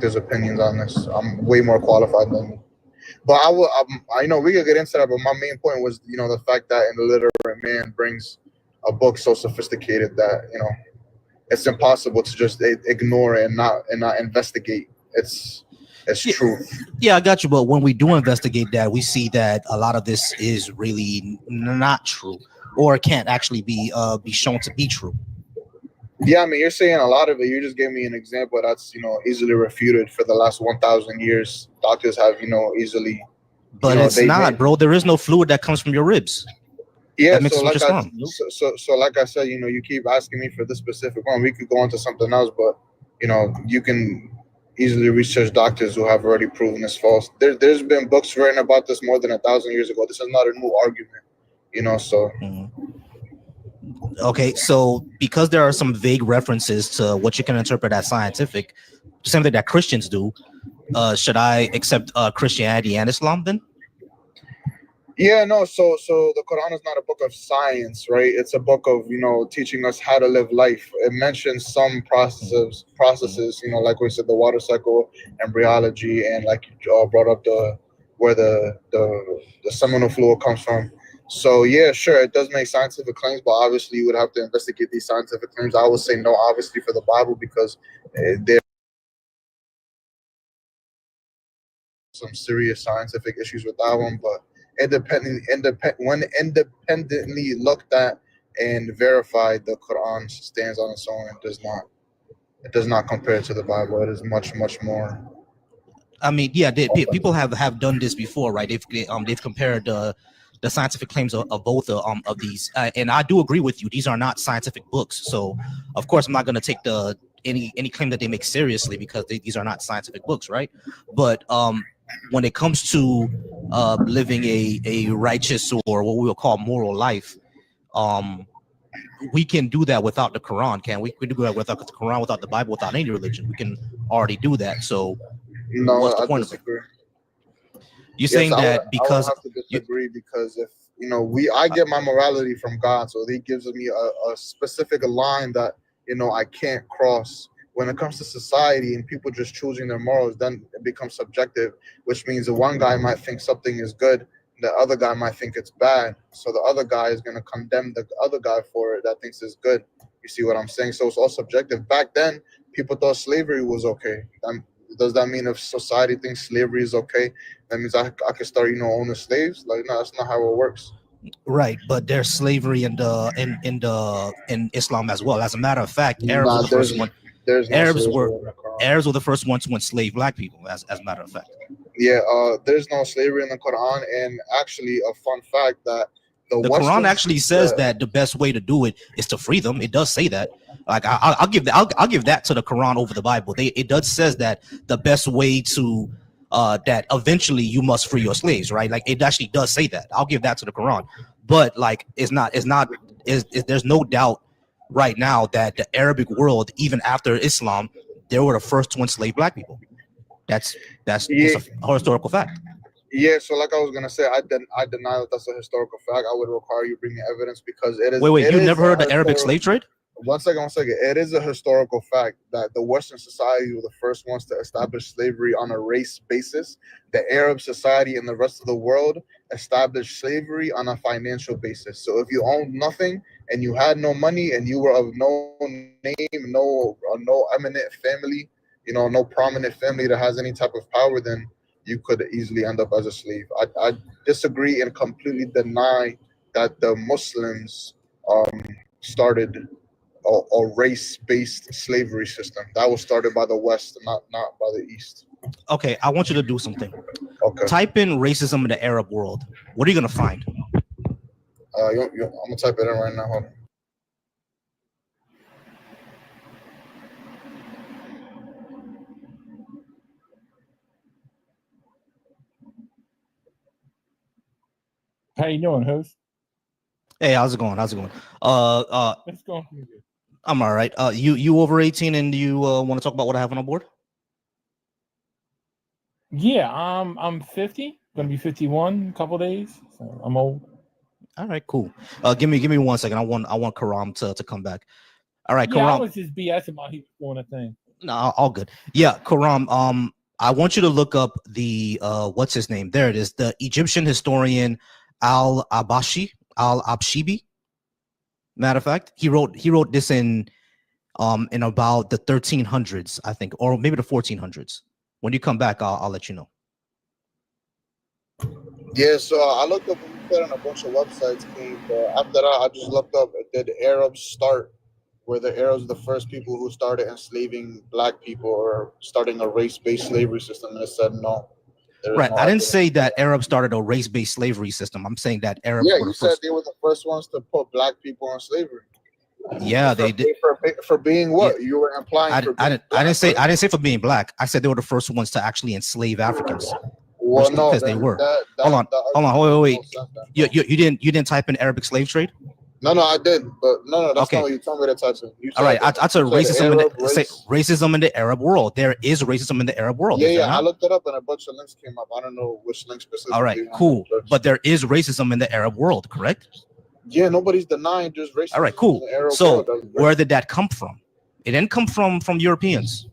doctor's opinions on this. I'm way more qualified than me. But I know we could get into that. But my main point was, the fact that an illiterate man brings a book so sophisticated that it's impossible to just ignore it and not investigate. It's Yeah, truth. yeah, I got you. But when we do investigate that, we see that a lot of this is really not true, or can't actually be shown to be true. Yeah, I mean, you're saying a lot of it. You just gave me an example that's easily refuted. For the last 1,000 years, doctors have easily, But it's they not, made. bro. There is no fluid that comes from your ribs Yeah, that makes us with your sperm. so like I said, you keep asking me for this specific one. We could go into something else, but you can easily research doctors who have already proven this false. There's been books written about this more than 1,000 years ago. This is not a new argument, so. Mhm. Okay, so because there are some vague references to what you can interpret as scientific, something that Christians do, should I accept Christianity and Islam then? Yeah, no. So the Quran is not a book of science, right? It's a book of teaching us how to live life. It mentions some processes, like we said, the water cycle, embryology, and like you brought up the where the seminal fluid comes from. So yeah, sure, it does make scientific claims, but obviously you would have to investigate these scientific claims. I would say no, obviously, for the Bible, because there are some serious scientific issues with that one, but when independently looked at and verified, the Quran stands on its own and does not compare to the Bible. It is much, much more. I mean, yeah, people have done this before, right? They've compared the scientific claims of both of these, and I do agree with you. These are not scientific books, so of course I'm not going to take any claim that they make seriously, because these are not scientific books, right? But when it comes to living a righteous, or what we will call moral life, um, we can do that without the Quran, can we? We do that without the Quran, without the Bible, without any religion. We can already do that. So No, what's the I point of it? disagree. You're Yes, saying I would that I would because have to you, disagree, because if I get my morality from God, so He gives me a specific line that I can't cross. When it comes to society and people just choosing their morals, then it becomes subjective, which means the one guy might think something is good, the other guy might think it's bad. So the other guy is going to condemn the other guy for it that thinks it's good. You see what I'm saying? So it's all subjective. Back then, people thought slavery was okay. Does that mean if society thinks slavery is okay, that means I could start, owning slaves? Like, no, that's not how it works. right? But there's slavery in Islam as well. As a matter of fact, Arabs were Nah, the first one. there's no Arabs slavery were in the Quran. Arabs were the first ones to enslave black people. As a matter of fact. Yeah, there's no slavery in the Quran, and actually, a fun fact that the The Quran Western, actually says that the best way to do it is to free them. It does say that. Like I'll give that to the Quran over the Bible. It does says that the best way to that eventually you must free your slaves, right? Like it actually does say that. I'll give that to the Quran. But like there's no doubt right now that the Arabic world, even after Islam, they were the first to enslave black people. That's yeah, just a historical fact. yeah. So, like I was gonna say, I deny that that's a historical fact. I would require you bring me evidence, because it is Wait, it you is never a heard the Arabic historical. slave trade? One second, one second. It is a historical fact that the Western society were the first ones to establish slavery on a race basis. The Arab society and the rest of the world established slavery on a financial basis. So if you owned nothing and you had no money and you were of no name, no eminent family, no prominent family that has any type of power, then you could easily end up as a slave. I disagree and completely deny that the Muslims started a race-based slavery system that was started by the West, not by the East. Okay, I want you to do something. Okay, Type in racism in the Arab world. What are you gonna find? I'm gonna type it in right now. Hold on. How you doing, host? Hey, how's it going? How's it going? It's going pretty good. I'm all right. You over 18 and you want to talk about what I have on board? Yeah, I'm 50. Gonna be 51 in a couple days. So I'm old. All right, cool. Give me 1 second. I want Karam to come back. All right, Yeah, I Karam. was just BSing about he was doing a thing. No, all good. Yeah, Quran. I want you to look up the what's his name? There it is. The Egyptian historian Al-Abshibi. Matter of fact, he wrote this in about the 1300s, I think, or maybe the 1400s. When you come back, I'll let you know. Yeah, so I looked up when you said on a bunch of websites came, but after that, I just looked up, did the Arabs start? Were the Arabs the first people who started enslaving black people or starting a race-based slavery system? And it said no, there is Right. no I didn't evidence say for that that. Arabs started a race-based slavery system. I'm saying that Arabs Yeah, were you the said first. they were the first ones to put black people on slavery Yeah, for they did. for being Yeah, what? You were implying for I being didn't I black, didn't say right? I didn't say for being black. I said they were the first ones to actually enslave Africans, Well, which no, because they then were. Hold that on, the hold on, argument makes wait, no wait. sense. Then You, no. you you didn't you didn't type in Arabic slave trade? No, I did, but no, that's not Okay, what you told me to type in. all right. I said You said racism in Arab the say race. racism in the Arab world. There is racism in the Arab world, Yeah, is there yeah. I not? looked it up and a bunch of links came up. I don't know which link All specifically right, you want me to cool. search. But there is racism in the Arab world, correct? Yeah, nobody's denying there's All right, racism in cool. the Arab world. So That's where great. did that come from? It didn't come from Europeans.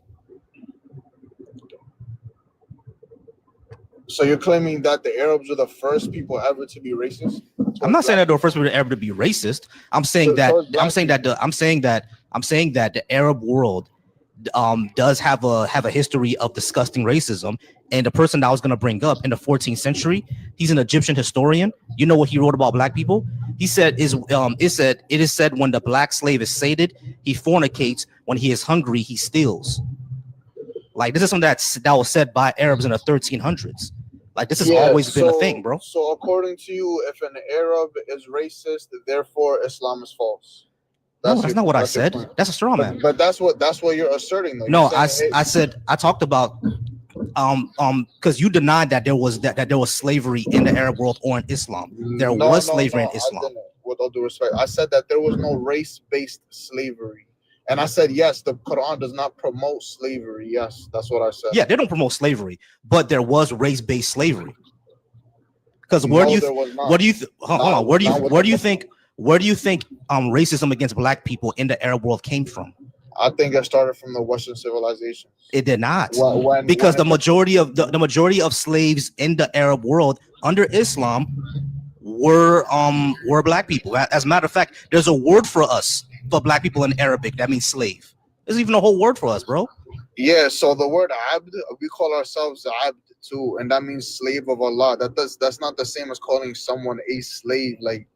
So you're claiming that the Arabs were the first people ever to be racist I'm towards not saying black that they're the people? first people ever to be racist. I'm saying that Towards I'm black saying that people. the Arab world does have a history of disgusting racism. And the person that I was going to bring up in the 14th century, he's an Egyptian historian. You know what he wrote about black people? He said it is said when the black slave is sated, he fornicates. When he is hungry, he steals. Like this is something that was said by Arabs in the 1300s. Like this has Yeah, always been a thing, bro. so according to you, if an Arab is racist, therefore Islam is false. No, that's not what I That's your said. point. That's a straw But man. that's what you're asserting though. You're No, saying, hey, I said I talked about because you denied that that there was slavery in the Arab world or in Islam. There no, was slavery in I Islam. didn't. With all due respect, I said that there was no race-based slavery, and I said yes, the Quran does not promote slavery. Yes, that's what I said. Yeah, they don't promote slavery, but there was race-based slavery. Because No, there was what not. do you hold on, Not with the Muslim. where do you think racism against black people in the Arab world came from? I think it started from the Western civilizations. It did not, When because it, the majority of slaves in the Arab world under Islam were black people. As a matter of fact, there's a word for us for black people in Arabic that means slave. There's even a whole word for us, bro. Yeah, so the word abd, we call ourselves abd too, and that means slave of Allah. That's not the same as calling someone a slave, like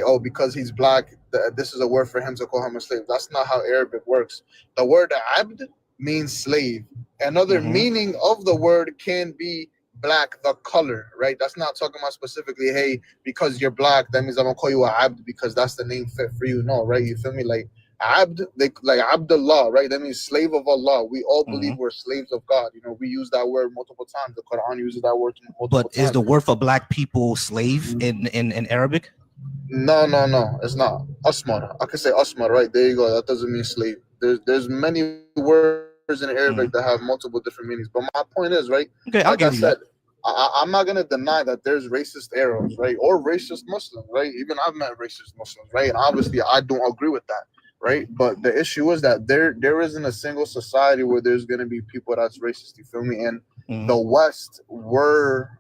oh, because he's black, this is a word for him to call him a slave. That's not how Arabic works. The word abd means slave. Another Mm-hmm. meaning of the word can be black, the color, right? That's not talking about specifically, hey, because you're black, that means I'm gonna call you a abd because that's the name fit for you. No, right? You feel me? Like Abd, like Abdullah, right? That means slave of Allah. We all Mm-hmm. believe we're slaves of God. You know, we use that word multiple times. The Quran uses that word multiple But is the times. word for black people slave in Arabic? No, it's not. Asmar. I can say Asmar, right? There you go. That doesn't mean slave. There's many words in Arabic that have Mm. multiple different meanings. But my point is, right? Like I Okay, I'll said, give you that. I'm not gonna deny that there's racist Arabs, right, or racist Muslims, right? Even I've met racist Muslims, right? And obviously, I don't agree with that, right? But the issue is that there isn't a single society where there's gonna be people that's racist. You feel me? And Mm. the West were,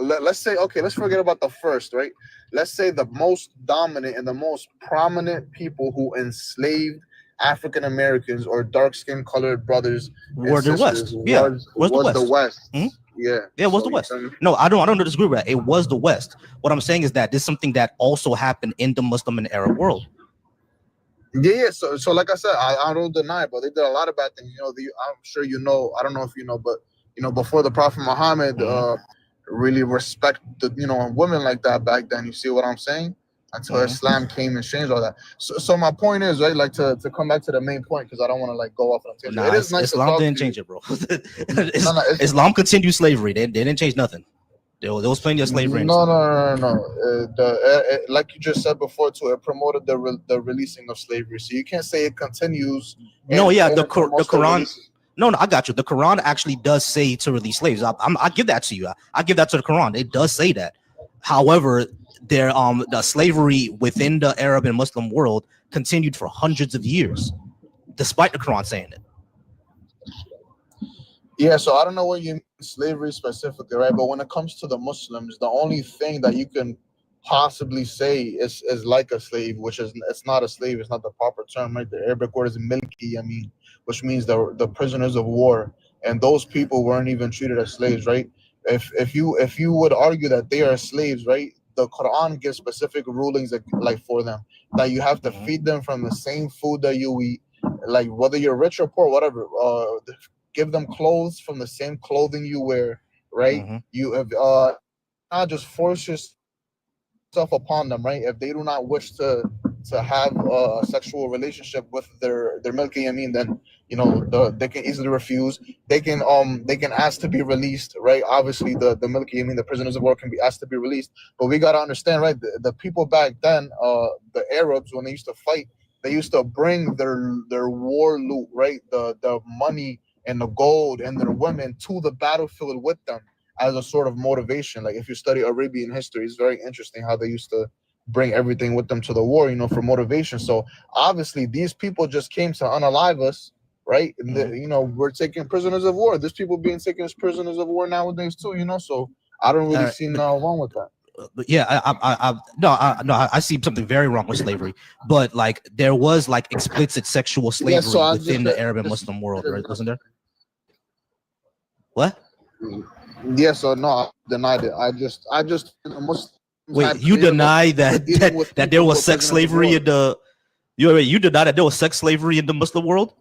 let's say, okay, let's forget about the first, right? Let's say the most dominant and the most prominent people who enslaved African Americans or dark skin colored brothers and Word the sisters West. Yeah, was the was the West. West. Mhm. Yeah. Yeah, it was the So you West. feel me? No, I don't disagree with that. It was the West. What I'm saying is that this is something that also happened in the Muslim and Arab world. Yeah. So like I said, I don't deny it, but they did a lot of bad things. You know, I'm sure you know. I don't know if you know, but you know, before the Prophet Muhammad Mhm. really respected women like that back then. You see what I'm saying? Until Mhm. Islam came and changed all that. So my point is, right, like to come back to the main point because I don't want to like go off on a tangent. It Nah, is nice to Islam talk didn't to you. change it, bro. No, Islam continued slavery. They didn't change nothing. There was plenty of slavery in no, Islam. like you just said before too, it promoted the releasing of slavery. So you can't say it continues No, yeah, and it The promotes the Quran. release. No, I got you. The Quran actually does say to release slaves. I give that to you. I give that to the Quran. It does say that. However, the slavery within the Arab and Muslim world continued for hundreds of years, despite the Quran saying it. Yeah, so I don't know what you mean slavery specifically, right? But when it comes to the Muslims, the only thing that you can possibly say is like a slave, which is it's not a slave, it's not the proper term, right? The Arabic word is milki, I mean, which means the prisoners of war, and those people weren't even treated as slaves, right? If you would argue that they are slaves, right? The Quran gives specific rulings like for them that you have to Mhm. feed them from the same food that you eat, like whether you're rich or poor, whatever. Give them clothes from the same clothing you wear, right? Mhm. You have not just force yourself upon them, right? If they do not wish to have a sexual relationship with their milky yamin, then they can easily refuse. They can ask to be released, right? Obviously, the milky yamin, the prisoners of war, can be asked to be released. But we gotta understand, right? The people back then, the Arabs, when they used to fight, they used to bring their war loot, right? The money and the gold and their women to the battlefield with them as a sort of motivation. Like if you study Arabian history, it's very interesting how they used to bring everything with them to the war, for motivation. So obviously these people just came to unalive us, right? And Mhm. we're taking prisoners of war. There's people being taken as prisoners of war nowadays too, So I don't All really right, see no wrong with that. but yeah, no, I see something very wrong with slavery, but like there was like explicit sexual Yeah, so slavery I within just the Arab and Muslim world, right? Wasn't there? What? yeah, so no, I denied it. I just the Muslims Wait, had you creative deny ways of that dealing with that there people who was were sex prisoners of slavery war. in the you deny that there was sex slavery in the Muslim world?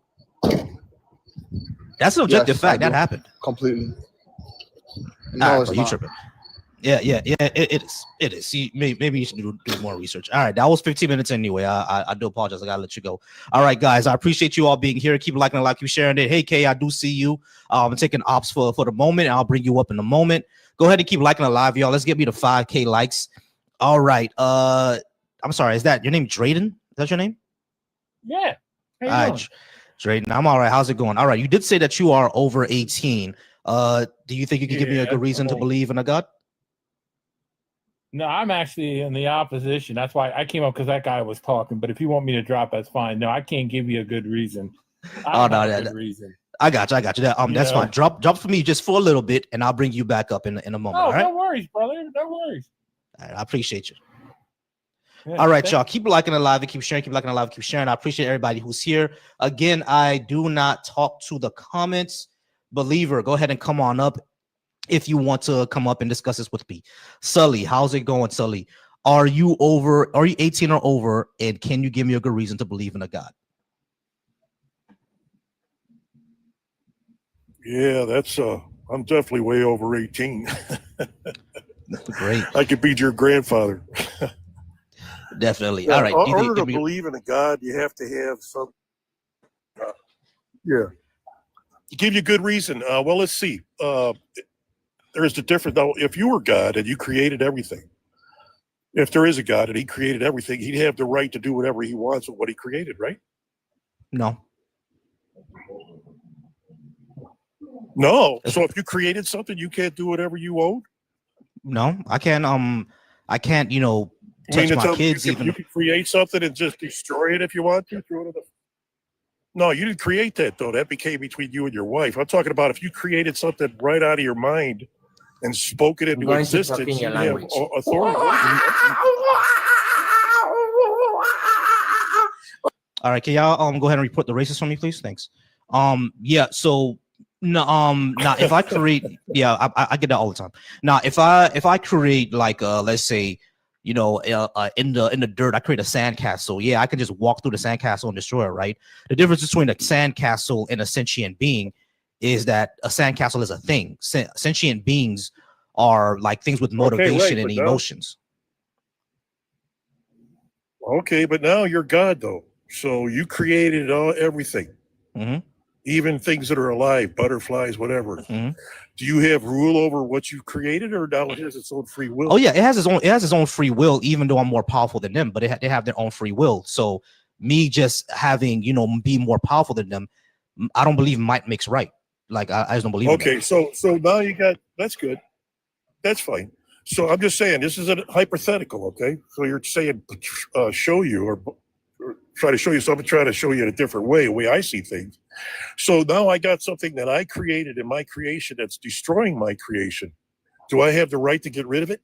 That's an objective Yes, I fact. That do happened. completely. All No, right, bro, it's you not. tripping. Yeah. It is. It is. See, maybe you should do more research. All right, that was 15 minutes anyway. I do apologize. I gotta let you go. All right, guys. I appreciate you all being here. Keep liking, keep sharing it. Hey, Kay, I do see you. I'm taking ops for the moment. I'll bring you up in a moment. Go ahead and keep liking the live, y'all. Let's get me to 5K likes. All right. I'm sorry. Is that your name, Drayden? Is that your name? Yeah. How All you right, doing? Drayden. I'm all right. How's it going? All right. You did say that you are over 18. Do you think you could give me a Yeah, good reason to I'm believe in a God? No, I'm actually in the opposition. That's why I came up because that guy was talking. But if you want me to drop, that's fine. No, I can't give you a good reason. I Oh don't no, have a good reason. I got you. You That's fine. know. Drop for me just for a little bit, and I'll bring you back up in a moment. Oh, All right. no worries, brother. No worries. All right, I appreciate you. Yeah, All right, thank y'all. Keep liking the live and keep sharing. Keep liking the live, keep sharing. I appreciate everybody who's here. Again, I do not talk to the comments. Believer, go ahead and come on up if you want to come up and discuss this with me. Sully, how's it going, Sully? Are you 18 or over? And can you give me a good reason to believe in a God? Yeah, that's I'm definitely way over 18. Great. I could be your grandfather. Definitely. Yeah, All right. in order to believe in a God, you have to have some. Yeah. Give you a good reason. Well, let's see. There's the difference. Now, if you were God and you created everything, if there is a God and he created everything, he'd have the right to do whatever he wants with what he created, right? No. No. So if you created something, you can't do whatever you own? No, I can't. I can't. Touch my kids. You Even can create something and just destroy it if you want to. Throw it in the... No, you didn't create that, though. That became between you and your wife. I'm talking about if you created something right out of your mind and spoke it into existence, you have authority. all right, can y'all go ahead and report the racist for me, please? Thanks. Yeah. So no, now if I create, yeah, I get that all the time. Now if I create like let's say, in the dirt, I create a sandcastle. Yeah, I can just walk through the sandcastle and destroy it, right? The difference between a sandcastle and a sentient being is that a sandcastle is a thing. Sentient beings are like things with motivation and emotions. Okay, but now you're God, though. So you created everything, even things that are alive, butterflies, whatever. Do you have rule over what you created, or now it has its own free will? Oh yeah, it has its own free will, even though I'm more powerful than them. But they have their own free will. So me just having be more powerful than them, I don't believe might makes right. Like I just don't believe. Okay, so now you got that's good. That's fine. So I'm just saying this is a hypothetical. Okay, so you're saying show you or try to show you something, try to show you in a different way I see things. So now I got something that I created in my creation that's destroying my creation. Do I have the right to get rid of it?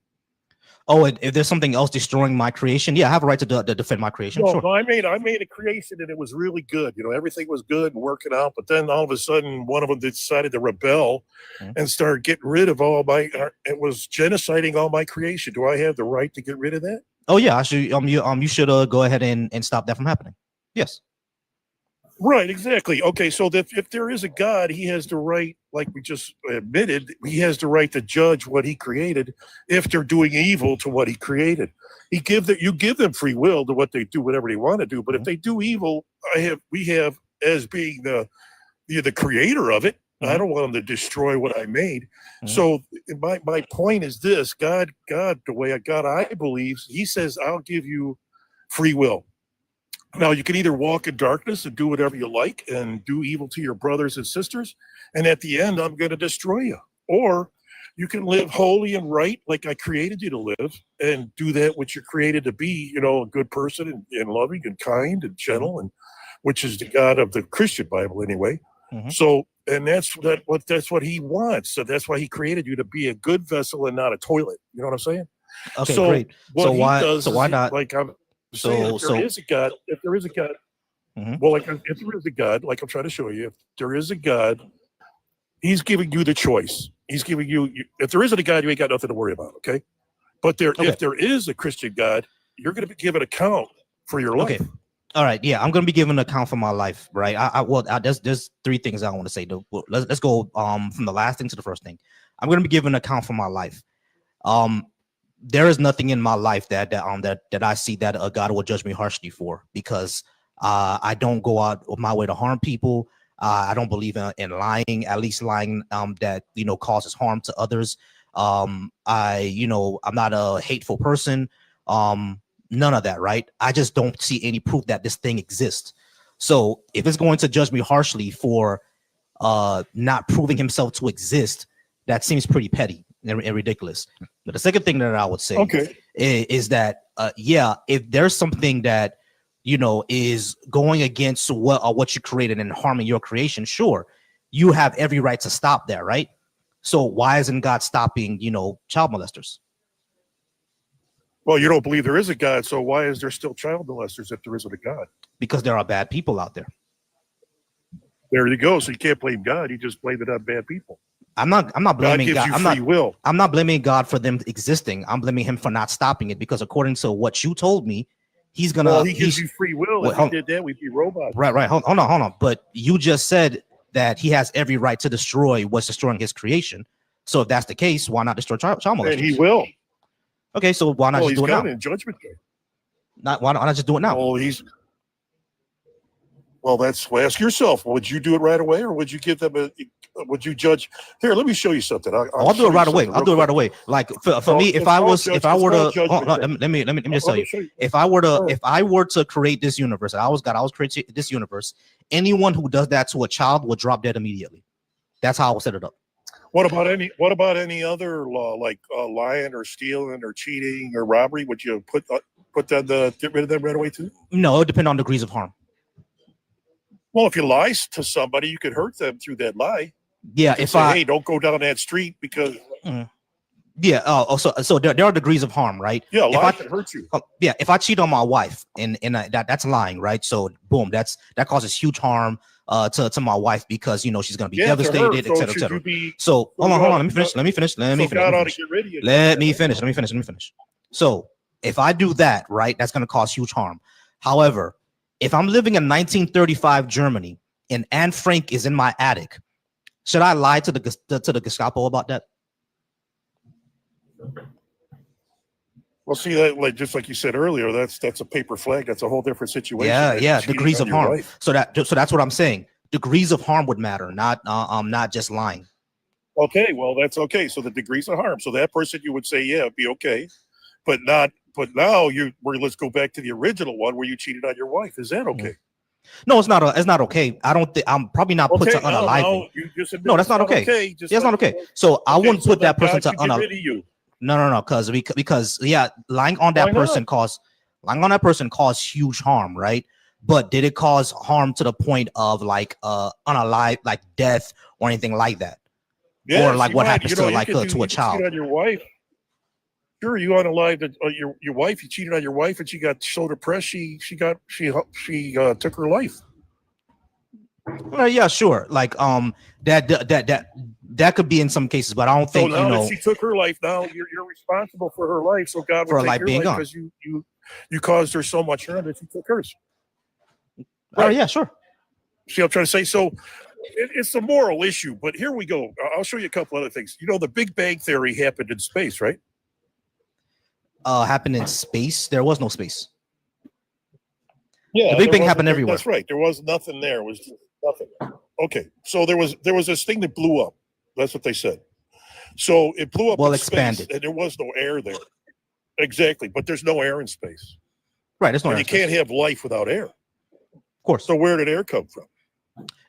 Oh, and if there's something else destroying my creation, yeah, I have a right to defend my creation. No, Sure. no, I made a creation and it was really good. You know, everything was good and working out. But then all of a sudden, one of them decided to rebel and start getting rid of all my. It was genociding all my creation. Do I have the right to get rid of that? Oh yeah, I should. You should go ahead and stop that from happening. Yes. Right, exactly. Okay, so if there is a God, he has the right, like we just admitted, he has the right to judge what he created if they're doing evil to what he created. You give them free will to what they do, whatever they want to do. But if they do evil, we have as being the creator of it. I don't want them to destroy what I made. So my point is this: God, the way God I believe, he says, I'll give you free will. Now, you can either walk in darkness and do whatever you like and do evil to your brothers and sisters, and at the end, I'm going to destroy you. Or you can live holy and right like I created you to live and do that which you're created to be, you know, a good person and loving and kind and gentle, and which is the God of the Christian Bible anyway. So, and that's what he wants. So that's why he created you, to be a good vessel and not a toilet. You know what I'm saying? Okay, So great. what So he why? does So is why not? like I'm saying, if there is a God, well, like if there is a God, like I'm trying to show you, if there is a God, he's giving you the choice. He's giving you. If there isn't a God, you ain't got nothing to worry about. Okay, but if there is a Christian God, you're going to be given account for your life. Okay. All right. Yeah, I'm going to be giving an account for my life, right? There's three things I want to say. Let's go from the last thing to the first thing. I'm going to be giving an account for my life. There is nothing in my life that I see that a God will judge me harshly for, because I don't go out of my way to harm people. I don't believe in lying, at least lying that causes harm to others. I'm not a hateful person. None of that, right? I just don't see any proof that this thing exists. So if it's going to judge me harshly for not proving himself to exist, that seems pretty petty and ridiculous. But the second thing that I would say is that if there's something that is going against what you created and harming your creation, sure, you have every right to stop that, right? So why isn't God stopping child molesters? Well, you don't believe there is a God, so why is there still child molesters if there isn't a God? Because there are bad people out there. There you go. So you can't blame God. You just blame it on bad people. I'm not blaming God. I'm not blaming God for them existing. I'm blaming him for not stopping it, because according to what you told me, he's gonna. Well, he gives you free will. If he did that, we'd be robots. Right. Hold on. But you just said that he has every right to destroy what's destroying his creation. So if that's the case, why not destroy child molesters? And he will. Okay, so why not just do it now? In Judgment Day. Why not just do it now? Well, ask yourself. Would you do it right away, or would you give them would you judge? Here, let me show you something. I'll do it right away. I'll do it right away. Like for me, if I were to, let me just tell you, if I were to create this universe, I was creating this universe, anyone who does that to a child will drop dead immediately. That's how I will set it up. What about any other law, like lying or stealing or cheating or robbery? Would you get rid of them right away too? No, it would depend on degrees of harm. Well, if you lie to somebody, you could hurt them through that lie. Yeah, hey, don't go down that street because. Yeah. So there are degrees of harm, right? Yeah, lying can hurt you. If I cheat on my wife, and that's lying, right? So boom, that causes huge harm to my wife, because she's gonna be devastated, etc., etc. So hold on. Let me finish. So if I do that, right, that's gonna cause huge harm. However, if I'm living in 1935 Germany and Anne Frank is in my attic, should I lie to the Gestapo about that? Well, see, that just like you said earlier, that's a paper flag. That's a whole different situation. Yeah, degrees of harm. So that's what I'm saying. Degrees of harm would matter, not just lying. Okay, well, that's okay. So the degrees of harm. So that person, you would say, yeah, it'd be okay, but not. But now let's go back to the original one where you cheated on your wife. Is that okay? No, it's not. It's not okay. I don't think I'm probably not put to unaliving. No, that's not okay. That's not okay. So I wouldn't put that person to unalive. No, because lying on that person cause huge harm, right? but did it cause harm to the point of like unalive, like death or anything like that? Yeah, Or like she what might. happens You know, to you like could do, to you a could cheat child? on your wife. Sure, you unalived your wife. You cheated on your wife, and she got so depressed she took her life. Well, yeah, sure. Like that could be in some cases, but I don't So think, you now that know, she took her life, now you're responsible for her life. So God for would her take life your being life gone. because you caused her so much harm that she took hers. Oh Right. yeah, sure. See what I'm trying to say? So it's a moral issue, but here we go. I'll show you a couple other things. You know, the Big Bang Theory happened in space, right? Happened in space. There was no space. Yeah, The Big Bang happened everywhere. That's right. There was nothing there. It was just nothing. Okay, so there was this thing that blew up. That's what they said. So it blew up Well in expanded. space, and there was no air there. Exactly, but there's no air in space, Right. There's no and air you in space. can't have life without air. Of course. So where did air come from?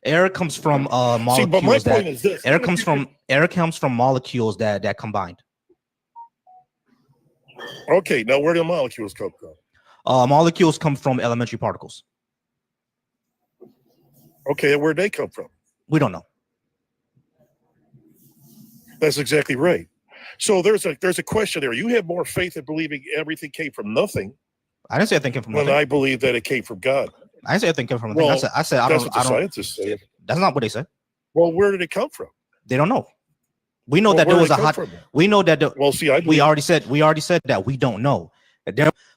Air comes from molecules. See, but my point is this: air comes from molecules that combined. Okay, now where do molecules come from? Molecules come from elementary particles. Okay, where'd they come from? We don't know. That's exactly right. So there's a question there. You have more faith in believing everything came from nothing I didn't say everything came from when nothing. I believe that it came from God. I didn't say everything came from nothing. Well, I said I That's don't. what the I don't. scientists say. That's not what they said. Well, where did it come from? They don't know. We know Well, that there where was did a it come hot. from? We know that Well, see, I we believe. already said that we don't know.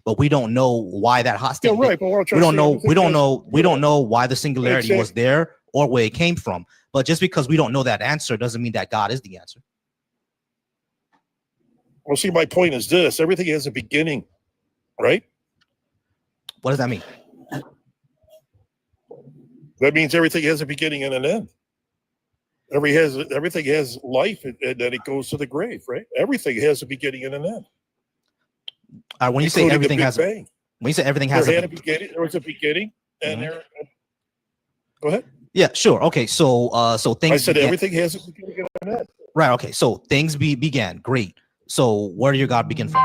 But we don't know why that hot Yeah, state. right. But what I'm We trying don't to say, know. everything We don't has- know. We don't know why the singularity was Exactly. there or where it came from. But just because we don't know that answer doesn't mean that God is the answer. Well, see, my point is this: everything has a beginning, right? What does that mean? That means everything has a beginning and an end. Everything has life, and then it goes to the grave, right? Everything has a beginning and an end. When you say including the everything Big has, Bang. when you say everything There has had a, a beginning. There was a beginning, and Mhm. there. Go ahead. yeah, sure, okay, so things. I said began, everything has a beginning and an end. right, okay, so things began. Great. So where did your God begin from?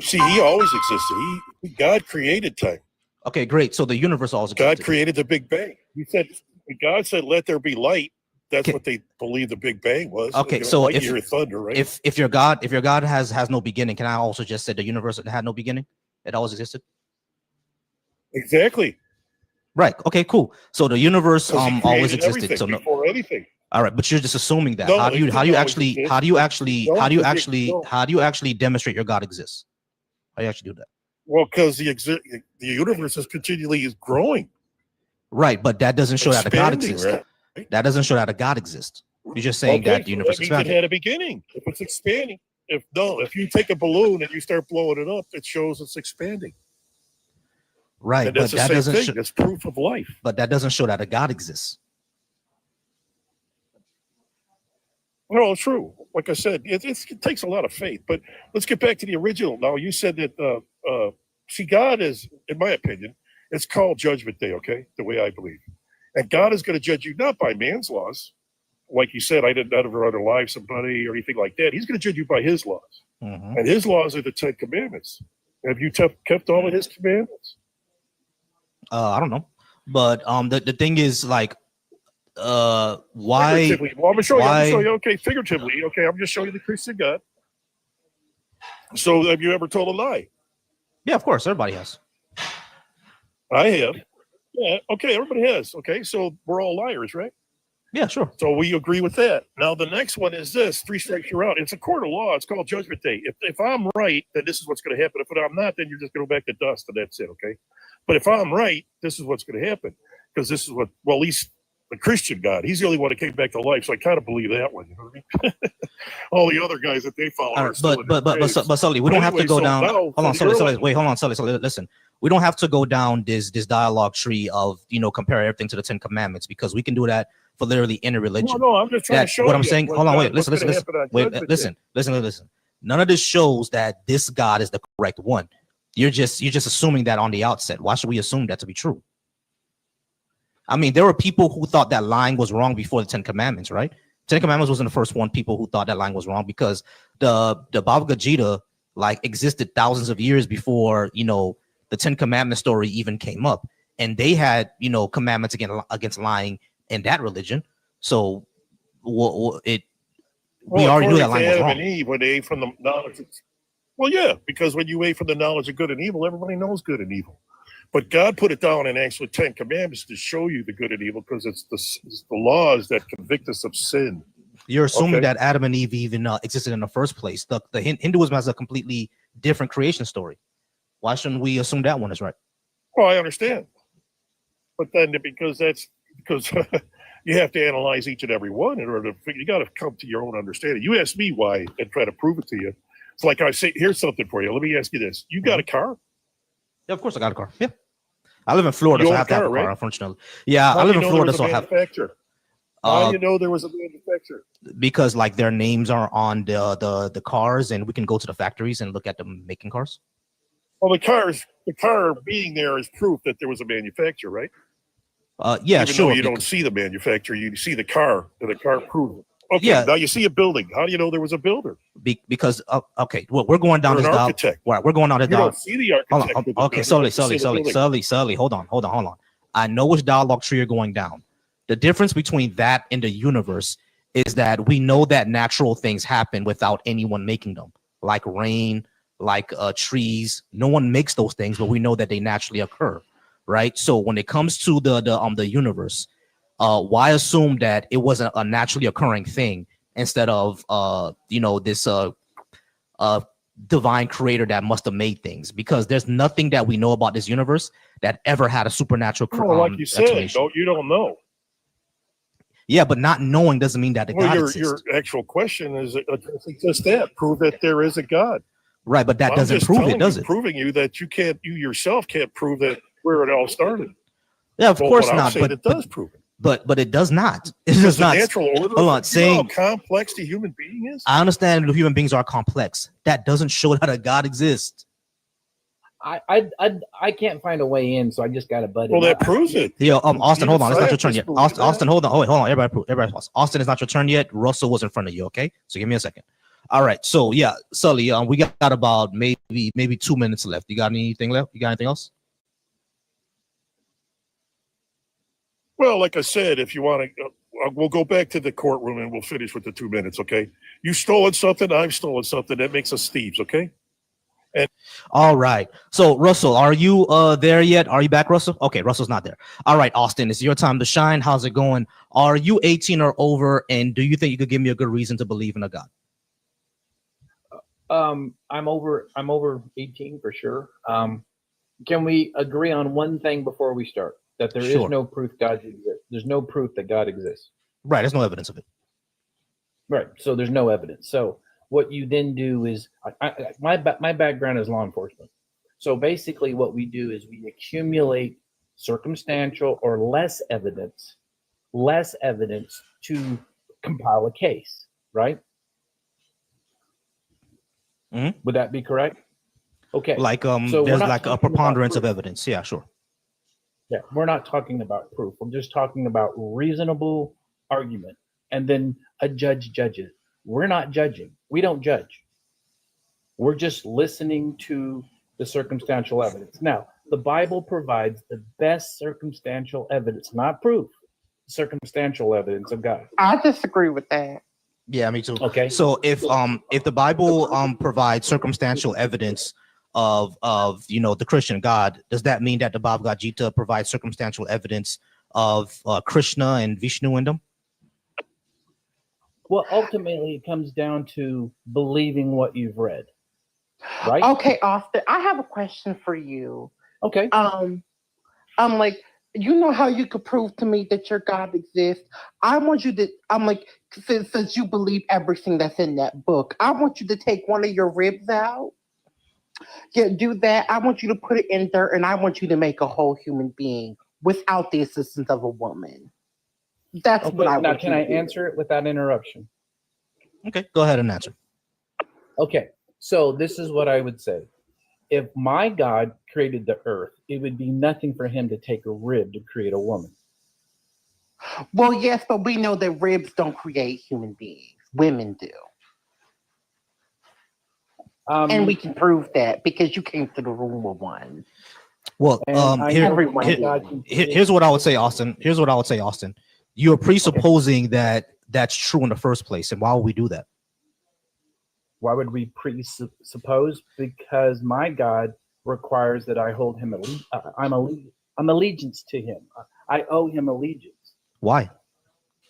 See, he always existed. God created time. Okay, great. So the universe always God existed. created the Big Bang. He said, when God said, "Let there be light." That's Okay. what they believe the Big Bang was. Okay, You know, so light, if- you hear thunder, right? If your God has no beginning, can I also just say the universe had no beginning? It always existed. Exactly. Right. Okay. Cool. So the universe 'Cause he always created existed. everything So no. before anything. All right, but you're just assuming that. No, How do it you didn't always actually exist. how do you actually No, how do you because actually no. how do you actually demonstrate your God exists? How do you actually do that? Well, because the universe is continually growing, Right, but that doesn't show that a God expanding, exists. right? That doesn't show that a God exists. You're just saying Okay, that the so universe that means expanded. it had a beginning. If it's expanding, if you take a balloon and you start blowing it up, it shows it's expanding. Right, And that's but the that same doesn't thing. show, That's proof of life. but that doesn't show that a God exists. No, it's true. Like I said, it takes a lot of faith. But let's get back to the original. Now, you said that, see, God is, in my opinion, it's called Judgment Day, okay? The way I believe. And God is going to judge you not by man's laws. Like you said, I didn't ever unalive somebody or anything like that. He's going to judge you by his laws. Mhm. And his laws are the 10 Commandments. Have you kept all of his commandments? I don't know, but the thing is like, why? Figuratively. Well, I'm going to show why- you. Okay, figuratively. Okay, I'm just showing you the Christian God. So have you ever told a lie? Yeah, of course, everybody has. I have. Yeah, okay, everybody has. Okay, so we're all liars, right? Yeah, sure. So we agree with that. Now the next one is this: 3 strikes you're out. It's a court of law. It's called Judgment Day. If I'm right, then this is what's going to happen. If I'm not, then you're just going to go back to dust, and that's it. Okay. But if I'm right, this is what's going to happen, because this is what, well, at least the Christian God, he's the only one that came back to life. So I kind of believe that one. You know what I mean? All the other guys that they follow All are right, still but Sully, we don't have to Anyway, go so down. now, Hold on, for Sully, the Sully, early- wait, hold on, Sully, listen. We don't have to go down this dialogue tree of, you know, compare everything to the 10 Commandments, because we can do that for literally any religion. No, I'm just trying That to show what you I'm saying. Hold on, God- wait, what's listen, gonna listen, happen on wait, Judgment Day. listen. None of this shows that this God is the correct one. You're just assuming that on the outset. Why should we assume that to be true? I mean, there were people who thought that lying was wrong before the 10 Commandments, right? 10 Commandments wasn't the first one. People who thought that lying was wrong, because the Bhagavad Gita like existed thousands of years before, you know, the 10 Commandments story even came up, and they had, you know, commandments against lying in that religion. So we already knew that according to lying was Adam wrong. and Eve, when they ate from the knowledge of, well, yeah, because when you ate from the knowledge of good and evil, everybody knows good and evil. But God put it down in actually 10 commandments to show you the good and evil, because it's the laws that convict us of sin. You're assuming Okay. that Adam and Eve even existed in the first place. The Hinduism has a completely different creation story. Why shouldn't we assume that one is right? Well, I understand. But then because you have to analyze each and every one in order to figure, you got to come to your own understanding. You ask me why and try to prove it to you. It's like I say, here's something for you. Let me ask you this. You got a car? Yeah, of course I got a car. Yeah. I live in Florida, You so I own have to have a car, right? unfortunately. Yeah, How I do live you in know Florida, there so was I a have manufacturer? How do you know there was a manufacturer? because like their names are on the cars, and we can go to the factories and look at them making cars. Well, the car being there is proof that there was a manufacturer, right? Yeah, Even sure. though you don't see the manufacturer, you see the car, and the car proves it. Okay, Yeah. now you see a building. How do you know there was a builder Because okay, well, we're going down or this an down. architect? Right, we're going down this You down. don't see the architect. Hold on. with the Okay, building, but you see the building. Sully. Hold on. I know which dialogue tree you're going down. The difference between that and the universe is that we know that natural things happen without anyone making them, like rain, like trees. No one makes those things, but we know that they naturally occur, right? So when it comes to the universe, why assume that it wasn't a naturally occurring thing instead of you know, this divine creator that must have made things? Because there's nothing that we know about this universe that ever had a supernatural Well, like you said, explanation. you don't know. Yeah, but not knowing doesn't mean that the Well, God your exists. actual question is just that: prove that there is a God. Right, but that I'm doesn't just prove it, telling does you, it? proving you that you yourself can't prove that where it all started. Yeah, of Well, course what I'm not. saying, But it does prove it. but it does not. It Because does the not. natural order. Hold on, You know saying how complex the human being is. I understand that human beings are complex. That doesn't show that a God exists. I can't find a way in, so I just got to butt in. Well, that proves it. Yo, Austin, hold on. It's not your turn Scientists yet. believe Austin, that. hold on. Oh, wait, hold on. Everybody pause. Austin, it's not your turn yet. Russell was in front of you. Okay, so give me a second. All right. So yeah, Sully, we got about maybe 2 minutes left. You got anything left? You got anything else? Well, like I said, if you want to, we'll go back to the courtroom and we'll finish with the 2 minutes. Okay. You stolen something. I've stolen something. That makes us thieves. Okay. All right. So Russell, are you there yet? Are you back, Russell? Okay, Russell's not there. All right, Austin, it's your time to shine. How's it going? Are you 18 or over? And do you think you could give me a good reason to believe in a God? I'm over 18 for sure. Can we agree on one thing before we start? That there Sure. is no proof God exists. There's no proof that God exists. Right. There's no evidence of it. Right. So there's no evidence. So what you then do is, my background is law enforcement. So basically, what we do is we accumulate circumstantial or less evidence to compile a case. Right. Mhm. Would that be correct? Okay. Like So we're there's not like a talking about preponderance of proof. evidence. Yeah, sure. Yeah, we're not talking about proof. We're just talking about reasonable argument. And then a judge judges. We're not judging. We don't judge. We're just listening to the circumstantial evidence. Now, the Bible provides the best circumstantial evidence, not proof, circumstantial evidence of God. I disagree with that. Yeah, me too. Okay. So if the Bible provides circumstantial evidence of you know, the Christian God, does that mean that the Bhagavad Gita provides circumstantial evidence of Krishna and Vishnu in them? Well, ultimately, it comes down to believing what you've read, right? Okay, Austin, I have a question for you. Okay. I'm like, you know how you could prove to me that your God exists? I want you to, I'm like, since you believe everything that's in that book, I want you to take one of your ribs out. Yeah, do that. I want you to put it in dirt, and I want you to make a whole human being without the assistance of a woman. That's Okay. what I Now, want can you I to do. answer it without interruption? Okay, go ahead and answer. Okay, so this is what I would say. If my God created the earth, it would be nothing for him to take a rib to create a woman. Well, yes, but we know that ribs don't create human beings. Women do. And we can prove that because you came to the room with one. Well, And I here, know everyone my did. God can here's what I would say, Austin. Here's what I would say, Austin. You're presupposing that that's true in the first place, and why would we do that? Why would we presuppose? Because my God requires that I hold him I'm allegiance to him. I owe him allegiance. Why?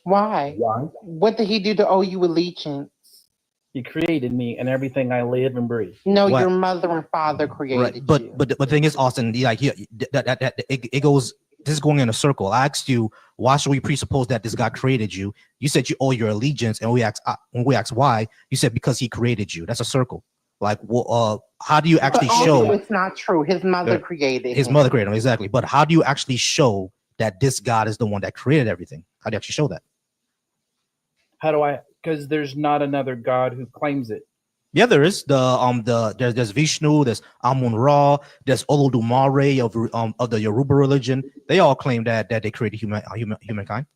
Why? Why? What did he do to owe you allegiance? He created me and everything I live and breathe. No, Why? your mother and father created Right, but you. but the thing is, Austin, like it goes. This is going in a circle. I asked you, why should we presuppose that this God created you? You said you owe your allegiance, and when we asked why, you said because he created you. That's a circle. Like, well, how do you actually But also, show it's not true. His mother created his him. mother created him? Exactly. But how do you actually show that this God is the one that created everything? How do you actually show that? How do I? Because there's not another God who claims it. Yeah, there is there's Vishnu, there's Amun Ra, there's Olodumare of the Yoruba religion. They all claim that they created humankind.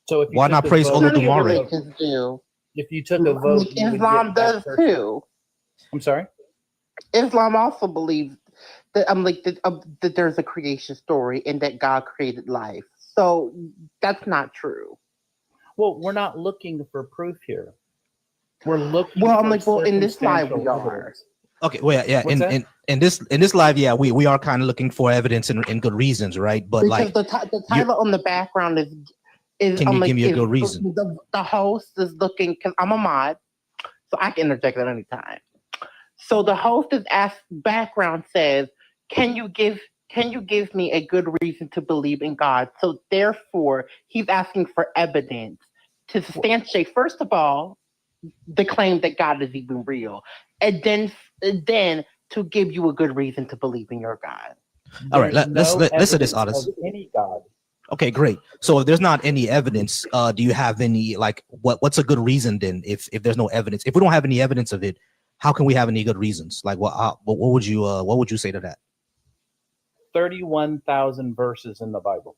So if you Why took not a praise vote- None of your Olodumare? religions do. If you took a vote, you would Islam give that does person- too. I'm sorry. Islam also believes that that there's a creation story and that God created life. So that's not true. Well, we're not looking for proof here. We're looking. Well, for in this life we circumstantial are. evidence. Okay, well, yeah, What's that? in this live, yeah, we are kind of looking for evidence and good reasons, right? But Because like, the title on the background is Can you give me a good reason? The host is looking because I'm a mod, so I can interject at any time. So the host is asked. Background says, "Can you give me a good reason to believe in God?" So therefore, he's asking for evidence to substantiate, first of all, the claim that God is even real, and then to give you a good reason to believe in your God. All right, There's let's no listen to this, evidence Otis. of any God. Okay, great. So if there's not any evidence, do you have any like what's a good reason then? If there's no evidence, if we don't have any evidence of it, how can we have any good reasons? Like what would you say to that? 31,000 verses in the Bible.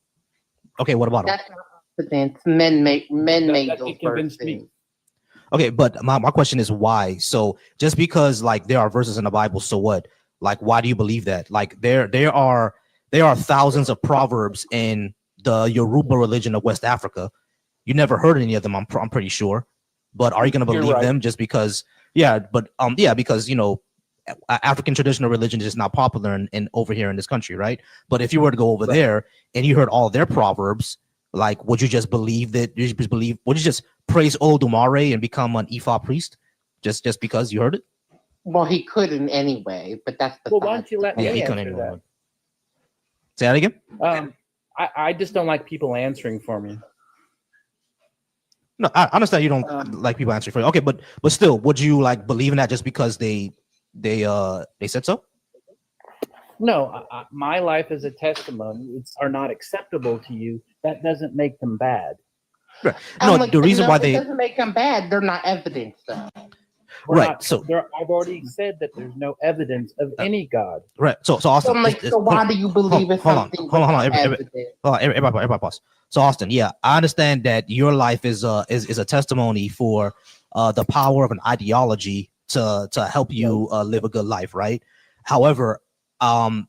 Okay, what about them? That's not evidence. Men made That those can convince verses. me. Okay, but my question is why? So just because like there are verses in the Bible, so what? Like why do you believe that? Like there are thousands of proverbs in the Yoruba religion of West Africa. You never heard any of them, I'm pretty sure. But are you going to You're believe right. them just because? Yeah, but because African traditional religion is just not popular in over here in this country, right? But if you were to go over Right. there and you heard all their proverbs, like would you just believe that? Would you just praise Olodumare and become an Ifa priest just because you heard it? Well, he couldn't anyway, but that's the Well, why don't you let Yeah, me he couldn't answer anyway. that? Say that again. I just don't like people answering for me. No, I understand you don't like people answering for you. Okay, but still, would you like believe in that just because they said so? No, my life is a testimony. It's are not acceptable to you. That doesn't make them bad. Right. I'm No, like, the reason no, why it they doesn't make them bad. They're not evidence, though. We're Right, not- so- I've already said that there's no evidence of any God. right. So So Austin, I'm like, so why do you believe in hold on, something hold on, without everybody, evidence? everybody pause. So Austin, yeah, I understand that your life is a testimony for the power of an ideology to help you live a good life, right? However, I'm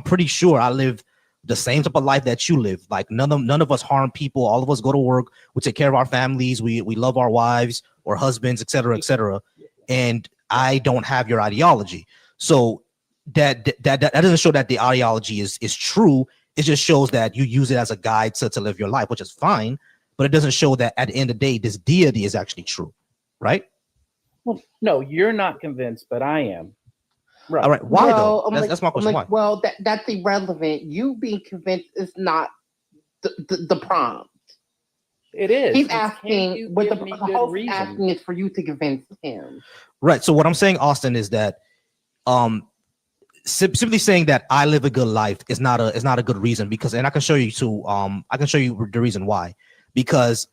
pretty sure I live the same type of life that you live. Like none of us harm people. All of us go to work. We take care of our families. We love our wives or husbands, et cetera, et cetera. And I don't have your ideology. So that doesn't show that the ideology is true. It just shows that you use it as a guide to live your life, which is fine. But it doesn't show that at the end of the day, this deity is actually true, right? Well, no, you're not convinced, but I am. Right. All right. Why Well, though? I'm That's my question. Why? Well, that's irrelevant. You being convinced is not the prompt. It is. He's It's, can asking, you what the give me good host reason? asking is for you to convince him. Right. So what I'm saying, Austin, is that simply saying that I live a good life is not a good reason, because, and I can show you too. I can show you the reason why. Because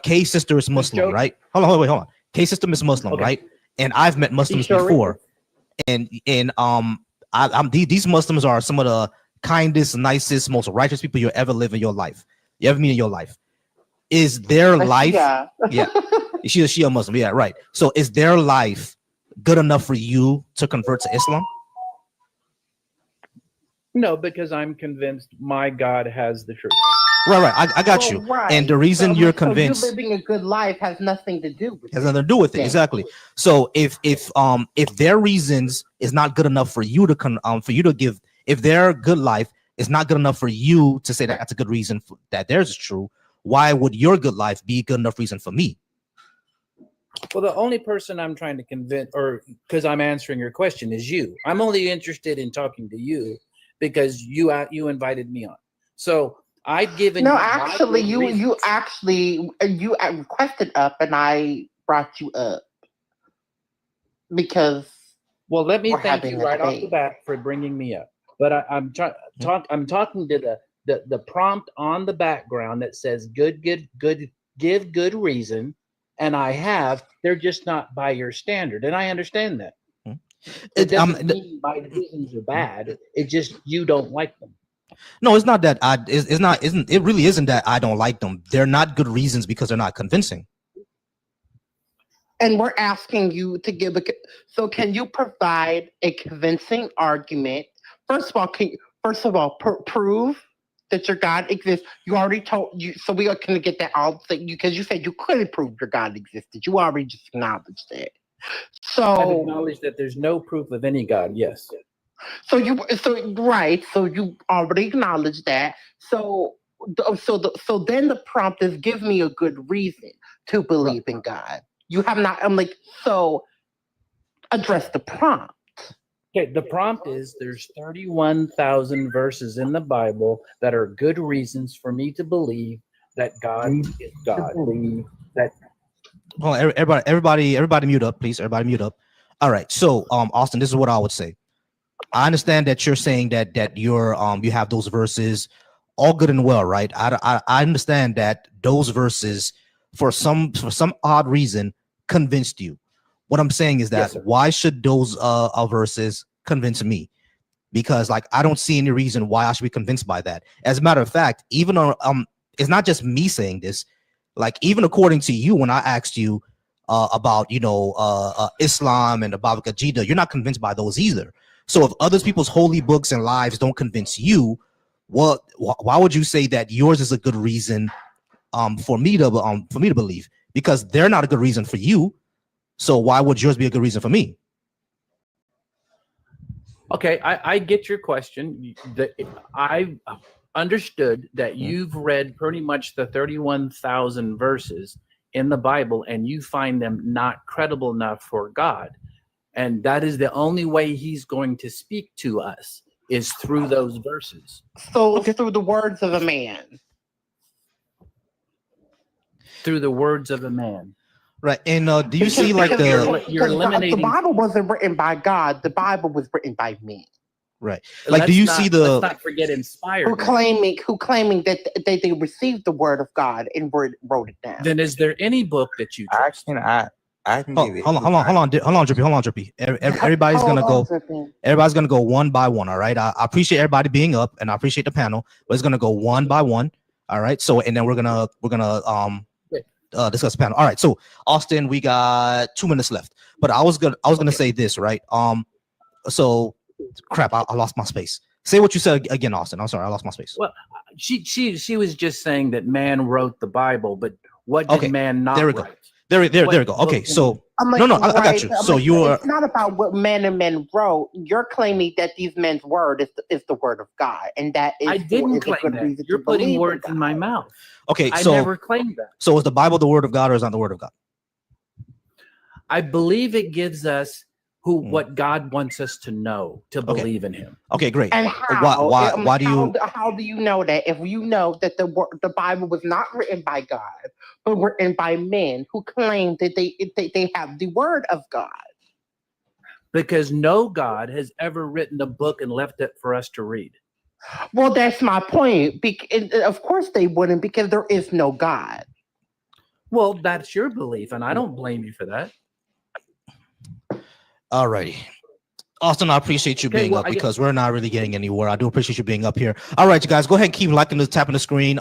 Kay's sister is Muslim, Joe- right? Hold on. Kay's sister is Muslim, Okay. right? And I've met Muslims sure before, and these Muslims are some of the kindest, nicest, most righteous people you ever live in your life. You ever meet in your life. Is their life? Yeah. Yeah, she's a Shia Muslim. Yeah, right. So is their life good enough for you to convert to Islam? No, because I'm convinced my God has the truth. Right. I got you. Right. And the reason so, you're so convinced you living a good life has nothing to do with has it. nothing to do with it. Yeah. Exactly. So if their reasons is not good enough for you to give, if their good life is not good enough for you to say that that's a good reason that theirs is true, why would your good life be a good enough reason for me? Well, the only person I'm trying to convince, or because I'm answering your question, is you. I'm only interested in talking to you because you invited me on. So I've given. No, you actually, my good you reasons. requested up, and I brought you up because Well, let me we're thank having you a right off the debate. bat for bringing me up. But I'm talking to the prompt on the background that says good, give good reason, and I have. They're just not by your standard, and I understand that. It doesn't mean my reasons are bad. It's just you don't like them. No, it's not that it really isn't that I don't like them. They're not good reasons because they're not convincing. And we're asking you to give so can you provide a convincing argument? First of all, prove that your God exists. You already told you, so we are going to get that all because you said you couldn't prove your God existed. You already just acknowledged that. I've So acknowledged that there's no proof of any God. Yes. so you already acknowledged that. So then the prompt is give me a good reason to believe in God. You have not. I'm like, so address the prompt. Okay, the prompt is there's 31,000 verses in the Bible that are good reasons for me to believe that God is God. Well, everybody mute up, please. Everybody mute up. All right. So, Austin, this is what I would say. I understand that you're saying that you're you have those verses, all good and well, right? I understand that those verses, for some odd reason, convinced you. What I'm saying is that why should those verses convince me? Because like I don't see any reason why I should be convinced by that. As a matter of fact, even it's not just me saying this. Like even according to you, when I asked you about Islam and the Bhagavad Gita, you're not convinced by those either. So if other people's holy books and lives don't convince you, well, why would you say that yours is a good reason for me to believe? Because they're not a good reason for you. So why would yours be a good reason for me? Okay, I get your question. I understood that you've read pretty much the 31,000 verses in the Bible and you find them not credible enough for God. And that is the only way he's going to speak to us is through those verses. So through the words of a man. Through the words of a man. Right. And do you see like you're eliminating the Bible wasn't written by God, the Bible was written by men. Right. Like do you see let's not forget inspired who claiming that they received the word of God and wrote it down. Then is there any book that you trust? I can give it. Hold on, Drippy. Everybody's gonna go one by one. All right. I appreciate everybody being up and I appreciate the panel, but it's gonna go one by one. All right. So and then we're gonna discuss the panel. All right. So Austin, we got 2 minutes left. But I was gonna say this, right? So crap, I lost my space. Say what you said again, Austin. I'm sorry, I lost my space. Well, she was just saying that man wrote the Bible, but what did man not write? There we go. Okay, so I got you. So it's not about what men wrote. You're claiming that these men's word is the word of God, and that is I didn't claim that. You're putting words in my mouth. Okay, I never claimed that. So is the Bible the word of God or is not the word of God? I believe it gives us what God wants us to know, to believe in Him. Okay, great. And why do you? How do you know that? If you know that the Bible was not written by God, but written by men who claim that they have the word of God. Because no God has ever written a book and left it for us to read. Well, that's my point. Of course they wouldn't, because there is no God. Well, that's your belief, and I don't blame you for that. All righty. Austin, I appreciate you being up because we're not really getting anywhere. I do appreciate you being up here. All right, you guys, go ahead and keep liking this, tapping the screen.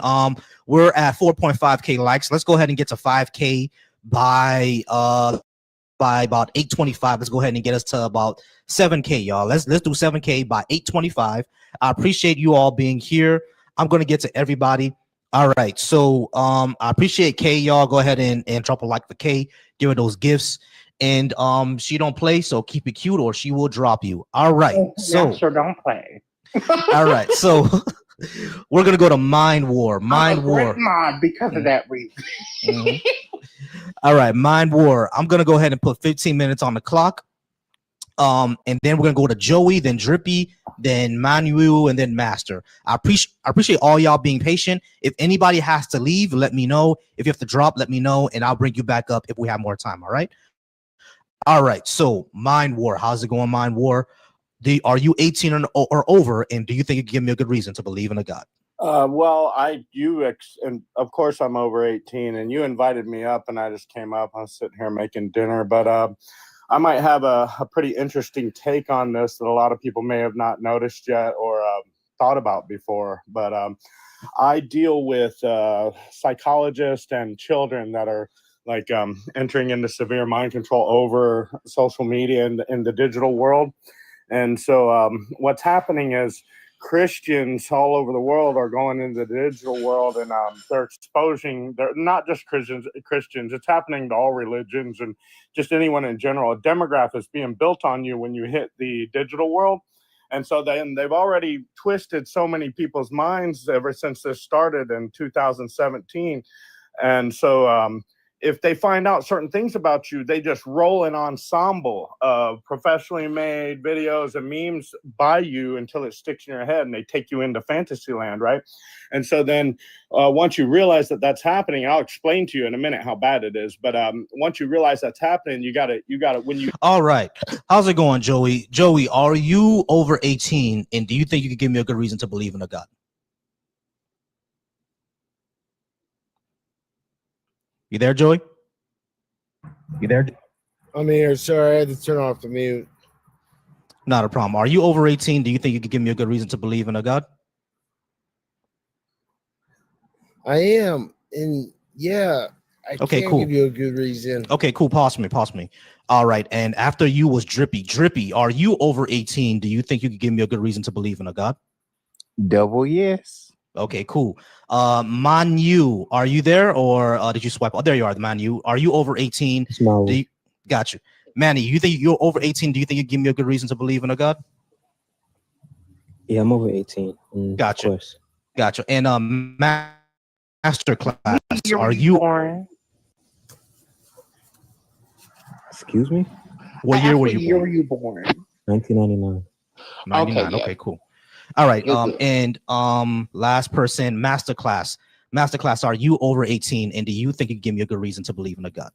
We're at 4.5K likes. Let's go ahead and get to 5K by by about 8:25. Let's go ahead and get us to about 7K, y'all. Let's do 7K by 8:25. I appreciate you all being here. I'm gonna get to everybody. All right, so I appreciate K, y'all. Go ahead and drop a like for K. Give her those gifts. And she don't play, so keep it cute or she will drop you. All right, so Yeah, sure don't play. all right, so we're gonna go to Mind War. I'm Mind a great War. mod because of that reason. Mhm. All right, Mind War. I'm gonna go ahead and put 15 minutes on the clock. And then we're gonna go to Joey, then Drippy, then Manuel, and then Master. I appreciate all y'all being patient. If anybody has to leave, let me know. If you have to drop, let me know, and I'll bring you back up if we have more time. All right. All right. So Mind War. How's it going, Mind War? Are you 18 or over? And do you think you can give me a good reason to believe in a God? Well, and of course I'm over 18, and you invited me up, and I just came up. I'm sitting here making dinner, but I might have a pretty interesting take on this that a lot of people may have not noticed yet or thought about before. But I deal with psychologists and children that are like entering into severe mind control over social media and in the digital world. And so what's happening is Christians all over the world are going into the digital world, and they're not just Christians. It's happening to all religions and just anyone in general. A demographic is being built on you when you hit the digital world. And so they've already twisted so many people's minds ever since this started in 2017. And so if they find out certain things about you, they just roll an ensemble of professionally made videos and memes by you until it sticks in your head, and they take you into fantasy land, right? And so then once you realize that that's happening, I'll explain to you in a minute how bad it is. But once you realize that's happening, you got to when you. All right. How's it going, Joey? Joey, are you over 18? And do you think you could give me a good reason to believe in a God? You there, Joey? You there? I'm here. Sorry, I had to turn off the mute. Not a problem. Are you over 18? Do you think you could give me a good reason to believe in a God? I am. And yeah, I Okay, can cool. give you a good reason. Okay, cool. Pause me. All right. And after you was Drippy. Drippy, are you over 18? Do you think you could give me a good reason to believe in a God? Double yes. Okay, cool. Manu, are you there or did you swipe? Oh, there you are, Manu. Are you over 18? No. Got you. Manny, you think you're over 18? Do you think you give me a good reason to believe in a God? Yeah, I'm over 18. Gotcha. Of course. Gotcha. And master class, Year are were you? born? Excuse me? What I year asked were what you year born? were you born? 1999. 99. Okay, Okay, cool. All right. You're good. And last person, masterclass. Masterclass, are you over 18? And do you think you give me a good reason to believe in a God?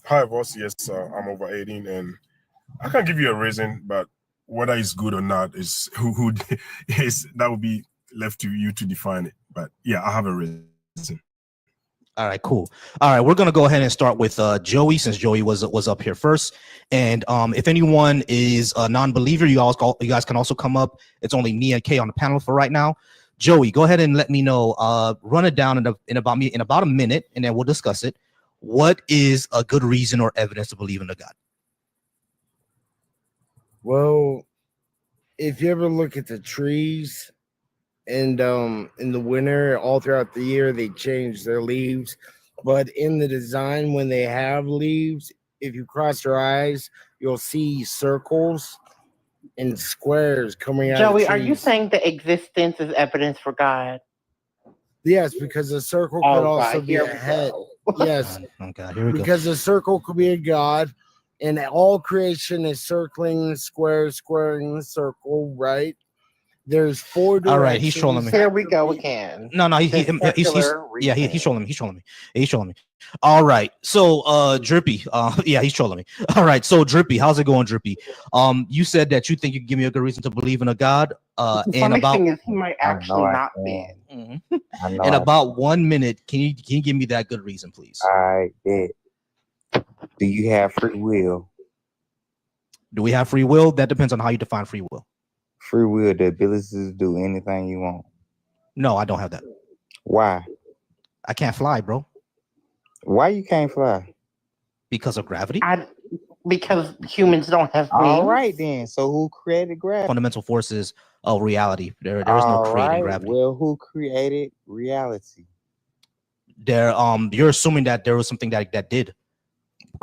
Hi, Volcy. Yes, I'm over 18, and I can't give you a reason, but whether it's good or not is who is that would be left to you to define it. But yeah, I have a reason. All right, cool. All right, we're gonna go ahead and start with Joey, since Joey was up here first. And if anyone is a non-believer, you guys can also come up. It's only me and Kay on the panel for right now. Joey, go ahead and let me know. Run it down in about a minute, and then we'll discuss it. What is a good reason or evidence to believe in a God? Well, if you ever look at the trees and in the winter, all throughout the year, they change their leaves. But in the design, when they have leaves, if you cross your eyes, you'll see circles and squares coming out Joey, of are trees. you saying that existence is evidence for God? Yes, because a circle could All also right, be here a we head. go. Yes, Okay, here we go. because a circle could be a god, and all creation is circling, squaring the circle, right? There's four directions. All right, he's trolling me. Here we go again. No, The circular he's trolling me. He's trolling me. All right, so Drippy, yeah, he's trolling me. All right, so Drippy, how's it going, Drippy? You said that you think you can give me a good reason to believe in a God. The In funny about thing is, he might actually not be. in about 1 minute, can you give me that good reason, please? All right, bet. Do you have free will? Do we have free will? That depends on how you define free will. Free will, the ability to do anything you want. No, I don't have that. Why? I can't fly, bro. Why you can't fly? Because of gravity? Because humans don't have All wings. right then. So who created gravity? Fundamental forces of reality. There is no All creating right. gravity. Well, who created reality? You're assuming that there was something that did.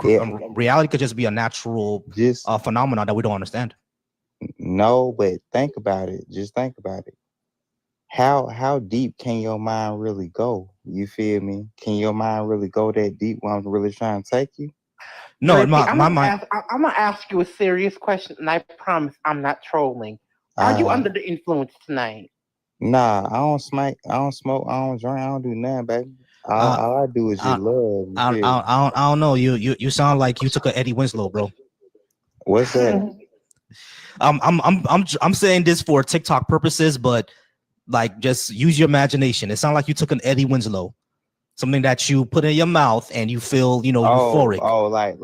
Reality could just be a natural phenomenon that we don't understand. No, but think about it. Just think about it. How deep can your mind really go? You feel me? Can your mind really go that deep when I'm really trying to take you? No, Drippy, my mind. I'm gonna ask you a serious question, and I promise I'm not trolling. Are you under the influence tonight? Nah, I don't smoke. I don't drink. I don't do nothing, baby. All I do is just love. I don't know. You sound like you took a Eddie Winslow, bro. What's that? I'm saying this for TikTok purposes, but like just use your imagination. It sounds like you took an Eddie Winslow, something that you put in your mouth and you feel, euphoric. Oh, like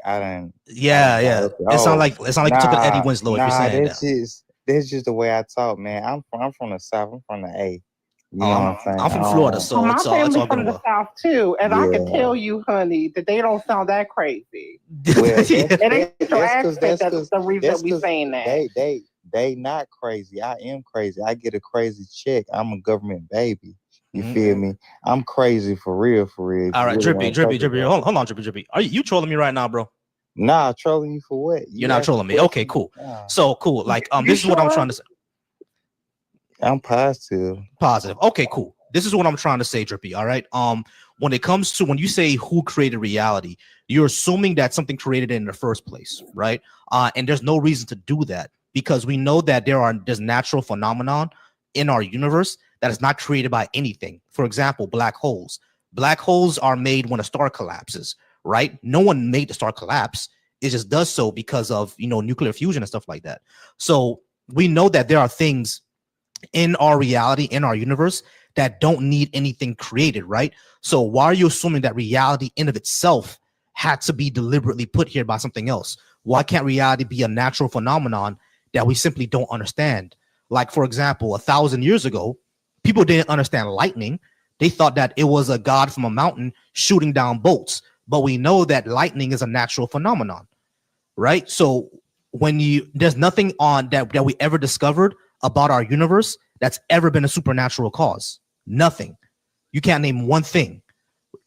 I didn't. Yeah. It sounds like you took an Eddie Winslow. If you're saying that's just the way I talk, man. I'm from the South. I'm from the A. You know what I'm saying? I'm from Florida, so my it's all family's good. from the South too, and I can tell you, honey, that they don't sound that crazy. Well, it ain't your accent that's the reason that we saying that. They not crazy. I am crazy. I get a crazy check. I'm a government baby. You feel me? I'm crazy for real. All right, Drippy. Hold on, Drippy. Are you trolling me right now, bro? Nah, trolling you for what? You're not trolling me. Okay, cool. So cool. Like, this is what I'm trying to say. I'm positive. Okay, cool. This is what I'm trying to say, Drippy. All right. When it comes to when you say who created reality, you're assuming that something created it in the first place, right? And there's no reason to do that because we know that there's natural phenomenon in our universe that is not created by anything. For example, black holes. Black holes are made when a star collapses, right? No one made the star collapse. It just does so because of nuclear fusion and stuff like that. So we know that there are things in our reality, in our universe, that don't need anything created, right? So why are you assuming that reality in of itself had to be deliberately put here by something else? Why can't reality be a natural phenomenon that we simply don't understand? Like, for example, 1,000 years ago, people didn't understand lightning. They thought that it was a god from a mountain shooting down bolts. But we know that lightning is a natural phenomenon, right? So there's nothing on that we ever discovered about our universe that's ever been a supernatural cause. Nothing. You can't name one thing.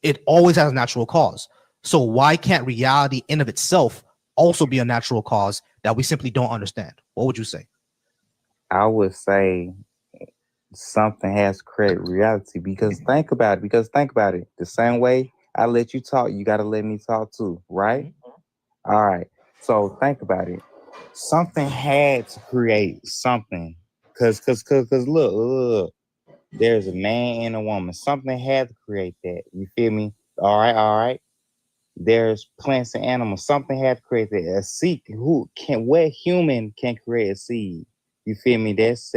It always has a natural cause. So why can't reality in of itself also be a natural cause that we simply don't understand? What would you say? I would say something has to create reality because think about it. The same way I let you talk, you got to let me talk too, right? All right. So think about it. Something had to create something. Cause look, there's a man and a woman. Something had to create that. You feel me? All right. There's plants and animals. Something had to create that. A seed. What human can create a seed? You feel me? That's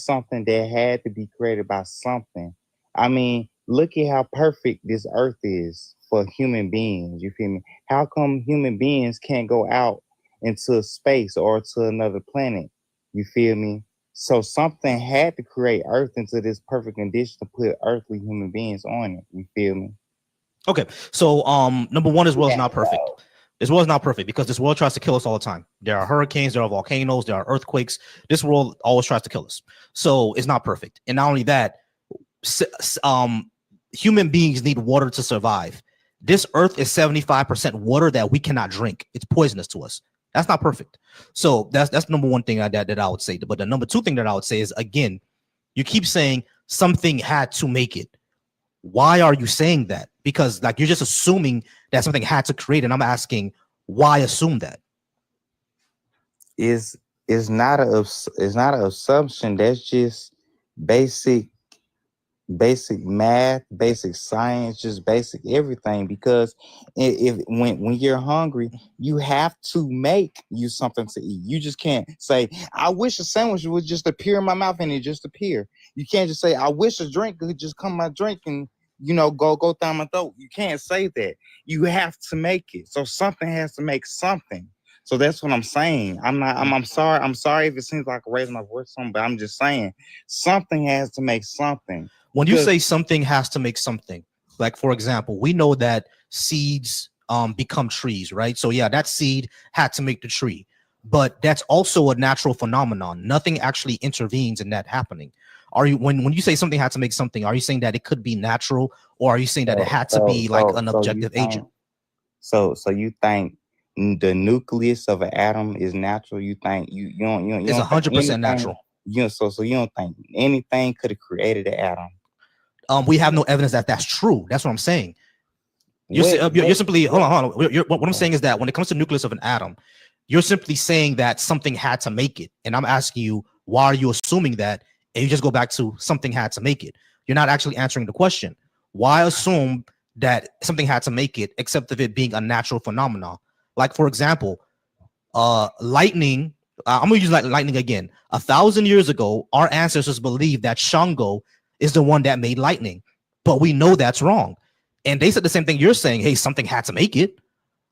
something that had to be created by something. I mean, look at how perfect this earth is for human beings. You feel me? How come human beings can't go out into space or to another planet? You feel me? So something had to create Earth into this perfect condition to put earthly human beings on it. You feel me? Okay, so number one, this world is not perfect. This world is not perfect because this world tries to kill us all the time. There are hurricanes, there are volcanoes, there are earthquakes. This world always tries to kill us. So it's not perfect. And not only that, human beings need water to survive. This earth is 75% water that we cannot drink. It's poisonous to us. That's not perfect. So that's number one thing that I would say. But the number two thing that I would say is, again, you keep saying something had to make it. Why are you saying that? Because like you're just assuming that something had to create, and I'm asking, why assume that? It's not an assumption. That's just basic math, basic science, just basic everything. Because if when you're hungry, you have to make you something to eat. You just can't say, I wish a sandwich would just appear in my mouth and it just appear. You can't just say, I wish a drink could just come my drink and go down my throat. You can't say that. You have to make it. So something has to make something. So that's what I'm saying. I'm sorry. I'm sorry if it seems like I raised my voice, but I'm just saying something has to make something. When you say something has to make something, like, for example, we know that seeds become trees, right? So yeah, that seed had to make the tree, but that's also a natural phenomenon. Nothing actually intervenes in that happening. Are you when you say something had to make something, are you saying that it could be natural, or are you saying that it had to be like an objective agent? So you think the nucleus of an atom is natural? You think you It's don't think 100% natural. so you don't think anything could have created an atom? We have no evidence that that's true. That's what I'm saying. You're simply hold on. What I'm saying is that when it comes to nucleus of an atom, you're simply saying that something had to make it, and I'm asking you, why are you assuming that? And you just go back to something had to make it. You're not actually answering the question. Why assume that something had to make it, except of it being a natural phenomenon? Like, for example, lightning. I'm gonna use lightning again. 1,000 years ago, our ancestors believed that Shango is the one that made lightning, but we know that's wrong. And they said the same thing you're saying. Hey, something had to make it,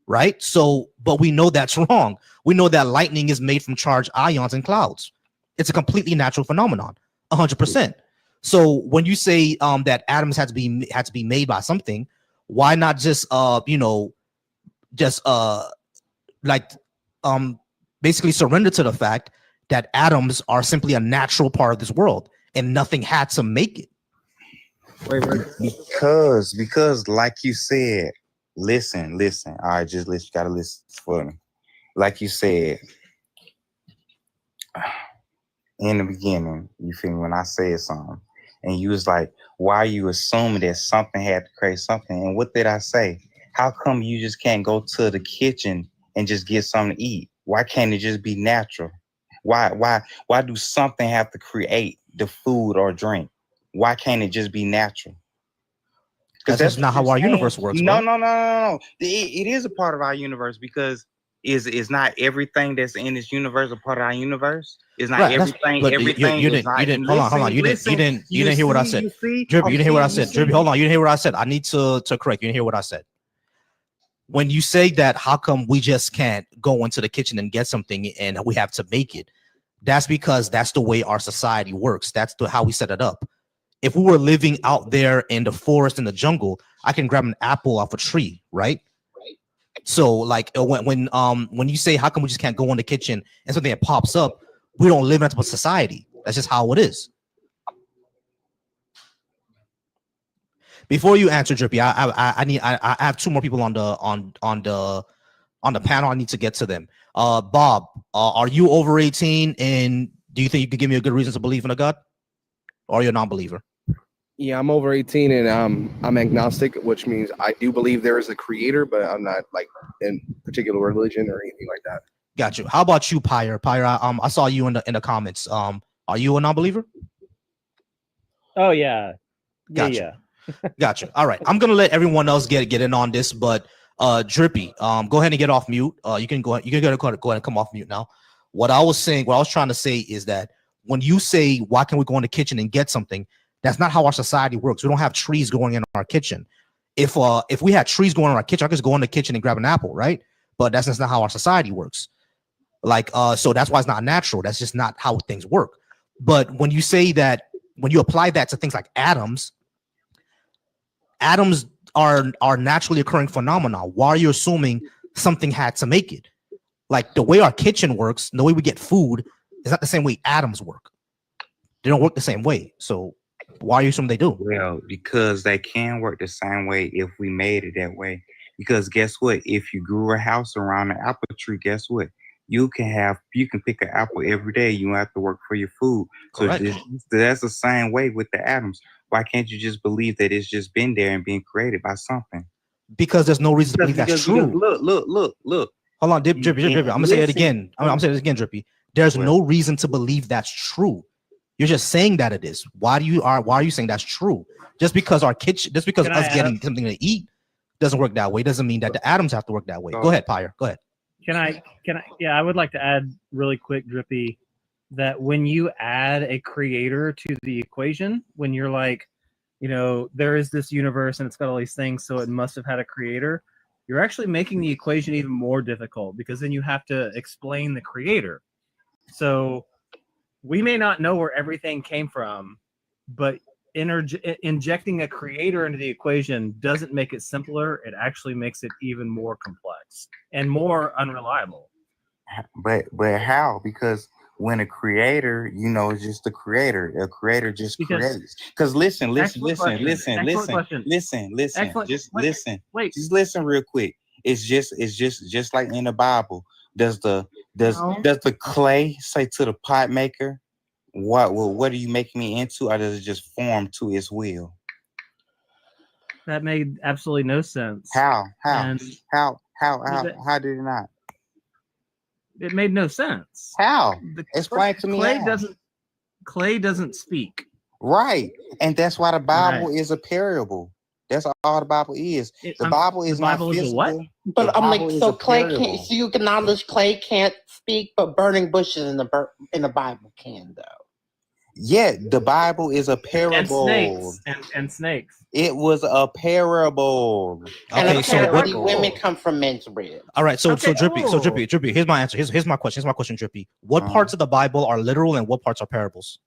right? So, but we know that's wrong. We know that lightning is made from charged ions in clouds. It's a completely natural phenomenon, 100%. So when you say that atoms had to be made by something, why not just like basically surrender to the fact that atoms are simply a natural part of this world and nothing had to make it? Because like you said, listen. All right, just listen. You gotta listen for me. Like you said in the beginning, you feel me, when I said something, and you was like, why are you assuming that something had to create something? And what did I say? How come you just can't go to the kitchen and just get something to eat? Why can't it just be natural? Why do something have to create the food or drink? Why can't it just be natural? Because that's not how our universe works. No. It is a part of our universe, because is not everything that's in this universe a part of our universe? Is not everything. You didn't. Hold on. You didn't hear what I said. Drippy, you didn't hear what I said. Drippy, hold on. You didn't hear what I said. I need to correct. You didn't hear what I said. When you say that, how come we just can't go into the kitchen and get something and we have to make it? That's because that's the way our society works. That's how we set it up. If we were living out there in the forest, in the jungle, I can grab an apple off a tree, right? So like when you say how come we just can't go in the kitchen and something that pops up, we don't live in a society. That's just how it is. Before you answer, Drippy, I have two more people on the panel. I need to get to them. Bob, are you over 18? And do you think you could give me a good reason to believe in a God, or are you a non-believer? Yeah, I'm over 18 and I'm agnostic, which means I do believe there is a creator, but I'm not like in particular religion or anything like that. Got you. How about you, Pyre? Pyre, I saw you in the comments. Are you a non-believer? Oh yeah. Gotcha. Gotcha. All right. I'm gonna let everyone else get in on this, but Drippy, go ahead and get off mute. You can go ahead and come off mute now. What I was trying to say is that when you say why can't we go in the kitchen and get something, that's not how our society works. We don't have trees growing in our kitchen. If we had trees growing in our kitchen, I could just go in the kitchen and grab an apple, right? But that's just not how our society works. Like, so that's why it's not natural. That's just not how things work. But when you say that, when you apply that to things like atoms are naturally occurring phenomena. Why are you assuming something had to make it? Like the way our kitchen works, the way we get food is not the same way atoms work. They don't work the same way. So why are you assuming they do? Well, because they can work the same way if we made it that way. Because guess what? If you grew a house around an apple tree, guess what? You can pick an apple every day. You don't have to work for your food. Correct. So that's the same way with the atoms. Why can't you just believe that it's just been there and being created by something? Because there's no reason to believe that's true. Look. Hold on, Drippy. I'm gonna say it again. I'm gonna say this again, Drippy. There's no reason to believe that's true. You're just saying that it is. Why are you saying that's true? Just because us getting something to eat doesn't work that way doesn't mean that the atoms have to work that way. Go ahead, Pyre. Go ahead. Can I? Yeah, I would like to add really quick, Drippy, that when you add a creator to the equation, when you're like, there is this universe and it's got all these things, so it must have had a creator, you're actually making the equation even more difficult, because then you have to explain the creator. So we may not know where everything came from, but injecting a creator into the equation doesn't make it simpler. It actually makes it even more complex and more unreliable. But how? Because when a creator, is just a creator. A creator just creates. Because listen, Excellent question. just Wait, listen. wait. Just listen real quick. It's just like in the Bible. Does the clay say to the pot maker, what are you making me into, or does it just form to its will? That made absolutely no sense. How And did it not? it made no sense. How? Explain to me how. Clay doesn't speak. Right. And that's why the Bible is a parable. That's all the Bible is. The Bible is not physical. What? But I'm like, so clay can't. So you acknowledge clay can't speak, but burning bushes in the Bible can, though. Yeah, the Bible is a parable. And snakes. It was a parable. Okay, so apparently women come from men's ribs. All right, so Drippy. Here's my answer. Here's my question. Drippy. What parts of the Bible are literal and what parts are parables?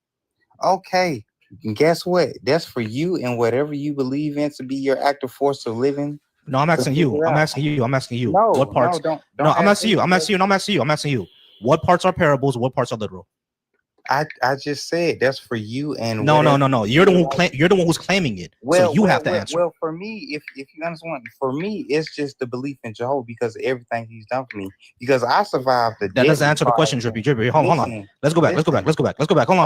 Okay, guess what? That's for you and whatever you believe in to be your active force of living. No, I'm asking you. I'm asking you. No, what parts? don't I'm asking you. I'm asking you. What parts are parables? What parts are literal? I just said that's for you and no. You're the one you're the one who's claiming it. So you have to answer. Well, for me, if you understand, for me, it's just the belief in Jehovah because of everything he's done for me. Because I survived the. That doesn't answer the question, Drippy. Hold on. Let's go back. Hold on,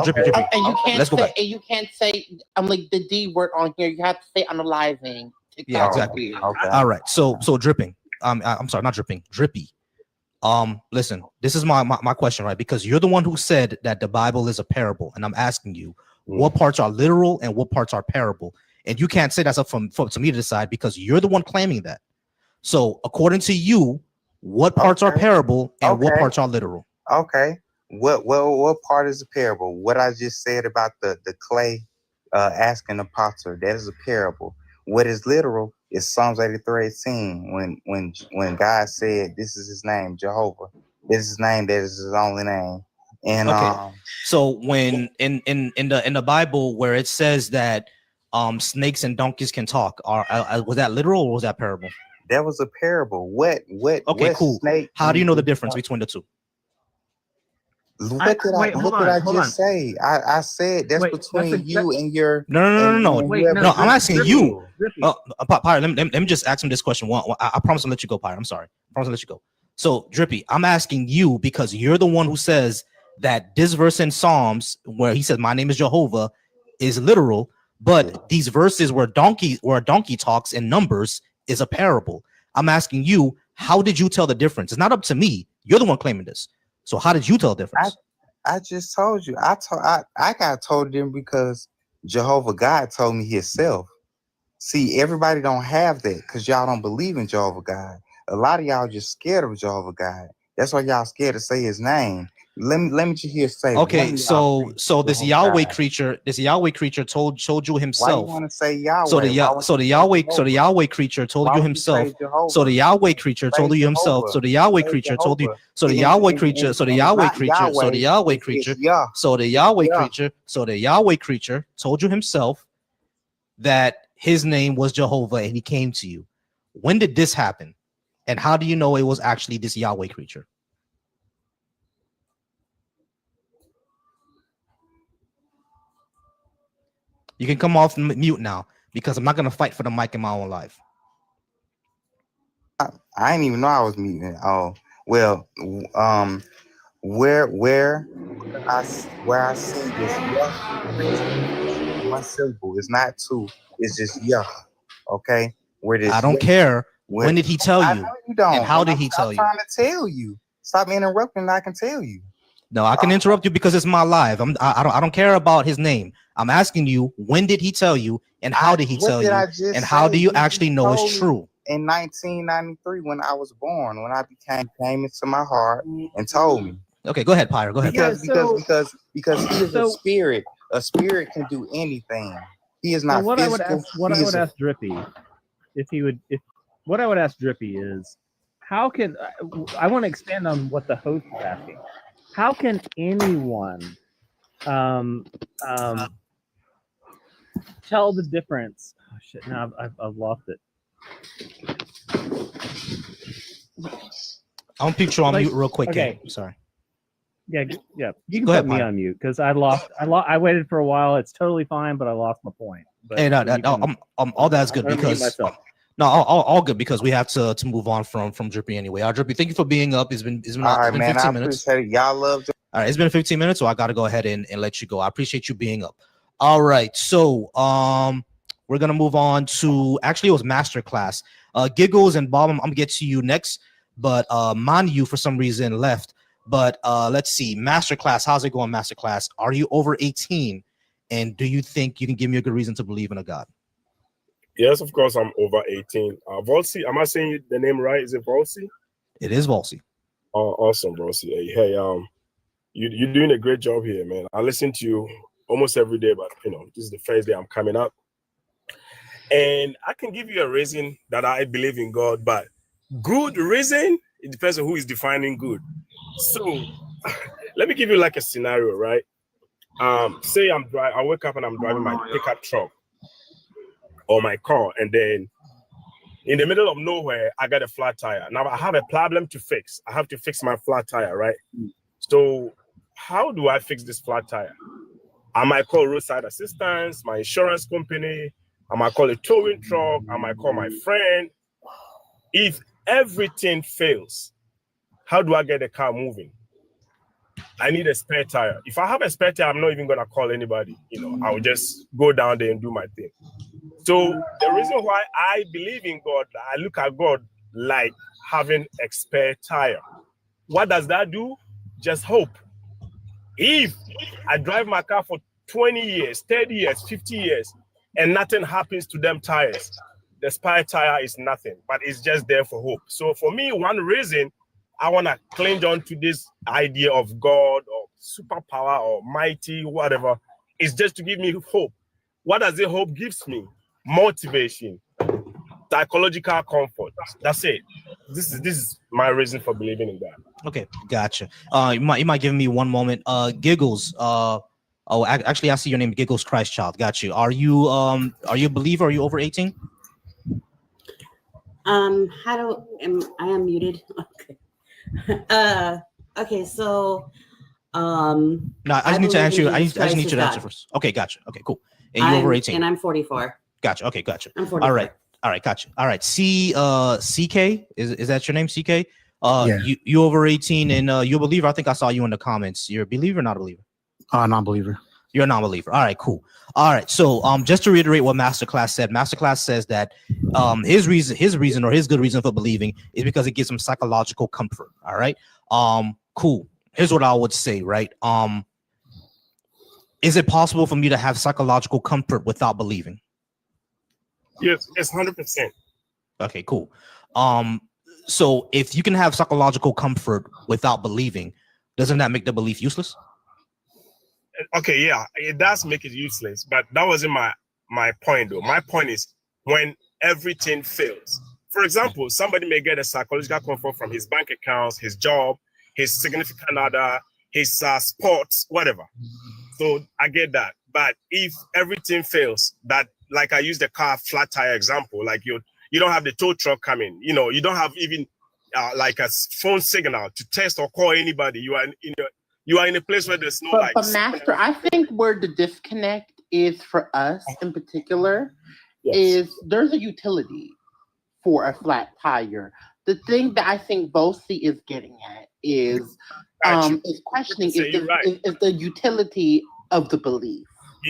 Drippy. And you can't say. And you can't say. I'm like the D word on here. You have to say unaliving. Yeah, exactly. Okay. All right. So dripping. I'm sorry, not dripping. Drippy. Listen, this is my question, right? Because you're the one who said that the Bible is a parable, and I'm asking you what parts are literal and what parts are parable, and you can't say that's up to me to decide because you're the one claiming that. So, according to you, what parts are parable and what parts are literal? Okay. What part is a parable? What I just said about the clay asking the potter, that is a parable. What is literal is Psalms 83:18 when God said, "This is His name, Jehovah. This is His name. That is His only name." And so when in the Bible where it says that snakes and donkeys can talk, was that literal or was that parable? That was a parable. What? Okay, cool. How do you know the difference between the two? What did I just say? I said that's between you and your. No. Wait, no. I'm asking you. Pyre, let me just ask him this question. I promise to let you go, Pyre. I'm sorry. I promise to let you go. So, Drippy, I'm asking you because you're the one who says that this verse in Psalms where he says, "My name is Jehovah," is literal, but these verses where a donkey talks in Numbers is a parable. I'm asking you, how did you tell the difference? It's not up to me. You're the one claiming this. So how did you tell the difference? I just told you. I got told them because Jehovah God told me himself. See, everybody don't have that because y'all don't believe in Jehovah God. A lot of y'all just scared of Jehovah God. That's why y'all scared to say his name. Let me just hear say. Okay, so this Yahweh creature told you himself. Why you want to say Yahweh? So the Yahweh creature told you himself. So the Yahweh creature told you himself. So the Yahweh creature told you. So the Yahweh creature. So the Yahweh creature. So the Yahweh creature. So the Yahweh creature. So the Yahweh creature told you himself that his name was Jehovah and he came to you. When did this happen? And how do you know it was actually this Yahweh creature? You can come off mute now because I'm not going to fight for the mic in my own life. I didn't even know I was muting. Oh, well, where I see this one syllable. It's not two. It's just Yah. Okay. I don't care. When did he tell you? I know you don't. And how did he tell you? I'm trying to tell you. Stop interrupting. I can tell you. No, I can interrupt you because it's my live. I don't care about his name. I'm asking you, when did he tell you, and how did he tell you, and how do you actually know it's true? In 1993, when I was born, when I came into my heart and told me. Okay, go ahead, Pyre. Go ahead. Because he is a spirit. A spirit can do anything. He is not physical. I would ask Drippy, what I would ask Drippy is, how can I want to expand on what the host is asking? How can anyone tell the difference. Oh shit! Now I've lost it. I'll put you on Like, mute real quick. okay. Okay. Sorry. Yeah, you can Go ahead, put me Pine. on mute because I waited for a while. It's totally fine, but I lost my point. But Hey, no, you can- all that's good I'm gonna mute because myself. no, all good because we have to move on from Drippy anyway. Drippy, thank you for being up. It's been All right, it's been man. I 15 minutes. appreciate it. Y'all love. All right, it's been 15 minutes, so I got to go ahead and let you go. I appreciate you being up. All right, so we're gonna move on to actually it was masterclass. Giggles and Bob, I'm gonna get to you next, but Manu for some reason left. But let's see, masterclass. How's it going, masterclass? Are you over 18? And do you think you can give me a good reason to believe in a God? Yes, of course, I'm over 18. Volcy, am I saying the name right? Is it Volcy? It is Volcy. Oh, awesome, Volcy. Hey, you're doing a great job here, man. I listen to you almost every day, but this is the first day I'm coming up. And I can give you a reason that I believe in God, but good reason, it depends on who is defining good. So let me give you like a scenario, right? Say I wake up and I'm driving my pickup truck or my car, and then in the middle of nowhere, I got a flat tire. Now I have a problem to fix. I have to fix my flat tire, right? So how do I fix this flat tire? I might call roadside assistance, my insurance company. I might call a towing truck. I might call my friend. If everything fails, how do I get the car moving? I need a spare tire. If I have a spare tire, I'm not even going to call anybody. I will just go down there and do my thing. So the reason why I believe in God, I look at God like having a spare tire. What does that do? Just hope. If I drive my car for 20 years, 30 years, 50 years, and nothing happens to them tires, the spare tire is nothing, but it's just there for hope. So for me, one reason I want to cling on to this idea of God or superpower or mighty, whatever, is just to give me hope. What does the hope gives me? Motivation, psychological comfort. That's it. This is my reason for believing in that. Okay, gotcha. You might give me one moment. Giggles. Actually, I see your name, Giggles Christ Child. Got you. Are you a believer? Are you over 18? I am muted. Okay. Okay, so No, I just need to answer you. I just need you to answer first. Okay, gotcha. Okay, cool. And you over 18? And I'm 44. Gotcha. Okay, gotcha. I'm 44. All right, gotcha. All right. CK, is that your name, CK? Yeah. You over 18 and you're a believer. I think I saw you in the comments. You're a believer or not a believer? Non-believer. You're a non-believer. All right, cool. All right. So just to reiterate what Masterclass said, Masterclass says that his reason or his good reason for believing is because it gives him psychological comfort. All right. Cool. Here's what I would say, right? Is it possible for me to have psychological comfort without believing? Yes, it's 100%. Okay, cool. So if you can have psychological comfort without believing, doesn't that make the belief useless? Okay, yeah, it does make it useless, but that wasn't my point though. My point is when everything fails. For example, somebody may get a psychological comfort from his bank accounts, his job, his significant other, his sports, whatever. So I get that. But if everything fails, that like I use the car flat tire example, like you don't have the tow truck coming, you don't have even like a phone signal to test or call anybody. You are in a place where there's no But Master, I think where the disconnect is for us in particular is there's a utility for a flat tire. The thing that I think Volcy is getting at is questioning is the utility of the belief.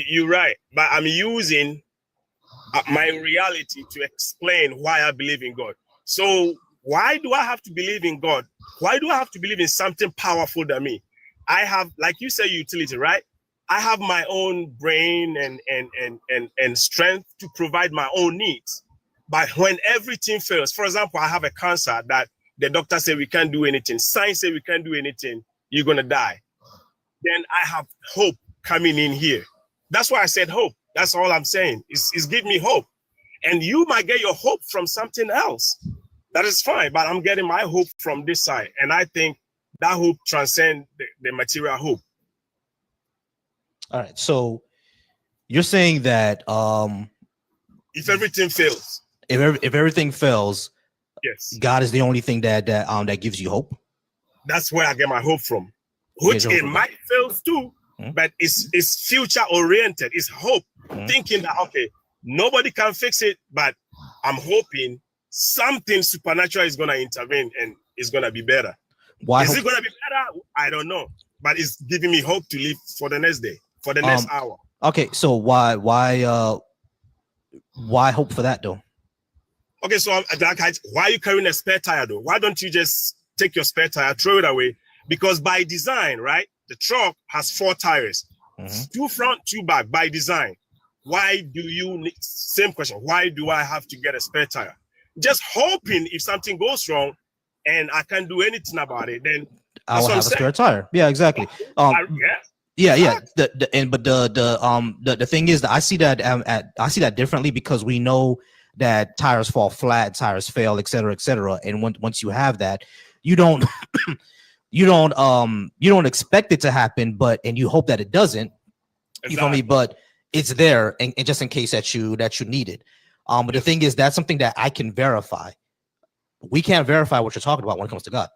You're right, but I'm using my reality to explain why I believe in God. So why do I have to believe in God? Why do I have to believe in something powerful than me? I have, like you say, utility, right? I have my own brain and strength to provide my own needs. But when everything fails, for example, I have a cancer that the doctor said we can't do anything. Science said we can't do anything. You're going to die. Then I have hope coming in here. That's why I said hope. That's all I'm saying. It's give me hope. And you might get your hope from something else. That is fine, but I'm getting my hope from this side. And I think that hope transcends the material hope. All right. So You're saying that if everything fails, if everything fails, yes, God is the only thing that gives you hope. that's where I get my hope from. Which it might fail too, but it's future oriented. It's hope, thinking that okay, nobody can fix it, but I'm hoping something supernatural is gonna intervene and it's gonna be better. Why is it gonna be better? I don't know, but it's giving me hope to live for the next day, for the next hour. Okay, so why hope for that though? Okay, so why are you carrying a spare tire though? Why don't you just take your spare tire, throw it away? Because by design, right, the truck has 4 tires, 2 front, 2 back by design. Why do you need, same question, why do I have to get a spare tire? Just hoping if something goes wrong and I can't do anything about it, then I'll have a spare tire. Yeah, exactly. Yeah. The thing is that I see that differently because we know that tires fall flat, tires fail, et cetera, and once you have that, you don't you don't expect it to happen, and you hope that it doesn't. You feel me? But it's there, and just in case that you need it. But the thing is, that's something that I can verify. We can't verify what you're talking about when it comes to God.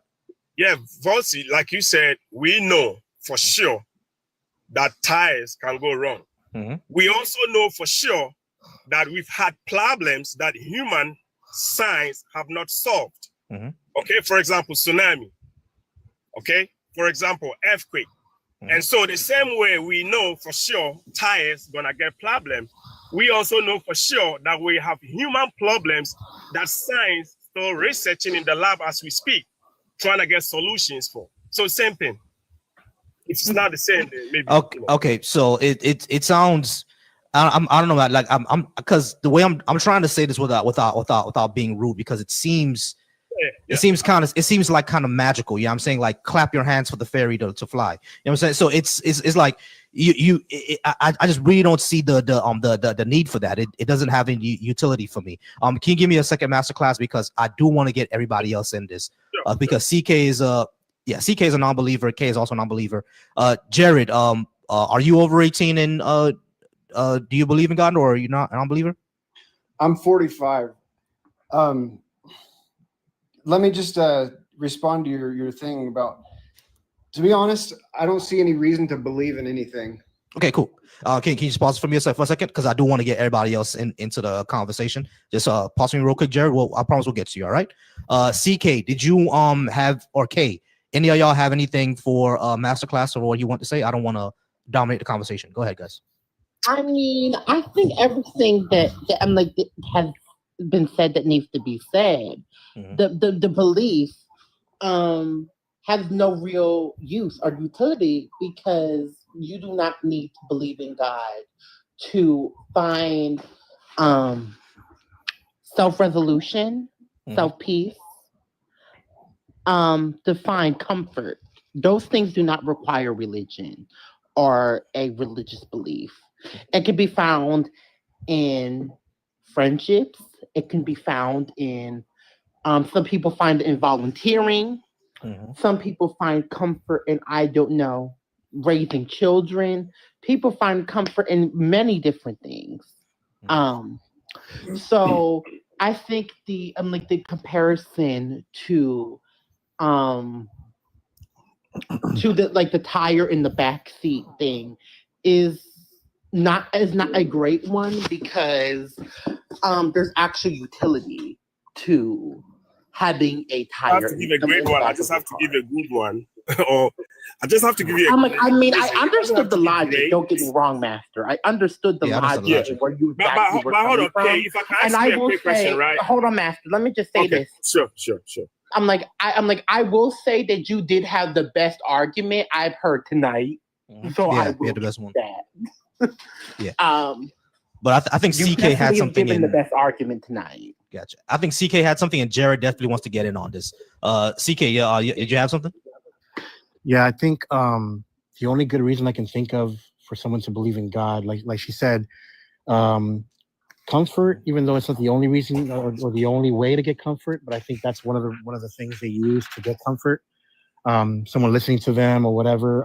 Yeah, Volcy, like you said, we know for sure that tires can go wrong. We also know for sure that we've had problems that human science have not solved. Okay, for example, tsunami. Okay, for example, earthquake. And so the same way we know for sure tires gonna get problems, we also know for sure that we have human problems that science still researching in the lab as we speak, trying to get solutions for. So same thing. It's not the same. Maybe. Okay. So it sounds. I don't know. Like I'm because the way I'm trying to say this without being rude, because it seems. It seems like kind of magical. Yeah, I'm saying like clap your hands for the fairy to fly. You know what I'm saying? So it's like I just really don't see the need for that. It doesn't have any utility for me. Can you give me a second masterclass, because I do want to get everybody else in this because CK is CK is a non-believer. K is also a non-believer. Jared, are you over 18 and do you believe in God, or are you not a non-believer? I'm 45. Let me just respond to your thing about, to be honest, I don't see any reason to believe in anything. Okay, cool. Can you just pause for me for a second? Because I do want to get everybody else into the conversation. Just pause for me real quick, Jared. Well, I promise we'll get to you, all right? CK, did you have, or K, any of y'all have anything for masterclass or what you want to say? I don't want to dominate the conversation. Go ahead, guys. I mean, I think everything that I'm like has been said that needs to be said. The belief has no real use or utility, because you do not need to believe in God to find self-resolution, self-peace, to find comfort. Those things do not require religion or a religious belief. It can be found in friendships. It can be found in some people find it in volunteering. Some people find comfort in, I don't know, raising children. People find comfort in many different things. So I think the comparison to the tire in the back seat thing is not a great one, because there's actually utility to having a tire. I have to give a great one. I just have to give a good one. Or I just have to give you I understood the logic. Don't get me wrong, Master. I understood the logic. Where you but hold on, okay, if I can ask you a quick question, right? Hold on, Master. Let me just say this. Sure. I will say that you did have the best argument I've heard tonight. So I will the best one. That. But I think CK had something in the best argument tonight. Gotcha. I think CK had something, and Jared definitely wants to get in on this. CK, did you have something? Yeah, I think the only good reason I can think of for someone to believe in God, like she said, comfort, even though it's not the only reason or the only way to get comfort, but I think that's one of the things they use to get comfort. Someone listening to them or whatever.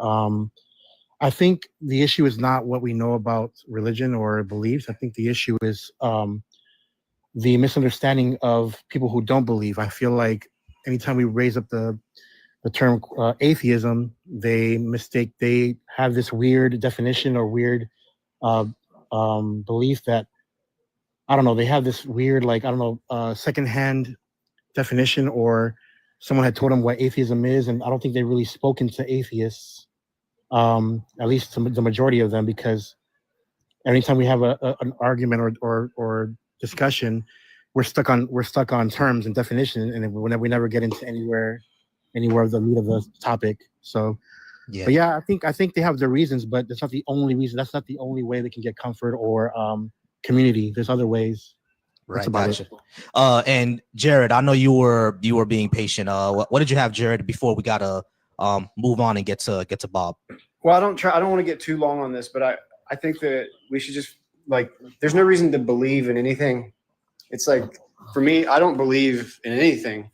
I think the issue is not what we know about religion or beliefs. I think the issue is the misunderstanding of people who don't believe. I feel like anytime we raise up the term atheism, they have this weird definition or weird belief that, I don't know, they have this weird, like, I don't know, secondhand definition, or someone had told them what atheism is. And I don't think they really spoken to atheists, at least the majority of them, because anytime we have an argument or discussion, we're stuck on terms and definition, and we never get into anywhere of the meat of the topic. So, yeah. But yeah, I think they have their reasons, but that's not the only reason. That's not the only way they can get comfort or community. There's other ways. That's Right, about gotcha. it. And Jared, I know you were being patient. What did you have, Jared, before we gotta move on and get to Bob? Well, I don't want to get too long on this, but I think that we should just, like, there's no reason to believe in anything. It's like, for me, I don't believe in anything.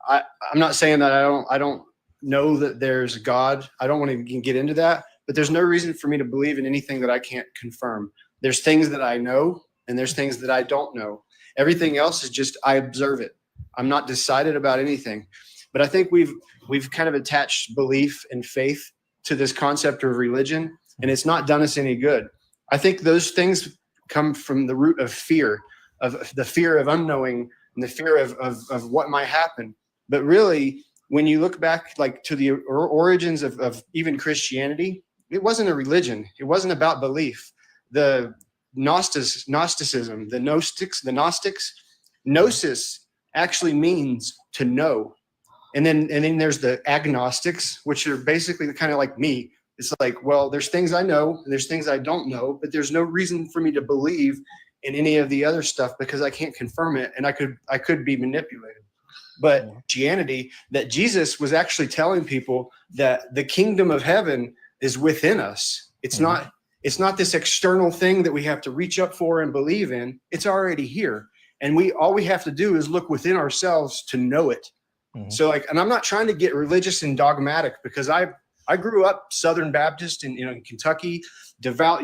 I'm not saying that I don't know that there's God. I don't want to get into that, but there's no reason for me to believe in anything that I can't confirm. There's things that I know, and there's things that I don't know. Everything else is just, I observe it. I'm not decided about anything. But I think we've kind of attached belief and faith to this concept of religion, and it's not done us any good. I think those things come from the root of fear, of the fear of unknowing and the fear of what might happen. But really, when you look back, like, to the origins of even Christianity, it wasn't a religion. It wasn't about belief. The Gnosticism, the Gnostics, gnosis actually means to know. And then there's the agnostics, which are basically kind of like me. It's like, well, there's things I know and there's things I don't know, but there's no reason for me to believe in any of the other stuff because I can't confirm it, and I could be manipulated. But Christianity, that Jesus was actually telling people that the kingdom of heaven is within us. It's not this external thing that we have to reach up for and believe in. It's already here. And all we have to do is look within ourselves to know it. So, like, and I'm not trying to get religious and dogmatic, because I grew up Southern Baptist in Kentucky, devout,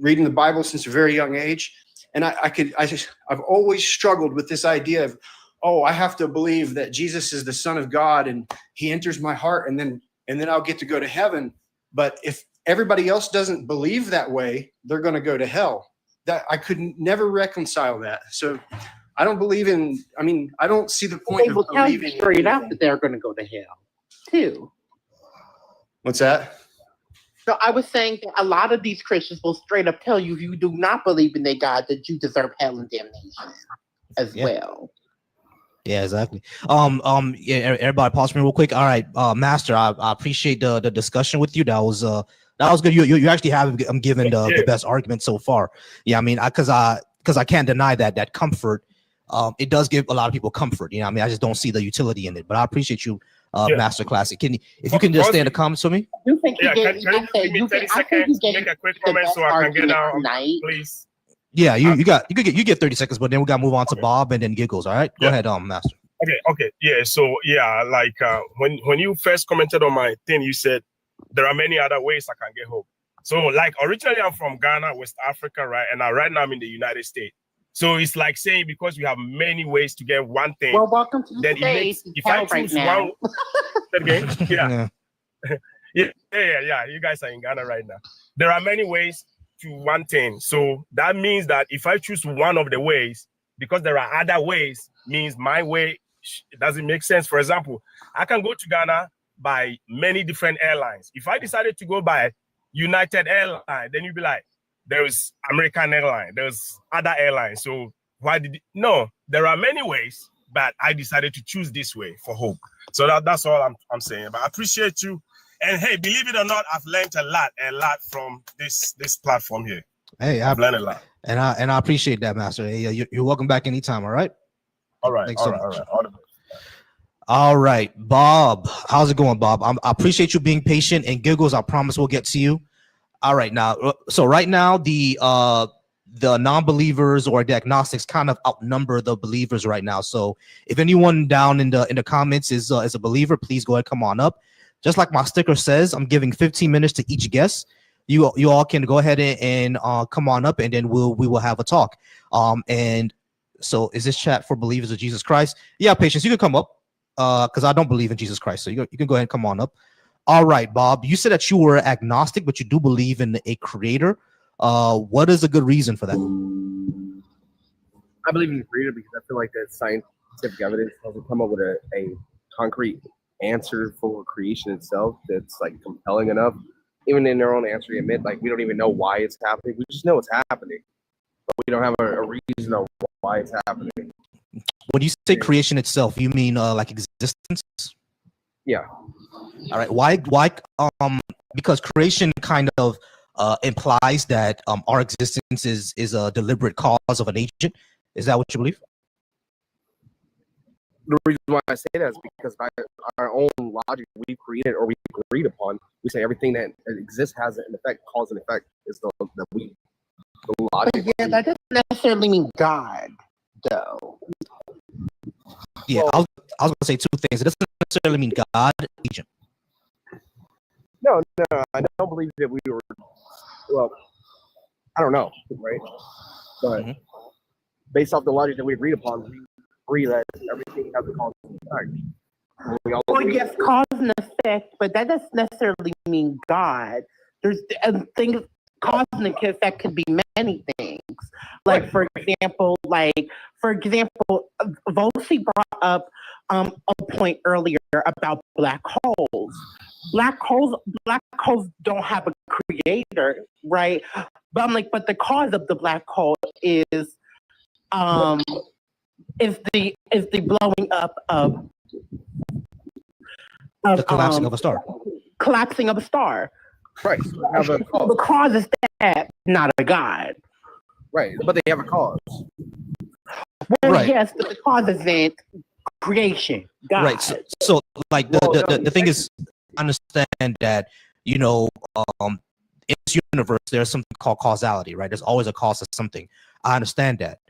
reading the Bible since a very young age. And I've always struggled with this idea of, oh, I have to believe that Jesus is the Son of God and he enters my heart, and then I'll get to go to heaven. But if everybody else doesn't believe that way, they're going to go to hell. That I could never reconcile that. So I don't believe in, I don't see the point They will of tell you believing straight in out anything. that they're going to go to hell, too. What's that? So I was saying that a lot of these Christians will straight up tell you, if you do not believe in their God, that you deserve hell and damnation as well. Yeah, exactly. Yeah, everybody pause me real quick. All right, Master, I appreciate the discussion with you. That was good. You actually have given the best argument so far. Yeah, because I can't deny that comfort. It does give a lot of people comfort. I just don't see the utility in it. But I appreciate you, Master Classic. If you can just stay in the comments for me. You think Yeah, can you give me 30 seconds to make a quick comment so I can get out, please? Yeah, you get 30 seconds, but then we gotta move on to Bob and then Giggles. All right, go ahead, Master. Okay, yeah. So yeah, like when you first commented on my thing, you said there are many other ways I can get hope. So, like, originally I'm from Ghana, West Africa, right? And right now I'm in the United States. So it's like saying, because we have many ways to get one thing. Well, welcome to the then stage. If I choose right one, again, yeah. Yeah. You guys are in Ghana right now. There are many ways to one thing. So that means that if I choose one of the ways, because there are other ways, means my way doesn't make sense. For example, I can go to Ghana by many different airlines. If I decided to go by United Airlines, then you'd be like, there's American Airlines, there's other airlines. So no, there are many ways, but I decided to choose this way for hope. So that's all I'm saying. But I appreciate you. And hey, believe it or not, I've learned a lot from this platform here. Hey, I've learned a lot. And I appreciate that, Master. Hey, you're welcome back anytime, all right? All right, Thanks all so right, much. all right. All right, Bob, how's it going, Bob? I appreciate you being patient, and Giggles, I promise we'll get to you. All right, so right now the non-believers or the agnostics kind of outnumber the believers right now. So if anyone down in the comments is a believer, please go ahead, come on up. just like my sticker says, I'm giving 15 minutes to each guest. You all can go ahead and come on up, and then we will have a talk. And so is this chat for believers of Jesus Christ? Yeah, Patience, you can come up because I don't believe in Jesus Christ. So you can go ahead and come on up. All right, Bob, you said that you were agnostic, but you do believe in a creator. What is a good reason for that? I believe in the creator because I feel like that scientific evidence doesn't come up with a concrete answer for creation itself that's like compelling enough. Even in their own answer, they admit like we don't even know why it's happening. We just know it's happening, but we don't have a reason of why it's happening. When you say creation itself, you mean like existence? Yeah. All right. Why? Because creation kind of implies that our existence is a deliberate cause of an agent. Is that what you believe? The reason why I say that is because by our own logic we created or we agreed upon, we say everything that exists has an effect, cause and effect is the logic. But yeah, that doesn't necessarily mean God, though. Yeah, I was gonna say two things. It doesn't necessarily mean God, agent. No, I don't believe that we were. Well, I don't know, right? But based off the logic that we agreed upon, we agree that everything has a cause and effect. Well, yes, cause and effect, but that doesn't necessarily mean God. There's things, cause and effect could be many things. Like, for example, Volcy brought up a point earlier about black holes. Black holes don't have a creator, right? But I'm like, but the cause of the black hole is the blowing up of the collapsing of a star. Collapsing of a star. Right. The cause is that, not a God. Right, but they have a cause. Well, Right. yes, but the cause isn't creation. God. Right. So like the thing is, understand that in this universe there's something called causality, right? There's always a cause of something. I understand that.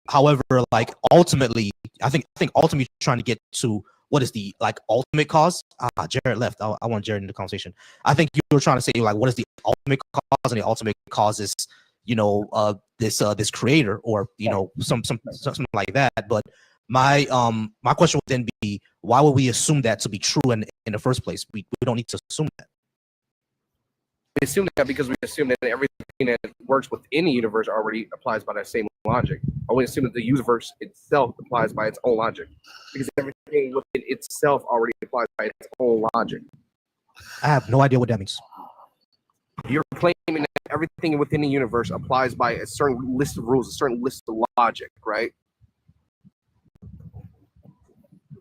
However, like ultimately, I think ultimately you're trying to get to what is the like ultimate cause. Jared left. I want Jared in the conversation. I think you were trying to say like what is the ultimate cause, and the ultimate cause is this creator or something like that. But my question would then be, why would we assume that to be true in the first place? We don't need to assume that. We assume that because we assume that everything that works within the universe already applies by that same logic. Or we assume that the universe itself applies by its own logic. Because everything within itself already applies by its own logic. I have no idea what that means. You're claiming that everything within the universe applies by a certain list of rules, a certain list of logic, right?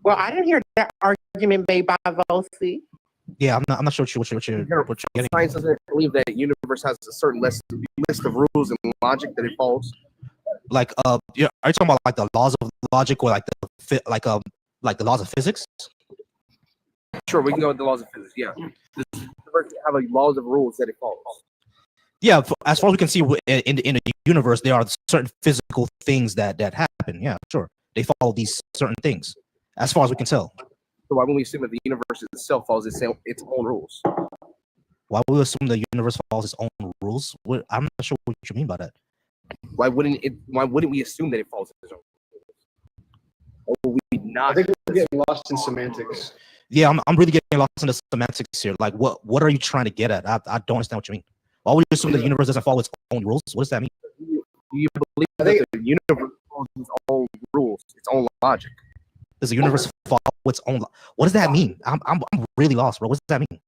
Well, I didn't hear that argument made by Volcy. Yeah, I'm not sure what you're getting. Science doesn't believe that the universe has a certain list of rules and logic that it follows. Like, are you talking about like the laws of logic or like the laws of physics? Sure, we can go with the laws of physics. Yeah, the universe have laws of rules that it follows. Yeah, as far as we can see in the universe, there are certain physical things that happen. Yeah, sure, they follow these certain things, as far as we can tell. So why wouldn't we assume that the universe itself follows its own rules? Why would we assume the universe follows its own rules? I'm not sure what you mean by that. Why wouldn't we assume that it follows its own rules? Or would we not? I think we're getting lost in semantics. Yeah, I'm really getting lost in the semantics here. Like, what are you trying to get at? I don't understand what you mean. Why would you assume the universe doesn't follow its own rules? What does that mean? Do you believe that the universe follows its own rules, its own logic? Does the universe follow its own? What does that mean? I'm really lost, bro. What does that mean?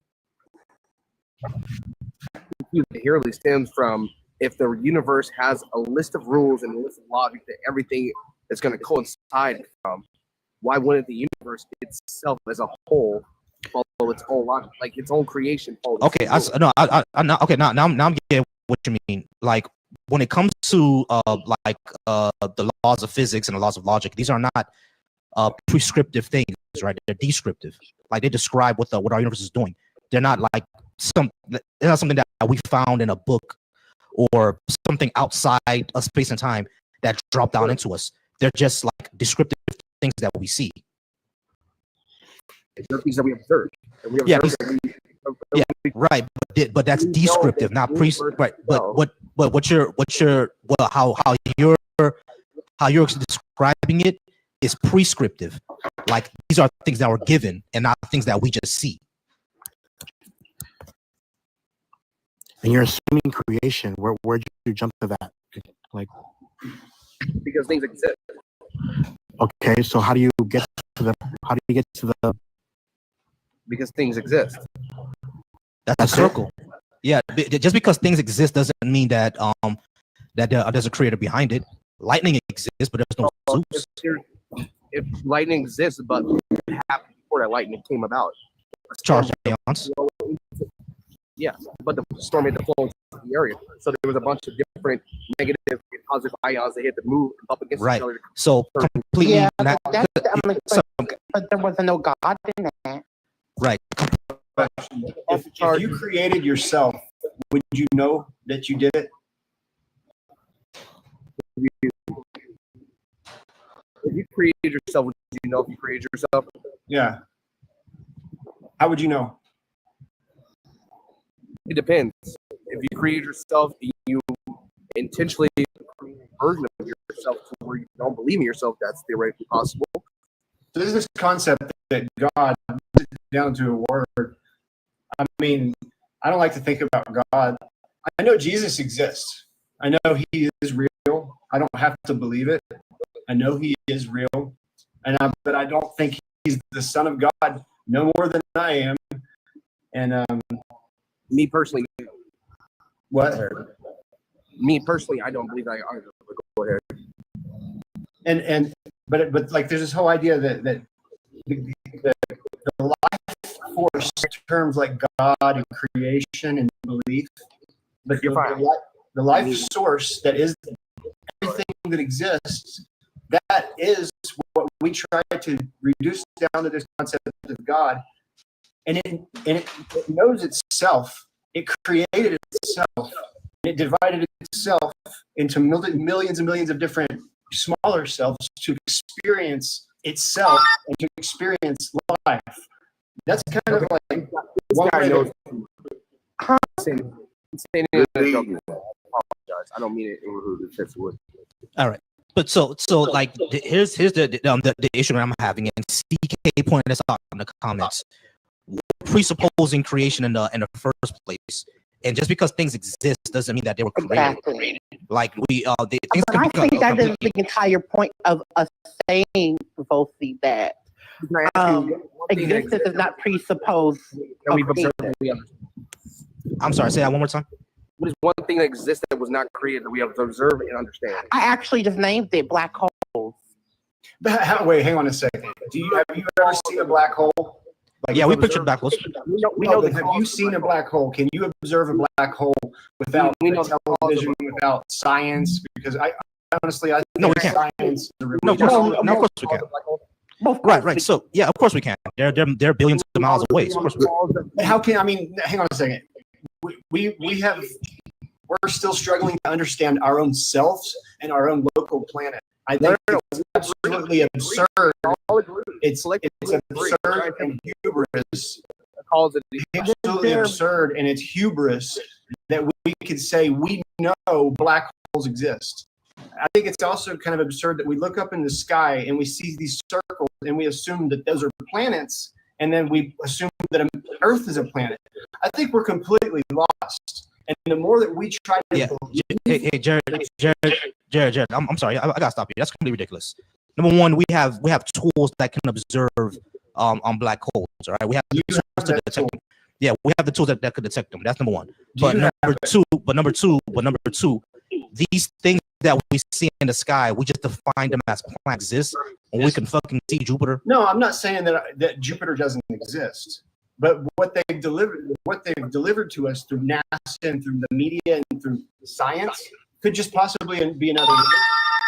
It really stems from if the universe has a list of rules and a list of logic that everything is going to coincide from. Why wouldn't the universe itself as a whole follow its own logic, like its own creation? Okay, now I'm getting what you mean. Like when it comes to the laws of physics and the laws of logic, these are not prescriptive things, right? They're descriptive. Like they describe what our universe is doing. They're not like something that we found in a book or something outside of space and time that dropped down into us. They're just like descriptive things that we see. They're things that we observe. And we Yeah, observe that yeah, right. But that's we know descriptive, that not the pre. universe Right. itself- But what you're well how you're describing it is prescriptive. Like these are things that were given and not things that we just see. And you're assuming creation. Where'd you jump to that? Like, because things exist. okay, so how do you get to the Because things exist. That's a circle. Yeah, just because things exist doesn't mean that that there's a creator behind it. Lightning exists, but there's no Zeus. If lightning exists, but what happened before that lightning came about? Charged ions. Yeah, but the storm hit the flow into the area. So there was a bunch of different negative and positive ions that hit the move up against Right. each other. So completely Yeah, not, but there wasn't no God in that. right. If you created yourself, would you know that you did it? If you created yourself, would you know if you created yourself? Yeah. How would you know? It depends. If you create yourself, you intentionally create a version of yourself to where you don't believe in yourself, that's theoretically possible. So there's this concept that God down to a word. I mean, I don't like to think about God. I know Jesus exists. I know he is real. I don't have to believe it. I know he is real. But I don't think he's the Son of God no more than I am. And me personally, what? Me personally, I don't believe that. Go ahead. But like there's this whole idea that the life force terms like God and creation and belief, but the life source that is everything that exists, that is what we try to reduce down to this concept of God. And it knows itself. It created itself. It divided itself into millions and millions of different smaller selves to experience itself and to experience life. That's kind of like one way to, I don't mean it in rude sense. All right. But so like here's the issue that I'm having, and CK pointed this out in the comments. We're presupposing creation in the first place, and just because things exist doesn't mean that they were created. Exactly. Like we the things But I think that is the entire point of us saying, Volcy, that existence is not presupposed. I'm sorry, say that one more time. What is one thing that exists that was not created that we have to observe and understand? I actually just named it black holes. Wait, hang on a second. Have you ever seen a black hole? Like, yeah, we pictured black holes. We know that. Have you seen a black hole? Can you observe a black hole without television, without science? Because I honestly, I think we can't. Science. No, of course we can. Right. So yeah, of course we can. They're billions of miles away. So of course But how can hang on a second. We're still struggling to understand our own selves and our own local planet. I think it's absolutely absurd. It's absurd and hubris. Absolutely absurd, and it's hubris that we could say we know black holes exist. I think it's also kind of absurd that we look up in the sky and we see these circles and we assume that those are planets, and then we assume that Earth is a planet. I think we're completely lost. And the more that we try to hey, Jared, I'm sorry, I gotta stop you. That's completely ridiculous. Number one, we have tools that can observe on black holes. All right, we have the tools to detect them. Yeah, we have the tools that could detect them. That's number one. But number two, these things that we see in the sky, we just define them as planets exist, and we can fucking see Jupiter. No, I'm not saying that Jupiter doesn't exist. But what they've delivered to us through NASA and through the media and through science could just possibly be another,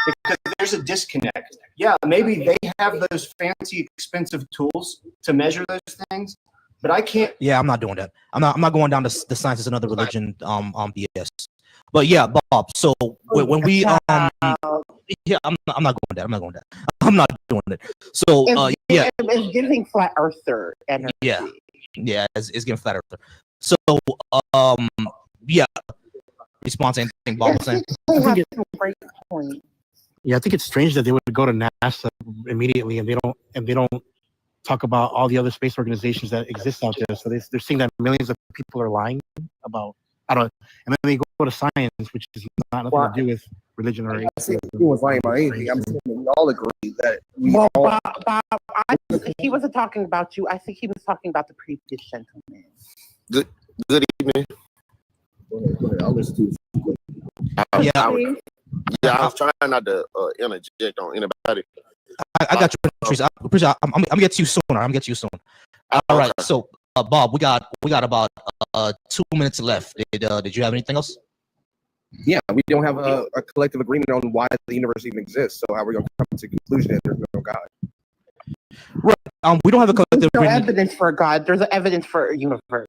because there's a disconnect. Yeah, maybe they have those fancy, expensive tools to measure those things, but I can't. Yeah, I'm not doing that. I'm not going down to the science is another religion BS. But yeah, Bob. So when we yeah, I'm not going there. I'm not going there. I'm not doing it. So yeah, it's giving flat earther energy. Yeah, it's giving flat earther. So yeah, response to anything Bob was saying. Yeah, I think it's strange that they would go to NASA immediately and they don't talk about all the other space organizations that exist out there. So they're seeing that millions of people are lying about, I don't know, and then they go to science, which is not nothing to do with religion or atheism. He was lying about anything. I'm saying we all agree that Bob, he wasn't talking about you. I think he was talking about the previous gentleman. Good evening. I'll listen to you. I was trying not to interject on anybody. I got you, Patrice. I'm gonna get to you sooner. I'm gonna get to you soon. All right. So, Bob, we got about 2 minutes left. Did you have anything else? Yeah, we don't have a collective agreement on why the universe even exists. So how are we going to come to the conclusion that there's no God? Right. We don't have a collective There's no agreement. evidence for God. There's evidence for a universe.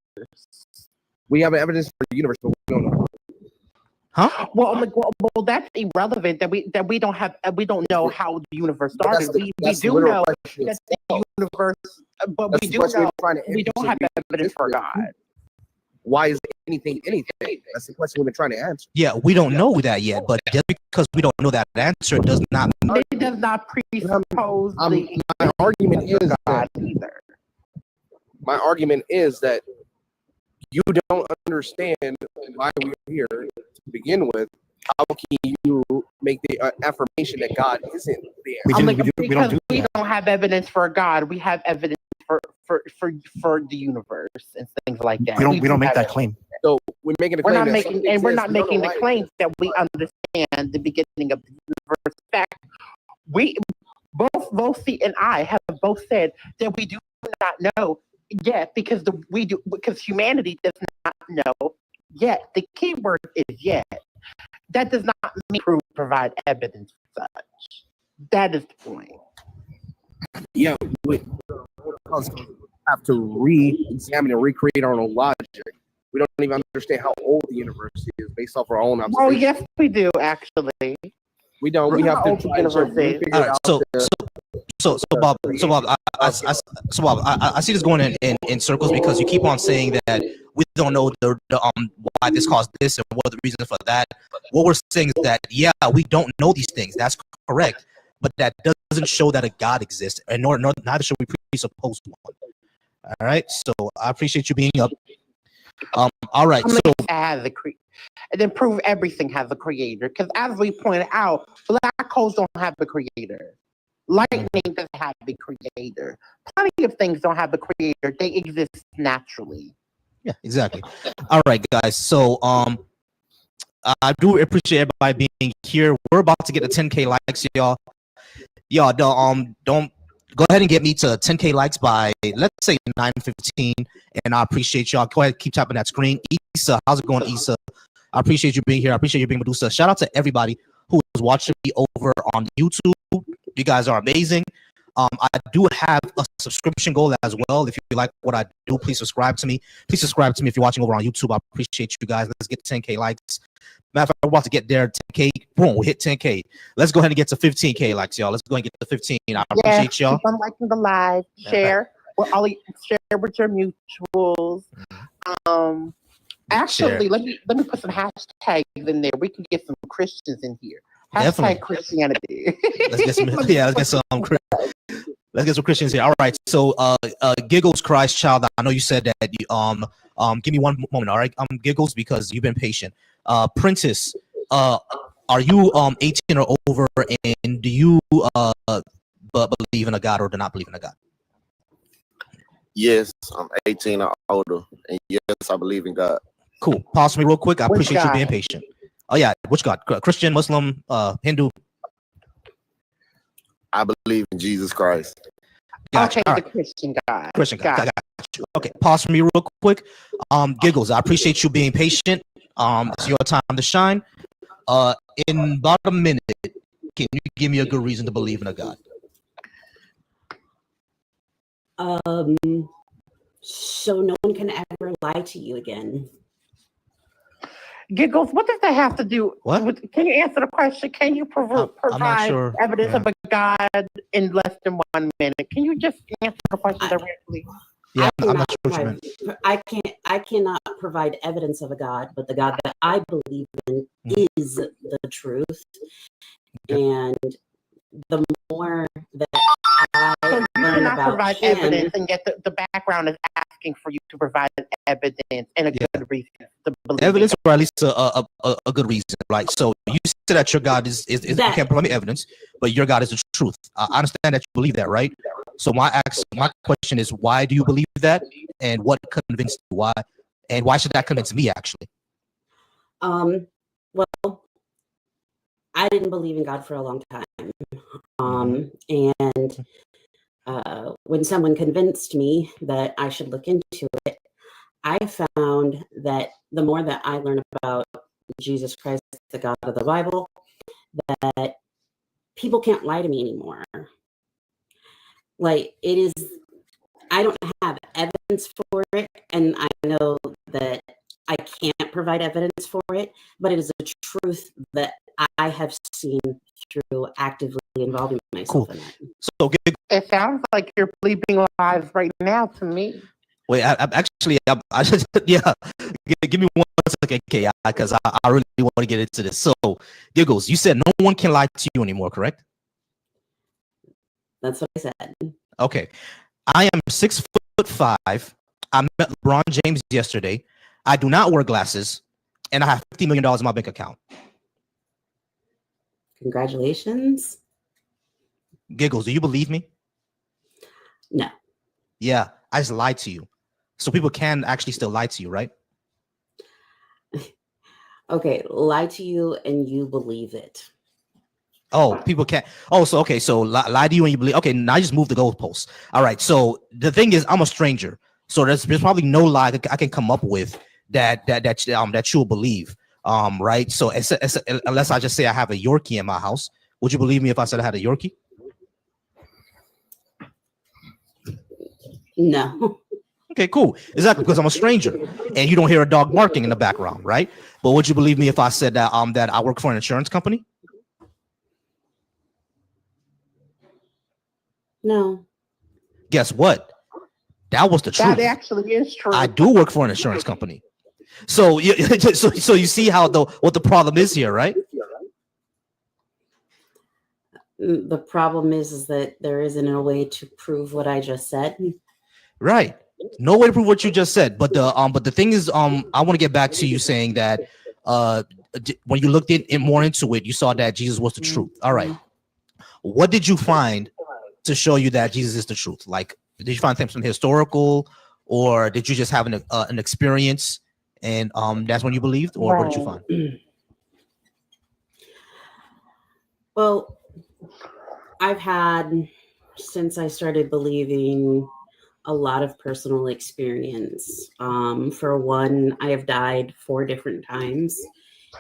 We have evidence for the universe, but we don't know. Huh? Well, that's irrelevant. That we don't know how the universe started. We do know that the universe, but we do know we don't have evidence for God. Why is anything anything? That's the question we've been trying to answer. Yeah, we don't know that yet, but just because we don't know that answer does not. It does not presuppose my argument is God either. My argument is that you don't understand why we're here to begin with. How can you make the affirmation that God isn't there? We don't have evidence for God. We have evidence for the universe and things like that. We don't make that claim. So we're making a claim. We're not making the claim that we understand the beginning of the universe. In fact, we both Volcy and I have both said that we do not know yet because humanity does not know yet. The key word is yet. That does not mean provide evidence for such. That is the point. Yeah, we have to re-examine and recreate our own logic. We don't even understand how old the universe is based off our own observations. Oh, yes, we do, actually. We don't. We have to try to figure it out. So Bob, I see this going in circles because you keep on saying that we don't know the why this caused this and what are the reasons for that. What we're saying is that we don't know these things. That's correct, but that doesn't show that a God exists, and neither should we presuppose one. All right. So I appreciate you being up. All right. So and then prove everything has a creator, because as we pointed out, black holes don't have a creator. Lightning doesn't have a creator. Plenty of things don't have a creator. They exist naturally. Yeah, exactly. All right, guys. So I do appreciate everybody being here. We're about to get to 10K likes, y'all. Y'all don't go ahead and get me to 10K likes by, let's say, 9:15, and I appreciate y'all. Go ahead, keep tapping that screen. Issa, how's it going, Issa? I appreciate you being here. I appreciate you being Medusa. Shout out to everybody who is watching me over on YouTube. You guys are amazing. I do have a subscription goal as well. If you like what I do, please subscribe to me. Please subscribe to me if you're watching over on YouTube. I appreciate you guys. Let's get 10K likes. Matter of fact, we're about to get there. 10K. Boom, we hit 10K. Let's go ahead and get to 15K likes, y'all. Let's go ahead and get to 15. I appreciate y'all. Keep on liking the live. Share. Share with your mutuals. Actually, let me put some hashtags in there. We can get some Christians in here. Definitely. Hashtag Christianity. Let's get some Christians here. All right. So Giggles Christ Child, I know you said that you give me one moment, all right? Giggles, because you've been patient. Prentice, are you 18 or over, and do you believe in a God or do not believe in a God? Yes, I'm 18 or older, and yes, I believe in God. Cool. Pause for me real quick. I Which appreciate you God? being patient. Oh yeah, which God? Christian, Muslim, Hindu? I believe in Jesus Christ. Gotcha. Okay, All the right. Christian God. Christian God. Got you. Okay, pause for me real quick. Giggles, I appreciate you being patient. It's your time to shine. In about a minute, can you give me a good reason to believe in a God? So no one can ever lie to you again. Giggles, what does that have to do? What? Can you answer the question? Can you provide sure. evidence of a God in less than 1 minute. Can you just answer the question directly? Yeah, I'm not cannot sure what you meant. I cannot provide evidence of a God, but the God that I believe in is the truth. And the more that I So you learn cannot about provide him, evidence, and yet the background is asking for you to provide evidence and a good reason to believe Evidence, it. or at least a good reason, right? So you say that your God is you can't provide me evidence, but your God is the truth. I understand that you believe that, right? So my question is, why do you believe that, and what convinced you? Why, and why should that convince me actually? well, I didn't believe in God for a long time. And when someone convinced me that I should look into it, I found that the more that I learn about Jesus Christ, the God of the Bible, that people can't lie to me anymore. Like, it is, I don't have evidence for it, and I know that I can't provide evidence for it, but it is a truth that I have seen through actively involving myself in it. So It sounds like you're believing lies right now to me. wait, I just give me 1 second, okay, because I really want to get into this. So, Giggles, you said no one can lie to you anymore, correct? That's what I said. Okay, I am 6'5". I met LeBron James yesterday. I do not wear glasses, and I have $50 million in my bank account. Congratulations. Giggles, do you believe me? No. Yeah, I just lied to you. So people can actually still lie to you, right? Okay, lie to you and you believe it. Oh, people can't. Oh, so okay, so lie to you and you believe. Okay, now I just moved the goalposts. All right, so the thing is, I'm a stranger, so there's probably no lie I can come up with that you'll believe. Right. So unless I just say I have a Yorkie in my house, would you believe me if I said I had a Yorkie? No. Okay, cool. Exactly, because I'm a stranger and you don't hear a dog barking in the background, right? But would you believe me if I said that that I work for an insurance company? No. Guess what? That was the truth. That actually is true. I do work for an insurance company. So so you see how what the problem is here, right? The problem is that there isn't a way to prove what I just said. Right. No way to prove what you just said. But the thing is, I want to get back to you saying that when you looked more into it, you saw that Jesus was the truth. All right. What did you find to show you that Jesus is the truth? Like, did you find something historical, or did you just have an experience and that's when you believed, or what did you find? Well, I've had, since I started believing, a lot of personal experience. For one, I have died 4 different times,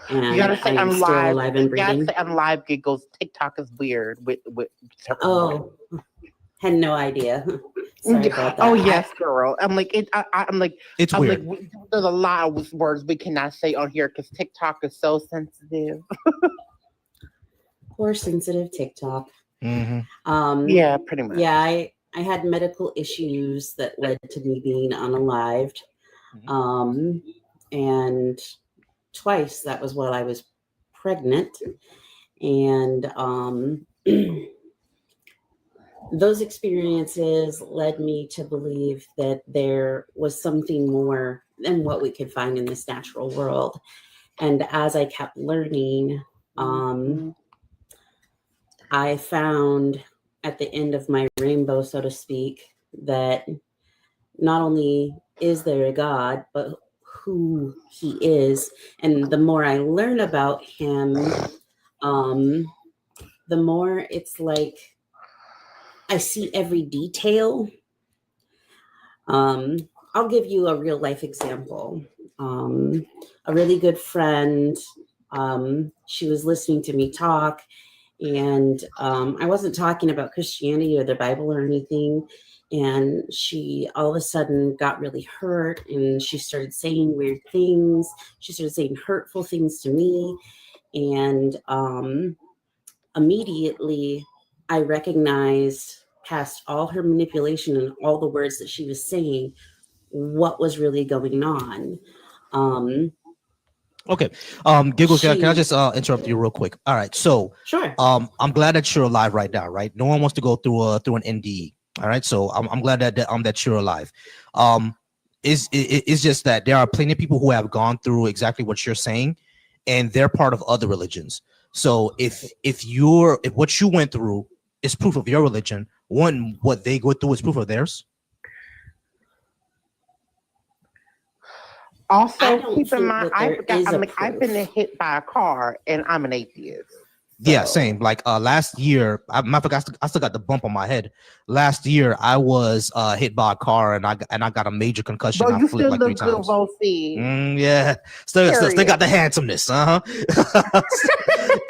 and You gotta say I'm I'm still live. alive and You gotta breathing. say I'm live. Giggles. TikTok is weird. With Oh, had no idea. Sorry about that. Oh yes, girl. I'm like I'm like it's I'm weird. like there's a lot of words we cannot say on here because TikTok is so sensitive. Poor sensitive TikTok. Yeah, pretty much. Yeah, I had medical issues that led to me being unalived. And twice that was while I was pregnant. And those experiences led me to believe that there was something more than what we could find in this natural world. And as I kept learning, I found at the end of my rainbow, so to speak, that not only is there a God, but who he is. And the more I learn about him, the more it's like I see every detail. I'll give you a real life example. A really good friend, she was listening to me talk, and I wasn't talking about Christianity or the Bible or anything. And she all of a sudden got really hurt, and she started saying weird things. She started saying hurtful things to me. And immediately I recognized past all her manipulation and all the words that she was saying, what was really going on. Okay. Giggles, can I just interrupt you real quick? All right. So sure. I'm glad that you're alive right now, right? No one wants to go through an NDE. All right. So I'm glad that you're alive. It's just that there are plenty of people who have gone through exactly what you're saying, and they're part of other religions. So if what you went through is proof of your religion, what they go through is proof of theirs. Also, keep in mind, I've been hit by a car, and I'm an atheist. Yeah, same. Like last year, I still got the bump on my head. Last year, I was hit by a car, and I got a major concussion. But I you flipped still like 3 look good, times. Volcy. Yeah, still got the handsomeness,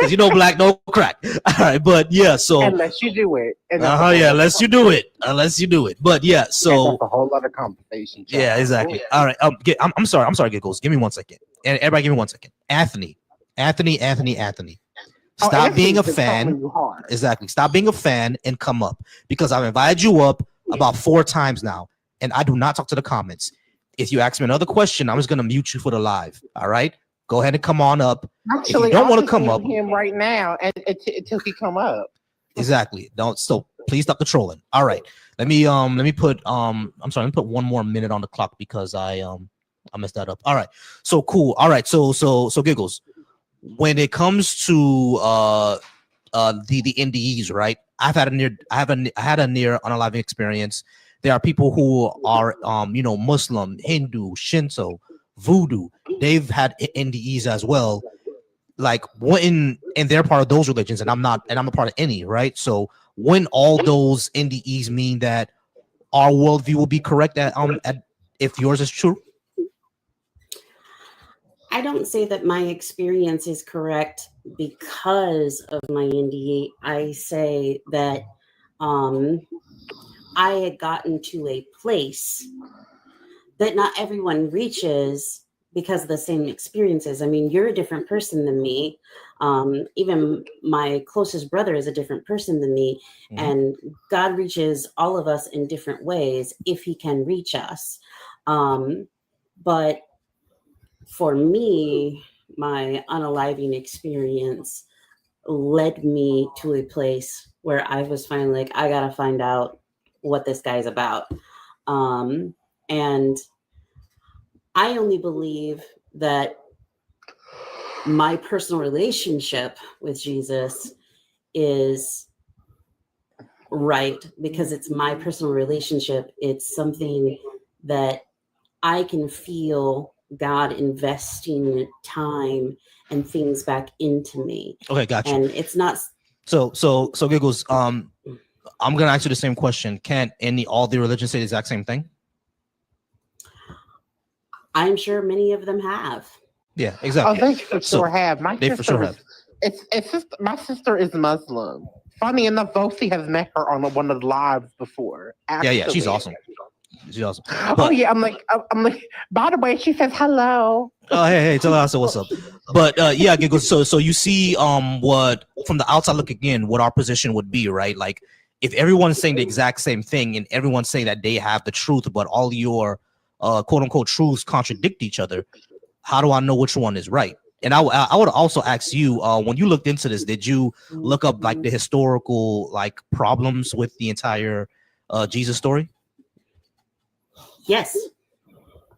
because black no crack. All right, but yeah, so unless you do it, yeah, unless you do it, but yeah, so that's a whole other conversation. Child. Yeah, exactly. All right, I'm sorry, Giggles. Give me 1 second, and everybody, give me 1 second. Anthony. Stop being a fan. Exactly. Stop being a fan and come up, because I've invited you up about 4 times now, and I do not talk to the comments. If you ask me another question, I'm just gonna mute you for the live. All right. Go ahead and come on up. Actually, if you don't want to come up, him right now, and until he come up. Exactly. Don't. So please stop the trolling. All right. Let me put I'm sorry. Let me put 1 more minute on the clock because I messed that up. All right. So cool. All right. So Giggles. When it comes to the NDEs, right? I had a near unaliving experience. There are people who are Muslim, Hindu, Shinto, Voodoo. They've had NDEs as well. Like and they're part of those religions, and I'm not a part of any, right? So when all those NDEs mean that our worldview will be correct at if yours is true. I don't say that my experience is correct because of my NDE. I say that I had gotten to a place that not everyone reaches because of the same experiences. I mean, you're a different person than me. Even my closest brother is a different person than me. Mm-hmm. And God reaches all of us in different ways if he can reach us. But for me, my unaliving experience led me to a place where I was finally like, I got to find out what this guy's about. And I only believe that my personal relationship with Jesus is right because it's my personal relationship. It's something that I can feel God investing time and things back into me. Okay, gotcha. And it's not so Giggles, I'm gonna ask you the same question. Can't all the religions say the exact same thing? I'm sure many of them have. Yeah, exactly. Oh, they for sure have. My sister is Muslim. Funny enough, Volcy has met her on one of the lives before. Actually. Yeah, she's awesome. She's awesome. But, yeah, I'm like, by the way, she says hello. Oh, hey, tell her I said what's up. But yeah, Giggles. So you see, what from the outside looking in, what our position would be, right? Like, if everyone's saying the exact same thing and everyone's saying that they have the truth, but all your quote unquote truths contradict each other, how do I know which one is right? And I would also ask you, when you looked into this, did you look up like the historical like problems with the entire Jesus story? Yes.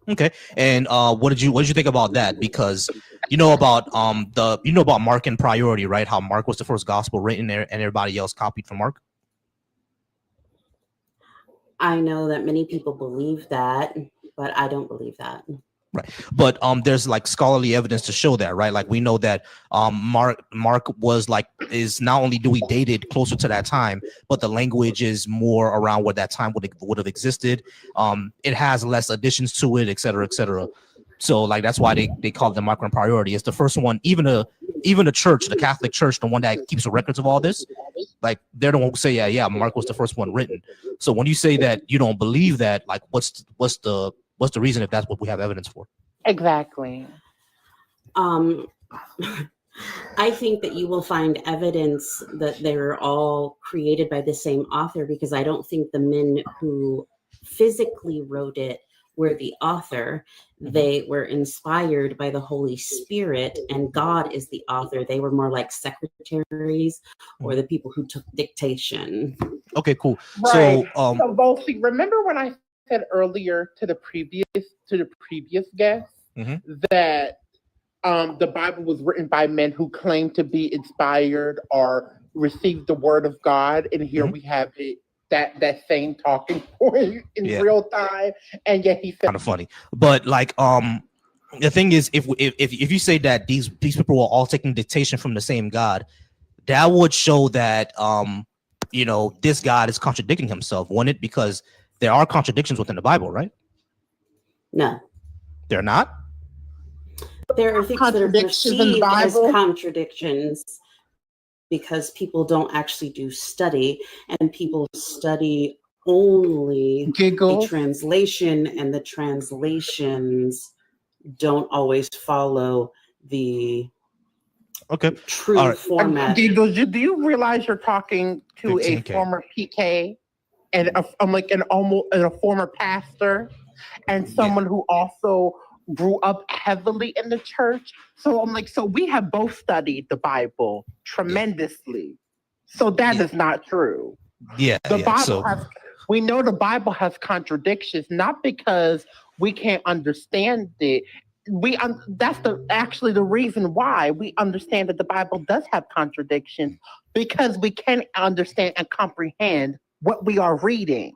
Okay. And what did you think about that? Because about Mark and priority, right? How Mark was the first gospel written there and everybody else copied from Mark. I know that many people believe that, but I don't believe that. Right. But there's like scholarly evidence to show that, right? Like we know that Mark is not only do we date it closer to that time, but the language is more around what that time would have existed. It has less additions to it, et cetera, et cetera. So like that's why they call it the Mark and priority. It's the first one, even the church, the Catholic Church, the one that keeps the records of all this, like they're the one who say, yeah, Mark was the first one written. So when you say that you don't believe that, like what's the reason if that's what we have evidence for? Exactly. I think that you will find evidence that they're all created by the same author, because I don't think the men who physically wrote it were the author. They were inspired by the Holy Spirit, and God is the author. They were more like secretaries or the people who took dictation. Okay, cool. Right. So So, Volcy, remember when I said earlier to the previous guest that the Bible was written by men who claimed to be inspired or received the word of God, and here we have it that same talking point in real time, and yet he said kind of funny, but like the thing is, if you say that these people were all taking dictation from the same God, that would show that you know, this God is contradicting himself, wouldn't it? Because there are contradictions within the Bible, right? No, they're not. there are things that are contradictions in the perceived as Bible. contradictions because people don't actually do study, and people study only a translation, and the translations don't always follow the true format. Do you realize you're talking to a 15K. former PK and a former pastor and someone who also grew up heavily in the church? So I'm like, so we have both studied the Bible tremendously. So that is not true. Yeah, The Bible has, we know the Bible has contradictions, not because we can't understand it. That's actually the reason why we understand that the Bible does have contradictions, because we can understand and comprehend what we are reading.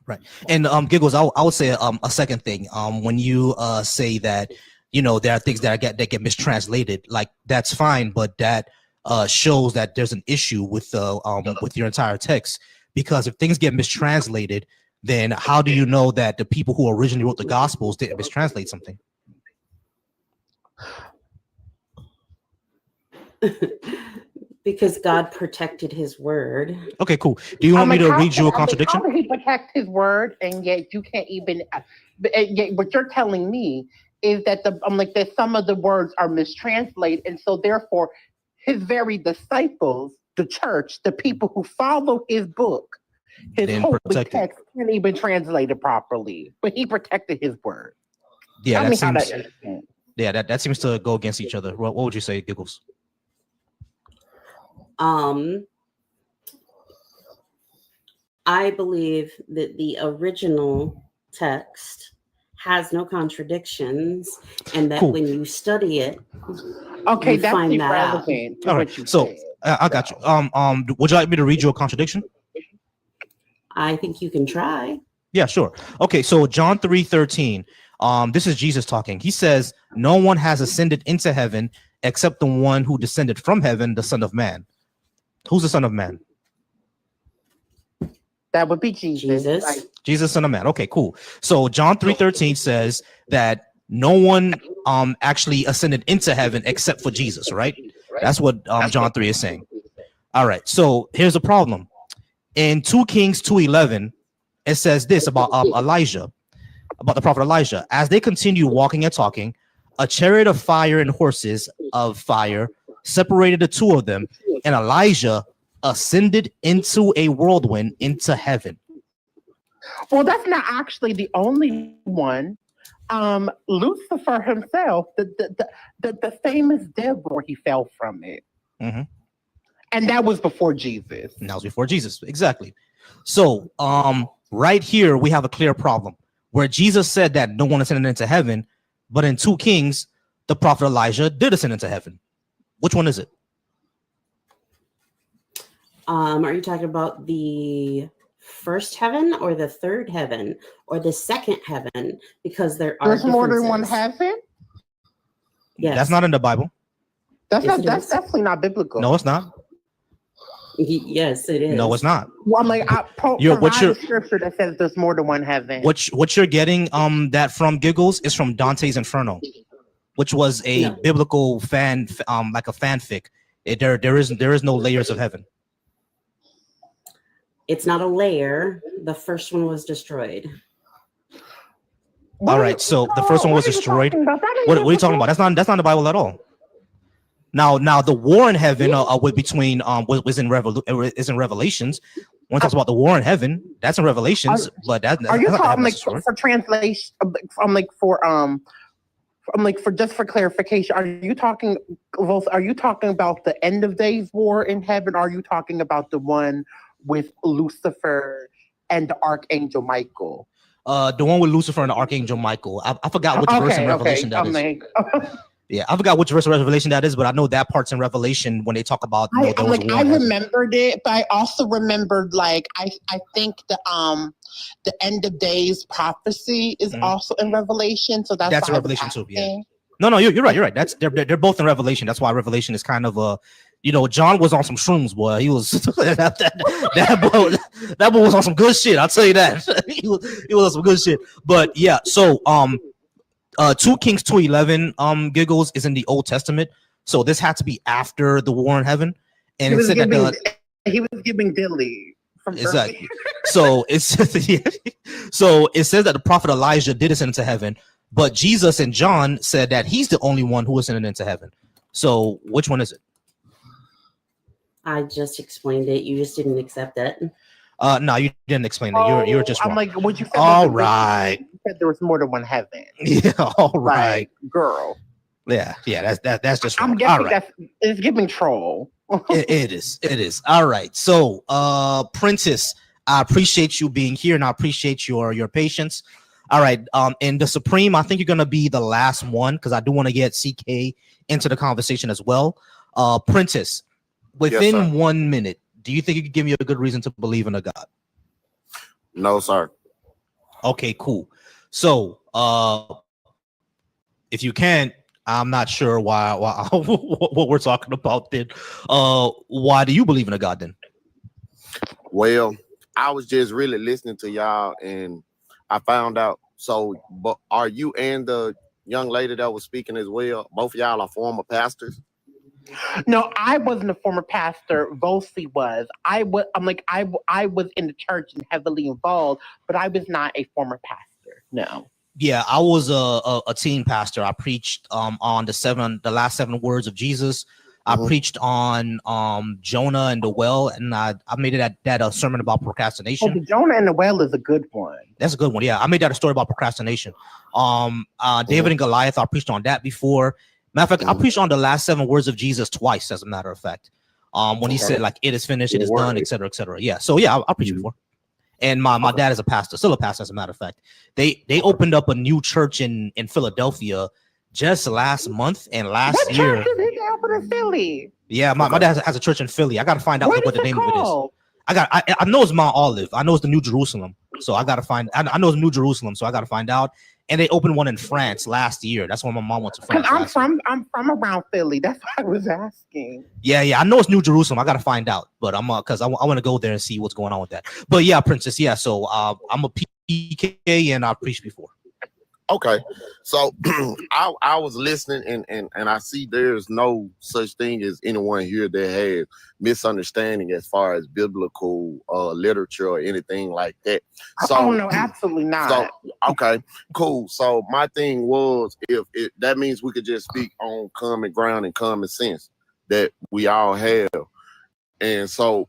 Right. And Giggles, I would say a second thing. When you say that, you know, there are things that get mistranslated, like that's fine, but that shows that there's an issue with your entire text, because if things get mistranslated, then how do you know that the people who originally wrote the Gospels didn't mistranslate something? Because God protected his word. Okay, cool. Do you want me to read you a contradiction? How did he protect his word, and yet you can't even? Yet what you're telling me is that that some of the words are mistranslated, and so therefore, his very disciples, the church, the people who follow his book, his holy text, can't even translate it properly. But he protected his word. Yeah, Tell me how seems. that. Yeah, that seems to go against each other. What would you say, Giggles? I believe that the original text has no contradictions, and that when you study it, you that's find that out. irrelevant to All what right, you so said. I got you. Would you like me to read you a contradiction? I think you can try. Yeah, sure. Okay, so John 3:13. This is Jesus talking. He says, "No one has ascended into heaven except the one who descended from heaven, the Son of Man." Who's the Son of Man? That would be Jesus. Jesus, Son of Man. Okay, cool. So John 3:13 says that no one actually ascended into heaven except for Jesus, right? That's what John 3 is saying. All right, so here's the problem. In 2 Kings 2:11, it says this about Elijah, about the prophet Elijah. As they continue walking and talking, a chariot of fire and horses of fire separated the two of them, and Elijah ascended into a whirlwind into heaven. Well, that's not actually the only one. Lucifer himself, the famous devil, he fell from it. And that was before Jesus. And that was before Jesus, exactly. So right here we have a clear problem where Jesus said that no one ascended into heaven, but in 2 Kings, the prophet Elijah did ascend into heaven. Which one is it? Are you talking about the first heaven or the third heaven or the second heaven? Because there's more than one heaven. Yes, that's not in the Bible. That's definitely not biblical. No, it's not. Yes, it is. No, it's not. Well, I'm like, provide a scripture that says there's more than one heaven. What you're getting that from, Giggles, is from Dante's Inferno, which was a biblical like a fanfic. There is no layers of heaven. It's not a layer. The first one was destroyed. All right, so the first one was destroyed. What are you talking about? That's not in the Bible at all. Now the war in heaven between was in Revelations. When it talks about the war in heaven, that's in Revelations. But that's Are you not talking like story. for translation? For just for clarification, are you talking about the end of days war in heaven? Or are you talking about the one with Lucifer and the Archangel Michael? The one with Lucifer and the Archangel Michael. I forgot which verse in Revelation that is. Yeah, I forgot which verse of Revelation that is, but I know that part's in Revelation when they talk about. I remembered it, but I also remembered I think the end of days prophecy is also in Revelation, so that's in Revelation too. Yeah. No, you're right. You're right. They're both in Revelation. That's why Revelation is kind of a. John was on some shrooms, boy. He was that boy was on some good shit. I'll tell you that. he was on some good shit. But yeah, so 2 Kings 2:11 giggles is in the Old Testament, so this had to be after the war in heaven, and it said that he was giving Dilly from exactly. So it says so it says that the prophet Elijah did ascend into heaven, but Jesus and John said that he's the only one who ascended into heaven. So which one is it? I just explained it. You just didn't accept it. No, you didn't explain it. You're just wrong. I'm like, what you said? All right. You said there was more than one heaven. Yeah. All right, girl. Yeah. That's just wrong. I'm guessing it's giving troll. It is. All right. So, Princess, I appreciate you being here, and I appreciate your patience. All right. And the Supreme, I think you're gonna be the last one because I do want to get CK into the conversation as well. Princess, within 1 minute, do you think you could give me a good reason to believe in a God? No, sir. Okay, cool. So, if you can't, I'm not sure why what we're talking about then. Why do you believe in a God then? Well, I was just really listening to y'all and I found out. So, but are you and the young lady that was speaking as well? Both of y'all are former pastors? No, I wasn't a former pastor. Volcy was. I was in the church and heavily involved, but I was not a former pastor. No. Yeah, I was a teen pastor. I preached on the last 7 words of Jesus. I preached on Jonah and the well, and I made it that a sermon about procrastination. Oh, the Jonah and the well is a good one. That's a good one. Yeah, I made that a story about procrastination. David and Goliath, I preached on that before. Matter of fact, I preached on the last 7 words of Jesus twice, as a matter of fact. When he said it is finished, it is done, etc., etc. Yeah. So yeah, I preached before. And my dad is a pastor, still a pastor, as a matter of fact. They opened up a new church in Philadelphia just last month and last year. What church is it open in Philly? Yeah, my dad has a church in Philly. I gotta find out what the name of it is. I know it's Mount Olive. I know it's the New Jerusalem. So I gotta find. I know it's New Jerusalem. So I gotta find out. And they opened one in France last year. That's when my mom went to France. I'm from around Philly. That's why I was asking. Yeah. I know it's New Jerusalem. I gotta find out, but I'm because I want to go there and see what's going on with that. But yeah, Princess. Yeah. So I'm a PK and I preached before. Okay, so I was listening and I see there's no such thing as anyone here that has misunderstanding as far as biblical literature or anything like that. So no, absolutely not. So okay, cool. So my thing was if that means we could just speak on common ground and common sense that we all have. And so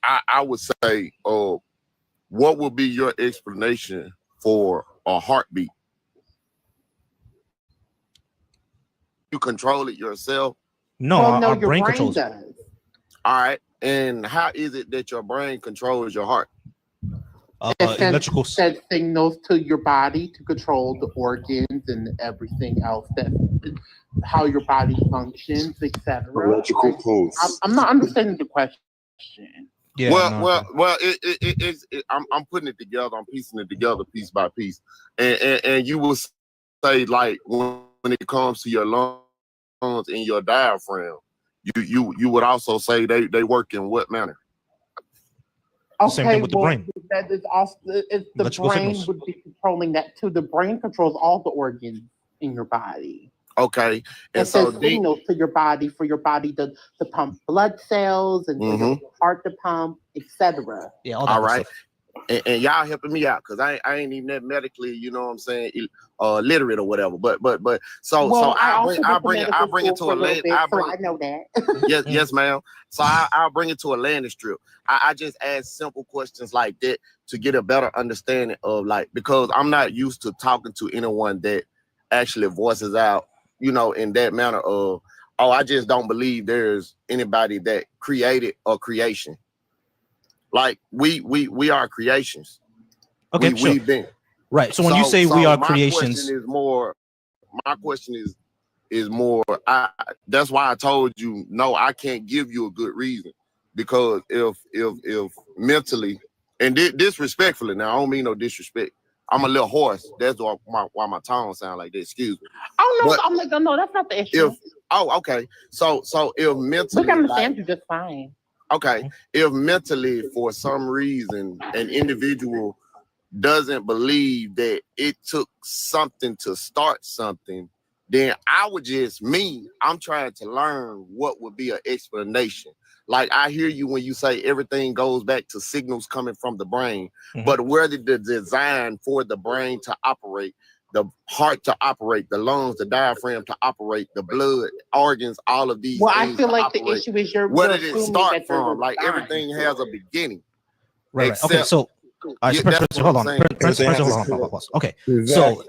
I would say, what would be your explanation for a heartbeat? You control it yourself? No, our brain controls it. All right. And how is it that your brain controls your heart? Electrical sends signals to your body to control the organs and everything else, that how your body functions, etc. Electrical pulse. I'm not understanding the question. Yeah. Well, I'm putting it together. I'm piecing it together piece by piece, and you will say like when it comes to your lungs and your diaphragm, you would also say they work in what manner? Okay, same thing with the brain. That is also the brain signals would be controlling that too. The brain controls all the organs in your body. Okay, and it sends signals to your body for your body to pump blood cells and for your heart to pump, etc. Yeah, all right. and y'all helping me out because I ain't even that medically, you know what I'm saying, literate or whatever. But so I'll bring it to a land. I know that. yes, ma'am. So I'll bring it to a landing strip. I just ask simple questions like that to get a better understanding of, like, because I'm not used to talking to anyone that actually voices out, you know, in that manner of, oh, I just don't believe there's anybody that created a creation. Like we are creations. Okay, sure. We've been right. So when you say we are creations, my question is more. That's why I told you no. I can't give you a good reason because if mentally and disrespectfully, now I don't mean no disrespect. I'm a little hoarse. That's why my tone sound like that. Excuse me. Oh no, But I'm like, no, that's not the issue. Okay. So if mentally, we can understand you just fine. Okay, if mentally for some reason an individual doesn't believe that it took something to start something, then I would I'm trying to learn what would be an explanation. Like I hear you when you say everything goes back to signals coming from the brain, but where did the design for the brain to operate, the heart to operate, the lungs, the diaphragm to operate, the blood, organs, all of these. Well, things I feel like operate. the issue is where did it start from? Like everything has a beginning. Right. Okay. So, all right. So Prince, hold on. Prince, hold on. Pause. Okay. So,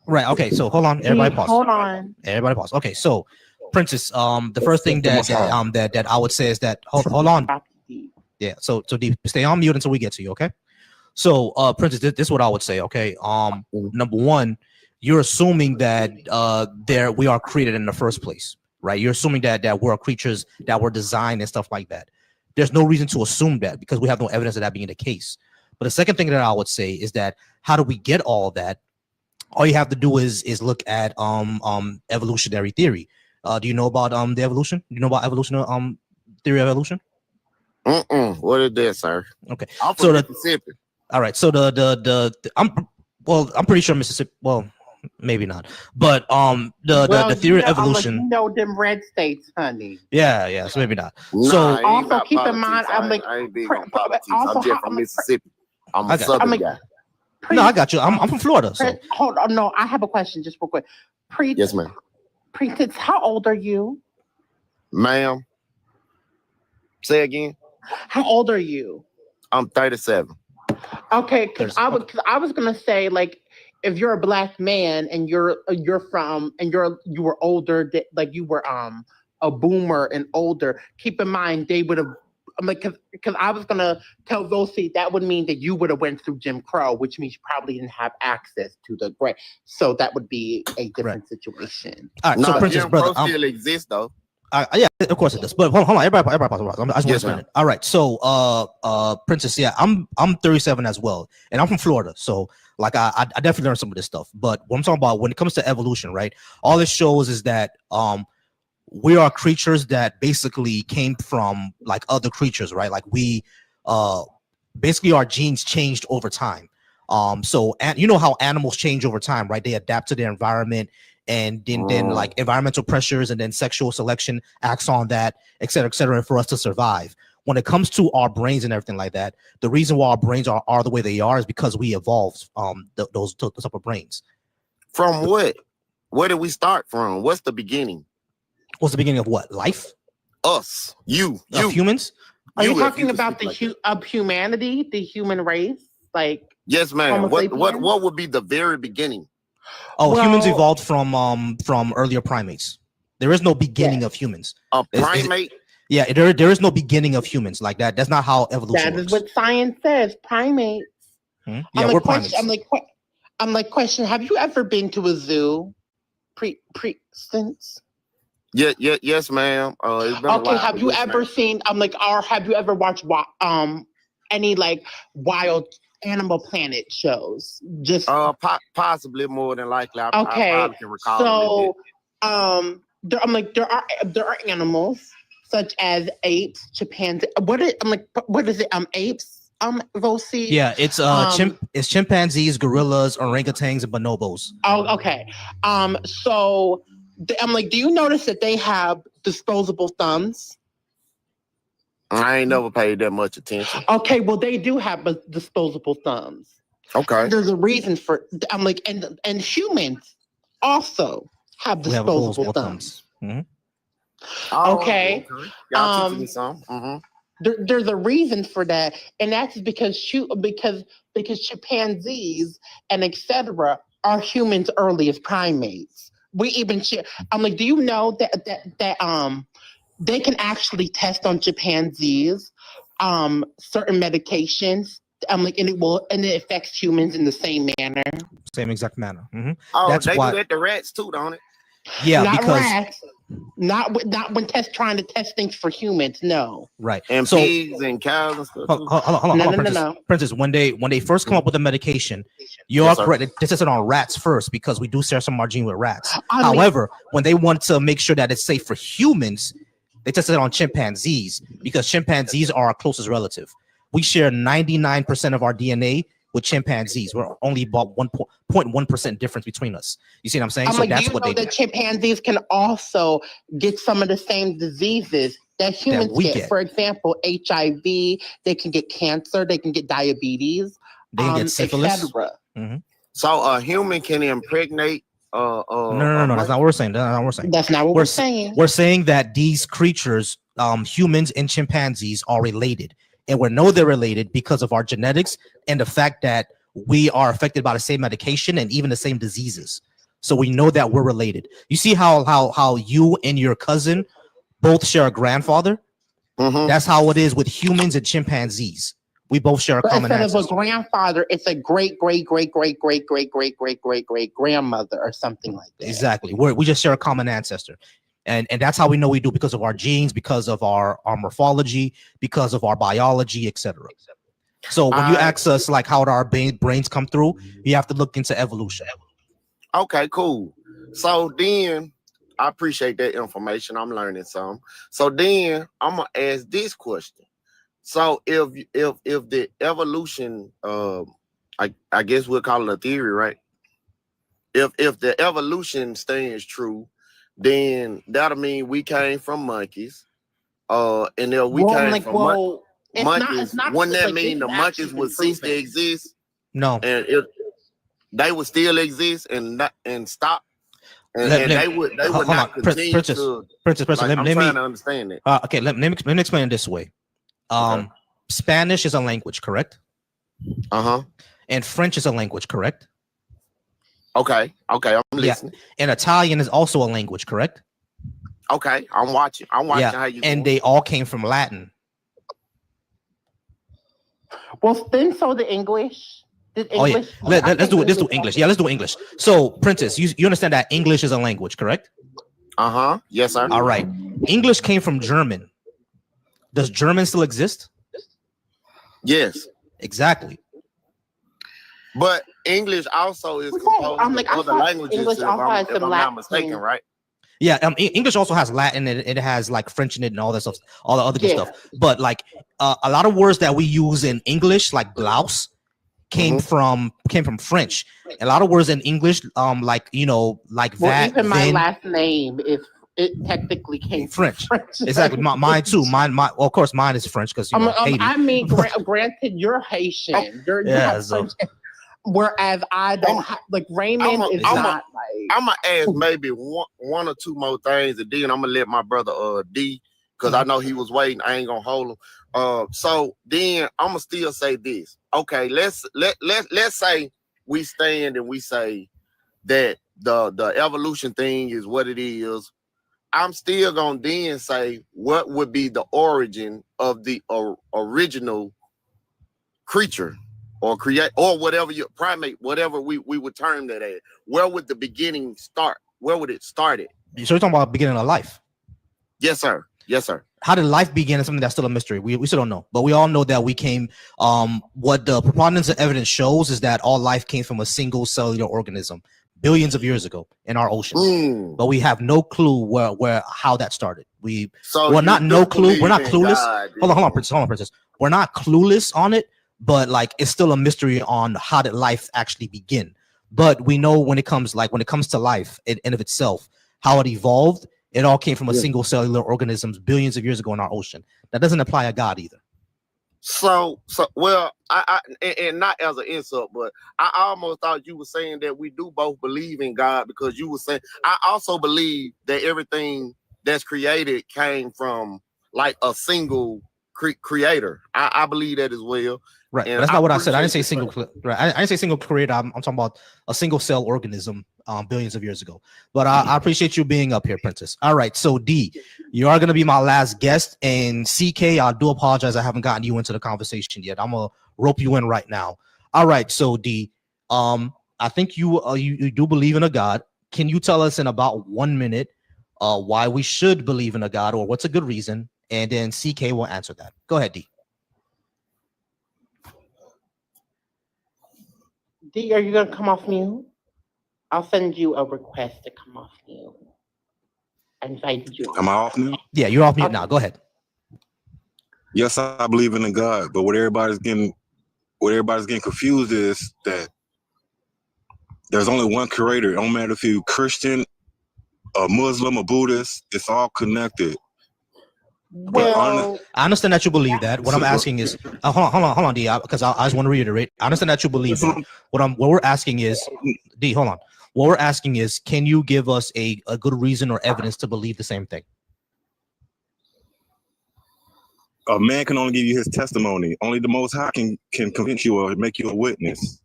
right. Okay. So hold on. Everybody pause. Hold on. Everybody pause. Okay. So, Princess, the first thing that I would say is that hold on. Yeah. So Deep, stay on mute until we get to you. Okay. So, Princess, this is what I would say. Okay. Number one, you're assuming that we are created in the first place, right? You're assuming that we're creatures that were designed and stuff like that. There's no reason to assume that because we have no evidence of that being the case. But the second thing that I would say is that how do we get all of that? All you have to do is look at evolutionary theory. Do you know about the evolution? Do you know about evolutionary theory of evolution? What is that, sir? Okay. I'm from Mississippi. All right. So I'm pretty sure Mississippi. Well, maybe not. But the theory of evolution. You know them red states, honey. Yeah. So maybe not. Nah, So also keep in mind, I ain't big on politics. I'm just from Mississippi. I'm a Southern guy. No, I got you. I'm from Florida. So hold on. No, I have a question just real quick. Yes, ma'am. Princess, how old are you? Ma'am. Say again. How old are you? I'm 37. Okay, because I was gonna say, like, if you're a black man and you were older, like you were a boomer and older, keep in mind they would have. I'm like, because I was gonna tell Volcy that would mean that you would have went through Jim Crow, which means you probably didn't have access to the great. So that would be a different situation. All right, so Princess, Jim brother, Crow still exists though. Yeah, of course it does. But hold on, everybody pause. I just want to explain it. All right, so Princess, yeah, I'm 37 as well, and I'm from Florida, so like I definitely learned some of this stuff. But what I'm talking about when it comes to evolution, right? All this shows is that we are creatures that basically came from like other creatures, right? Like we basically our genes changed over time. So and you know how animals change over time, right? They adapt to their environment. And then like environmental pressures and then sexual selection acts on that, et cetera, for us to survive. When it comes to our brains and everything like that, the reason why our brains are the way they are is because we evolved those type of brains. From what? Where did we start from? What's the beginning? What's the beginning of what? Life? Us. You. Of humans? Are you talking about of humanity, the human race? Like yes, ma'am. What would be the very beginning? Oh, humans evolved from earlier primates. There is no beginning of humans. A primate? Yeah, there is no beginning of humans like that. That's not how evolution works. That is what science says. Primates. Yeah, we're primates. I'm like, question. Have you ever been to a zoo? Since? Yes, ma'am. It's been a while. Have you ever seen? Or have you ever watched any like wild Animal Planet shows? Just possibly, more than likely. I probably can recall. So there are animals such as apes, chimpanzees. What is it? Apes. Volcy. Yeah, it's it's chimpanzees, gorillas, orangutans, and bonobos. Oh, okay. So I'm like, do you notice that they have disposable thumbs? I ain't never paid that much attention. Okay, well they do have disposable thumbs. Okay. There's a reason for. I'm like, and humans also have We have disposable thumbs. Oh, Okay. okay. Y'all teaching me some. There's a reason for that, and that's because chimpanzees and etc. are humans' earliest primates. We even share. I'm like, do you know that they can actually test on chimpanzees certain medications. I'm like, and it affects humans in the same manner. Same exact manner. Oh, That's they why. do that to rats too, don't it? Yeah, not because rats, not when trying to test things for humans. No. right. And So pigs and cows and stuff. hold on, Princess. Princess, when they first come up with the medication, you are correct. They tested on rats first because we do share some margin with rats. However, when they want to make sure that it's safe for humans, they tested on chimpanzees because chimpanzees are our closest relative. We share 99% of our DNA with chimpanzees. We're only about 1.1% difference between us. You see what I'm saying? I'm So like, that's do you what know they do. that chimpanzees can also get some of the same diseases that humans we get. get. For example, HIV. They can get cancer. They can get diabetes. They can get syphilis. etc. So a human can impregnate. No. That's not what we're saying. That's not what we're saying. That's not what we're saying. We're saying that these creatures, humans and chimpanzees, are related, and we know they're related because of our genetics and the fact that we are affected by the same medication and even the same diseases. So we know that we're related. You see how you and your cousin both share a grandfather? That's how it is with humans and chimpanzees. We both share a But common instead ancestor. of a grandfather, it's a great grandmother or something like that. Exactly. We just share a common ancestor. And that's how we know we do, because of our genes, because of our morphology, because of our biology, etc. So when you ask us like how our brains come through, you have to look into evolution. Okay, cool. So then I appreciate that information. I'm learning some. So then I'm gonna ask this question. So if the evolution, I guess we'll call it a theory, right? If the evolution stands true, then that'll mean we came from monkeys. And then we came from monkeys. Wouldn't that mean the monkeys would cease to exist? No. And they would still exist and stop. And they would not continue Princess, to. Princess, Like, let I'm me trying to understand it. Okay, let me explain it this way. Spanish is a language, correct? And French is a language, correct? Okay, I'm listening. And Italian is also a language, correct? Okay, I'm watching how you and they all came from Latin. Well, then so the English. Let's do it. Let's do English. Yeah, let's do English. So, Princess, you understand that English is a language, correct? Yes, sir. All right. English came from German. Does German still exist? Yes. Exactly. But English also is composed of other languages, if I'm not mistaken, right? Yeah, English also has Latin, and it has like French in it and all that stuff, all the other good stuff. But like a lot of words that we use in English, like blouse, came from French. A lot of words in English, like that. Even my last name it technically came French. Exactly. Mine too. Mine. Well, of course, mine is French because Haiti. I mean, granted, you're Haitian. You have French. Whereas I don't like Raymond is not like. I'm gonna ask maybe one or two more things, and then I'm gonna let my brother D, because I know he was waiting. I ain't gonna hold him. So then I'm gonna still say this. Okay, let's say we stand and we say that the evolution thing is what it is. I'm still gonna then say what would be the origin of the original creature. Or create, or whatever your primate, whatever we would term that as. Where would the beginning start? Where would it start at? So you're talking about beginning of life? Yes, sir. Yes, sir. How did life begin is something that's still a mystery. We still don't know, but we all know that we came. What the preponderance of evidence shows is that all life came from a single cellular organism billions of years ago in our oceans. But we have no clue how that started. We're not clueless. God, hold on, Princess. We're not clueless on it. But like it's still a mystery on how did life actually begin. But we know when it comes to life in of itself, how it evolved It all came from a Yeah. single cellular organisms billions of years ago in our ocean. That doesn't apply to God either. So well, and not as an insult, but I almost thought you were saying that we do both believe in God, because you were saying I also believe that everything that's created came from like a single creator. I believe that as well. Right, And but that's not what I said. I didn't say appreciate single. Right, I didn't say single creator. I'm talking about a single cell organism billions of years ago. But I appreciate you being up here, Princess. All right, so D, you are gonna be my last guest, and CK, I do apologize I haven't gotten you into the conversation yet. I'm gonna rope you in right now. All right, so D, I think you do believe in a God. Can you tell us in about 1 minute why we should believe in a God, or what's a good reason? And then CK will answer that. Go ahead, D. D, are you gonna come off mute? I'll send you a request to come off mute. I invited you. Am I off now? Yeah, you're off mute now. Go ahead. Yes, I believe in a God, but what everybody's getting confused is that there's only one creator. It don't matter if you're Christian, a Muslim, a Buddhist, it's all connected. Well, I understand that you believe that. What I'm asking is, hold on, D, because I just want to reiterate. I understand that you believe that. What we're asking is, D, hold on. What we're asking is, can you give us a good reason or evidence to believe the same thing? A man can only give you his testimony. Only the Most High can convince you or make you a witness.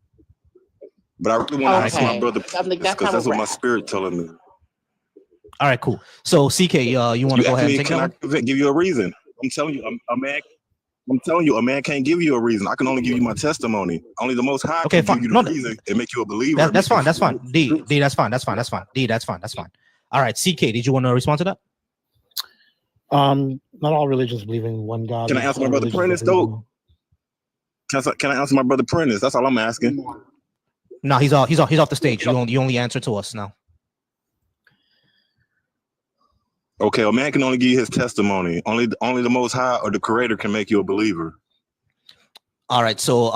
But I really want to ask my brother, because that's what my spirit telling me. All right, cool. So CK, you want to go ahead and take that one? Can I give you a reason? I'm telling you, a man can't give you a reason. I can only give you my testimony. Only the Most High can give you the reason and make you a believer. That's fine. That's fine. D, that's fine. D, that's fine. All right, CK, did you want to respond to that? Not all religions believe in one God. Can I answer my brother Prentice though? Can I answer my brother Prentice? That's all I'm asking. No, he's off the stage. You only answer to us now. Okay, a man can only give you his testimony. Only the Most High or the Creator can make you a believer. All right, so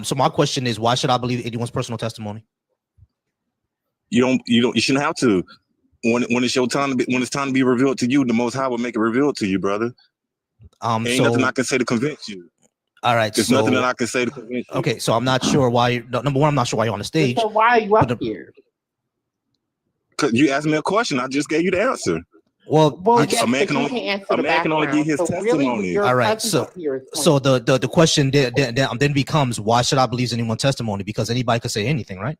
so my question is, why should I believe anyone's personal testimony? You shouldn't have to. When it's your time when it's time to be revealed to you, the Most High will make it revealed to you, brother. Ain't nothing I can say to convince you. All right, there's nothing that I can say to convince you. Okay, so I'm not sure why. Number one, I'm not sure why you're on the stage. So why are you up here? Cause you asked me a question, I just gave you the answer. Well, yes, a man can only give his testimony. All right, so the question then becomes, why should I believe anyone's testimony? Because anybody could say anything, right?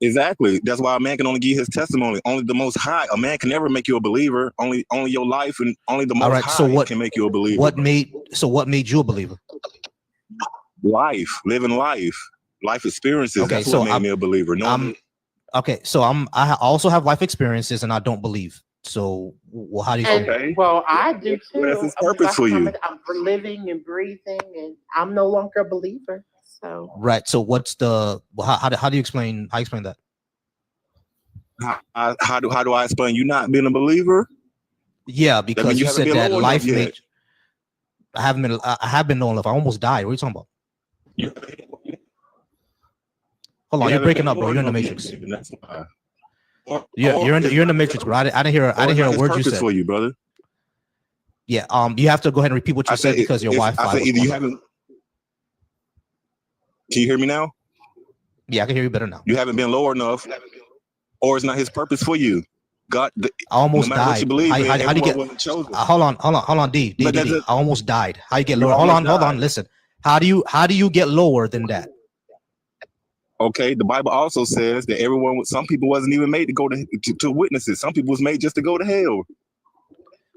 Exactly. That's why a man can only give his testimony. Only the Most High. A man can never make you a believer. Only your life, and only the Most High can make you a believer. What made you a believer? Life, living life experiences. Okay, that's so what made me a believer. No. Okay, so I also have life experiences and I don't believe. So, well, how do you? Okay. Well, I do too. What is his purpose for you? I'm living and breathing, and I'm no longer a believer. So. Right. So, what's the? How do you explain? How you explain that? How do I explain you not being a believer? Yeah, because you said that life made. I have been long enough. I almost died. What are you talking about? Hold on, you're breaking up, bro. You're in the Matrix. Yeah, you're in the Matrix, bro. I didn't hear a word you said. For you, brother. Yeah. You have to go ahead and repeat what you said because your Wi-Fi. I said either you haven't. Can you hear me now? Yeah, I can hear you better now. You haven't been low enough, or it's not His purpose for you. God, I almost no matter died. what you believe in, How do you get? Hold on, D. I almost died. How you get lower? Hold on. Listen. How do you get lower than that? Okay, the Bible also says that some people wasn't even made to go to witnesses. Some people was made just to go to hell.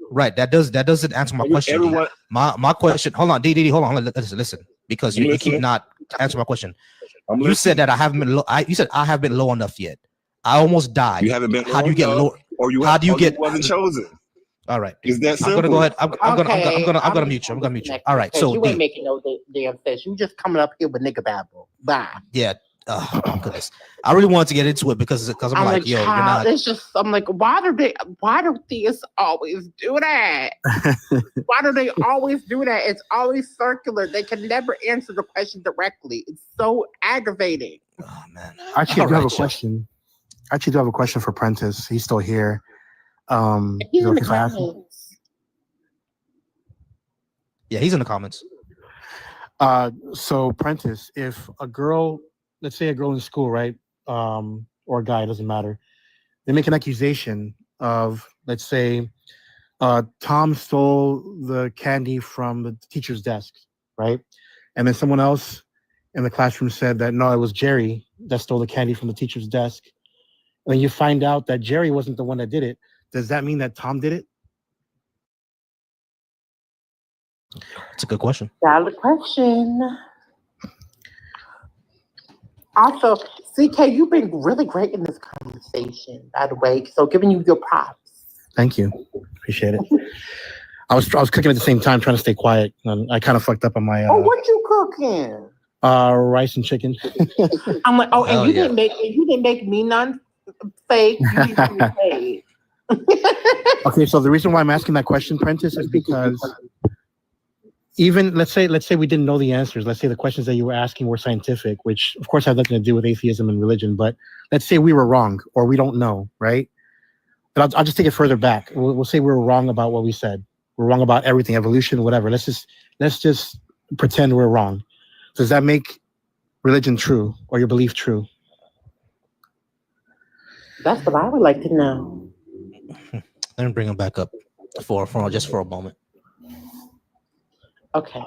Right. That doesn't answer my question. My question. Hold on, D. Hold on. Listen, because you keep not answering my question. You said that I haven't been low. You said I haven't been low enough yet. I almost died. You haven't been. How do you get low? How do you get? Wasn't chosen. All right. Is that simple? I'm gonna go ahead. I'm gonna mute you. I'm gonna mute you. All right. So you ain't making no damn sense. You just coming up here with nigga babble. Bye. Yeah. Oh goodness. I really wanted to get into it because I'm like, yo, you're not. It's just I'm like, why do theists always do that? Why do they always do that? It's always circular. They can never answer the question directly. It's so aggravating. Oh man. Actually, I do have a question. I actually do have a question for Prentice. He's still here. He's is it in the okay if I ask him? comments. Yeah, he's in the comments. So Prentice, if a girl, let's say a girl in school, right, or a guy, doesn't matter, they make an accusation of, let's say, Tom stole the candy from the teacher's desk, right? And then someone else in the classroom said that no, it was Jerry that stole the candy from the teacher's desk. And then you find out that Jerry wasn't the one that did it. Does that mean that Tom did it? That's a good question. Valid question. Also, CK, you've been really great in this conversation, by the way. So giving you your props. Thank you. Appreciate it. I was cooking at the same time, trying to stay quiet. And I kind of fucked up on my What you cooking? rice and chicken. I'm like, and Hell you yeah. didn't make me none fake. You didn't make me fake. Okay, so the reason why I'm asking that question, Prentice, is because even let's say we didn't know the answers. Let's say the questions that you were asking were scientific, which of course have nothing to do with atheism and religion. But let's say we were wrong or we don't know, right? But I'll just take it further back. We'll say we were wrong about what we said. We're wrong about everything, evolution, whatever. Let's just pretend we're wrong. Does that make religion true or your belief true? That's what I would like to know. Let me bring him back up for just for a moment. Okay.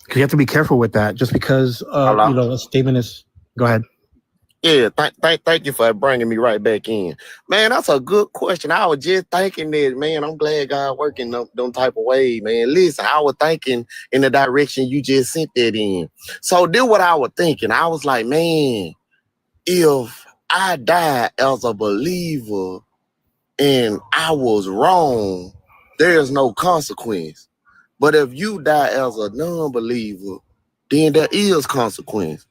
Because you have to be careful with that. Just because a statement is. Go ahead. Yeah, thank you for bringing me right back in. Man, that's a good question. I was just thinking that, man, I'm glad God working them type of way, man. Listen, I was thinking in the direction you just sent that in. So this what I was thinking. I was like, man, if I died as a believer and I was wrong, there's no consequence. But if you die as a non-believer, then there is consequence.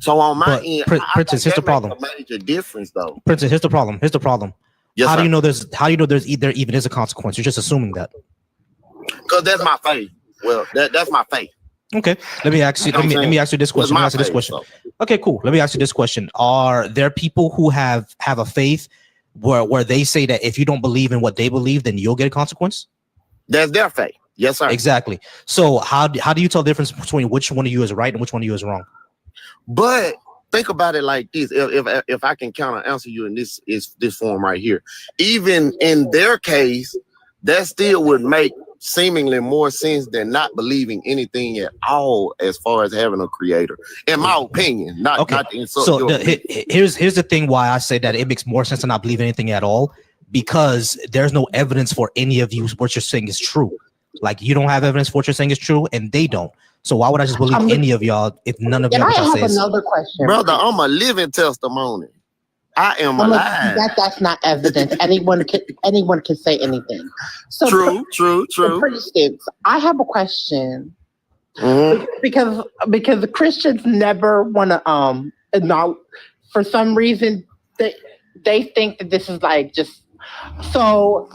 So on my end, Princess, here's the problem. A major difference, though. Princess, here's the problem. Yes, how sir. do you know there even is a consequence? You're just assuming that. Because that's my faith. Well, that's my faith. Okay. Let me ask you. Let me ask you this question. Okay, cool. Let me ask you this question. Are there people who have a faith where they say that if you don't believe in what they believe, then you'll get a consequence? That's their faith. Yes, sir. Exactly. So how do you tell the difference between which one of you is right and which one of you is wrong? But think about it like this: if I can kind of answer you in this form right here, even in their case, that still would make seemingly more sense than not believing anything at all, as far as having a creator, in my opinion. Not to insult so your here's the thing why I say that it makes more sense to not believe anything at all, because there's no evidence for any of you what you're saying is true. Like, you don't have evidence for what you're saying is true, and they don't. So why would I just believe any of y'all if none of y'all I can say have another question, brother? I'm a living testimony. I am alive. That's not evidence. Anyone can say anything. So true. For instance, I have a question. Because the Christians never want to acknowledge, for some reason they think that this is like just so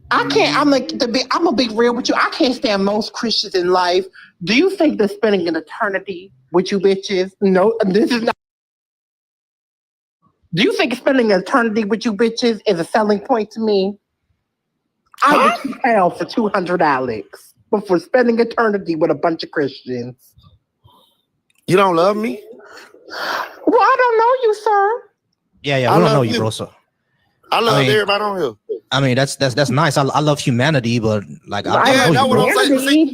I can't. I'm gonna be real with you. I can't stand most Christians in life. Do you think that spending an eternity with you bitches? No, this is not. Do you think spending an eternity with you bitches is a selling point to me? I would keep hell for $200, but for spending eternity with a bunch of Christians. You don't love me? Well, I don't know you, sir. Yeah, we don't know you, bro. So I love everybody on here. I mean, that's nice. I love humanity, but like, I yeah, don't that's know what you, I'm bro. saying.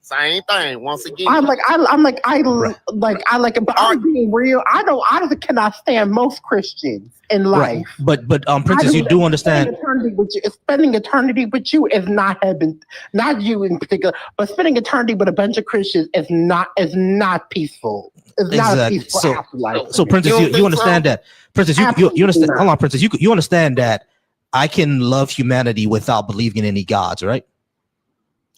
Same thing once again. But I'm being real. I cannot stand most Christians in life. Right. But Princess, you do understand. Spending eternity with you is not heaven. Not you in particular, but spending eternity with a bunch of Christians is not peaceful. It's not a peaceful afterlife. So Princess, you understand that. Princess, you understand. Hold on, Princess. You understand that I can love humanity without believing in any gods, right?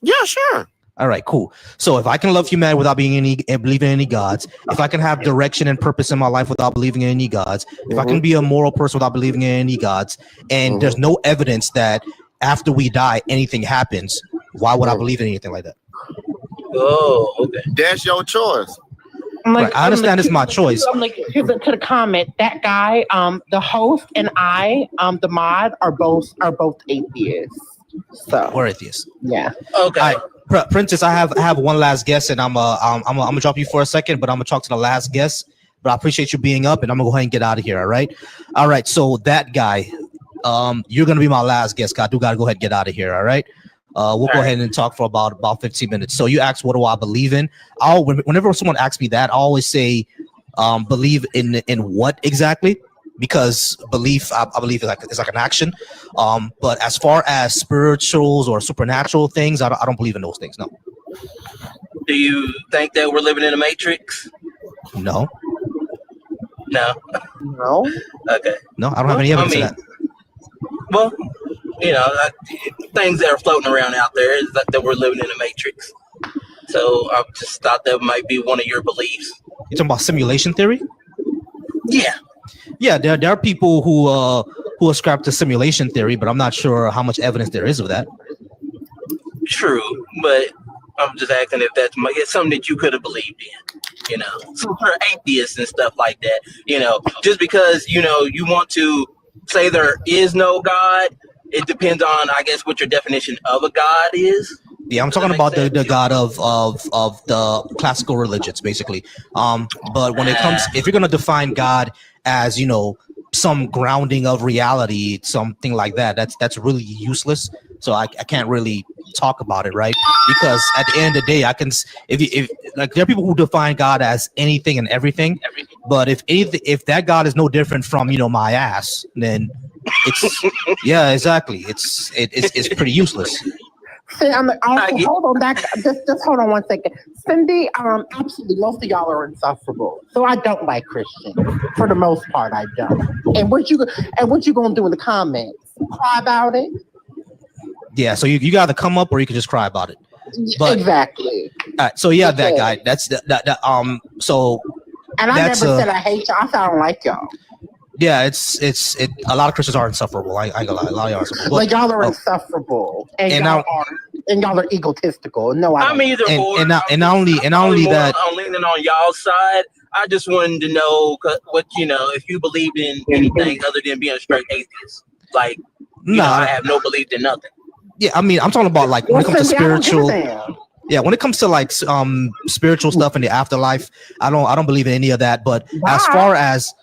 Yeah, sure. All right, cool. So if I can love humanity without believing in any gods, if I can have direction and purpose in my life without believing in any gods, if I can be a moral person without believing in any gods, and there's no evidence that after we die anything happens, why would I believe in anything like that? Oh, okay. That's your choice. I'm like, Right, I understand it's my choice. I'm like, to the comment, that guy, the host and I, the mod, are both atheists. So We're atheists. yeah. Okay. Princess, I have one last guess, and I'm gonna drop you for a second, but I'm gonna talk to the last guest. But I appreciate you being up, and I'm gonna go ahead and get out of here. All right. So that guy, you're gonna be my last guest. I do gotta go ahead and get out of here. All right. We'll go ahead and talk for about 15 minutes. So you asked, what do I believe in? Whenever someone asks me that, I always say, believe in what exactly? Because belief, I believe is like an action. But as far as spirituals or supernatural things, I don't believe in those things. No. Do you think that we're living in a matrix? No. No. No. Okay. No, I don't have any evidence of that. Well, things that are floating around out there is that we're living in a matrix. So I just thought that might be one of your beliefs. You talking about simulation theory? Yeah. Yeah, there are people who ascribe to simulation theory, but I'm not sure how much evidence there is of that. True, but I'm just asking if it's something that you could have believed in. So for atheists and stuff like that, just because you want to say there is no God, it depends on, I guess, what your definition of a God is. Yeah, I'm talking about the God of the classical religions, basically. But when it comes, if you're gonna define God as some grounding of reality, something like that, that's really useless. So I can't really talk about it, right? Because at the end of the day, I can if there are people who define God as anything and everything, but if that God is no different from my ass, then it's yeah, exactly. It's pretty useless. See, I'm like, also, hold on, just hold on 1 second. Cindy, absolutely, most of y'all are insufferable. So I don't like Christians. For the most part, I don't. And what you gonna do in the comments? Cry about it? Yeah, so you gotta come up or you can just cry about it. But, exactly. All right, so yeah, that guy. That's that. So. And I never said I hate y'all. I said I don't like y'all. Yeah, it's a lot of Christians are insufferable. I ain't gonna lie, a lot of y'all are insufferable. Like y'all are insufferable, and y'all are egotistical. No, I'm either or. And not only that, I'm leaning on y'all's side. I just wanted to know what if you believed in anything other than being a straight atheist. Like, I have no belief in nothing. Yeah, I mean, I'm talking about like when it comes to spiritual. Yeah, when it comes to like spiritual stuff in the afterlife, I don't believe in any of that. But as far as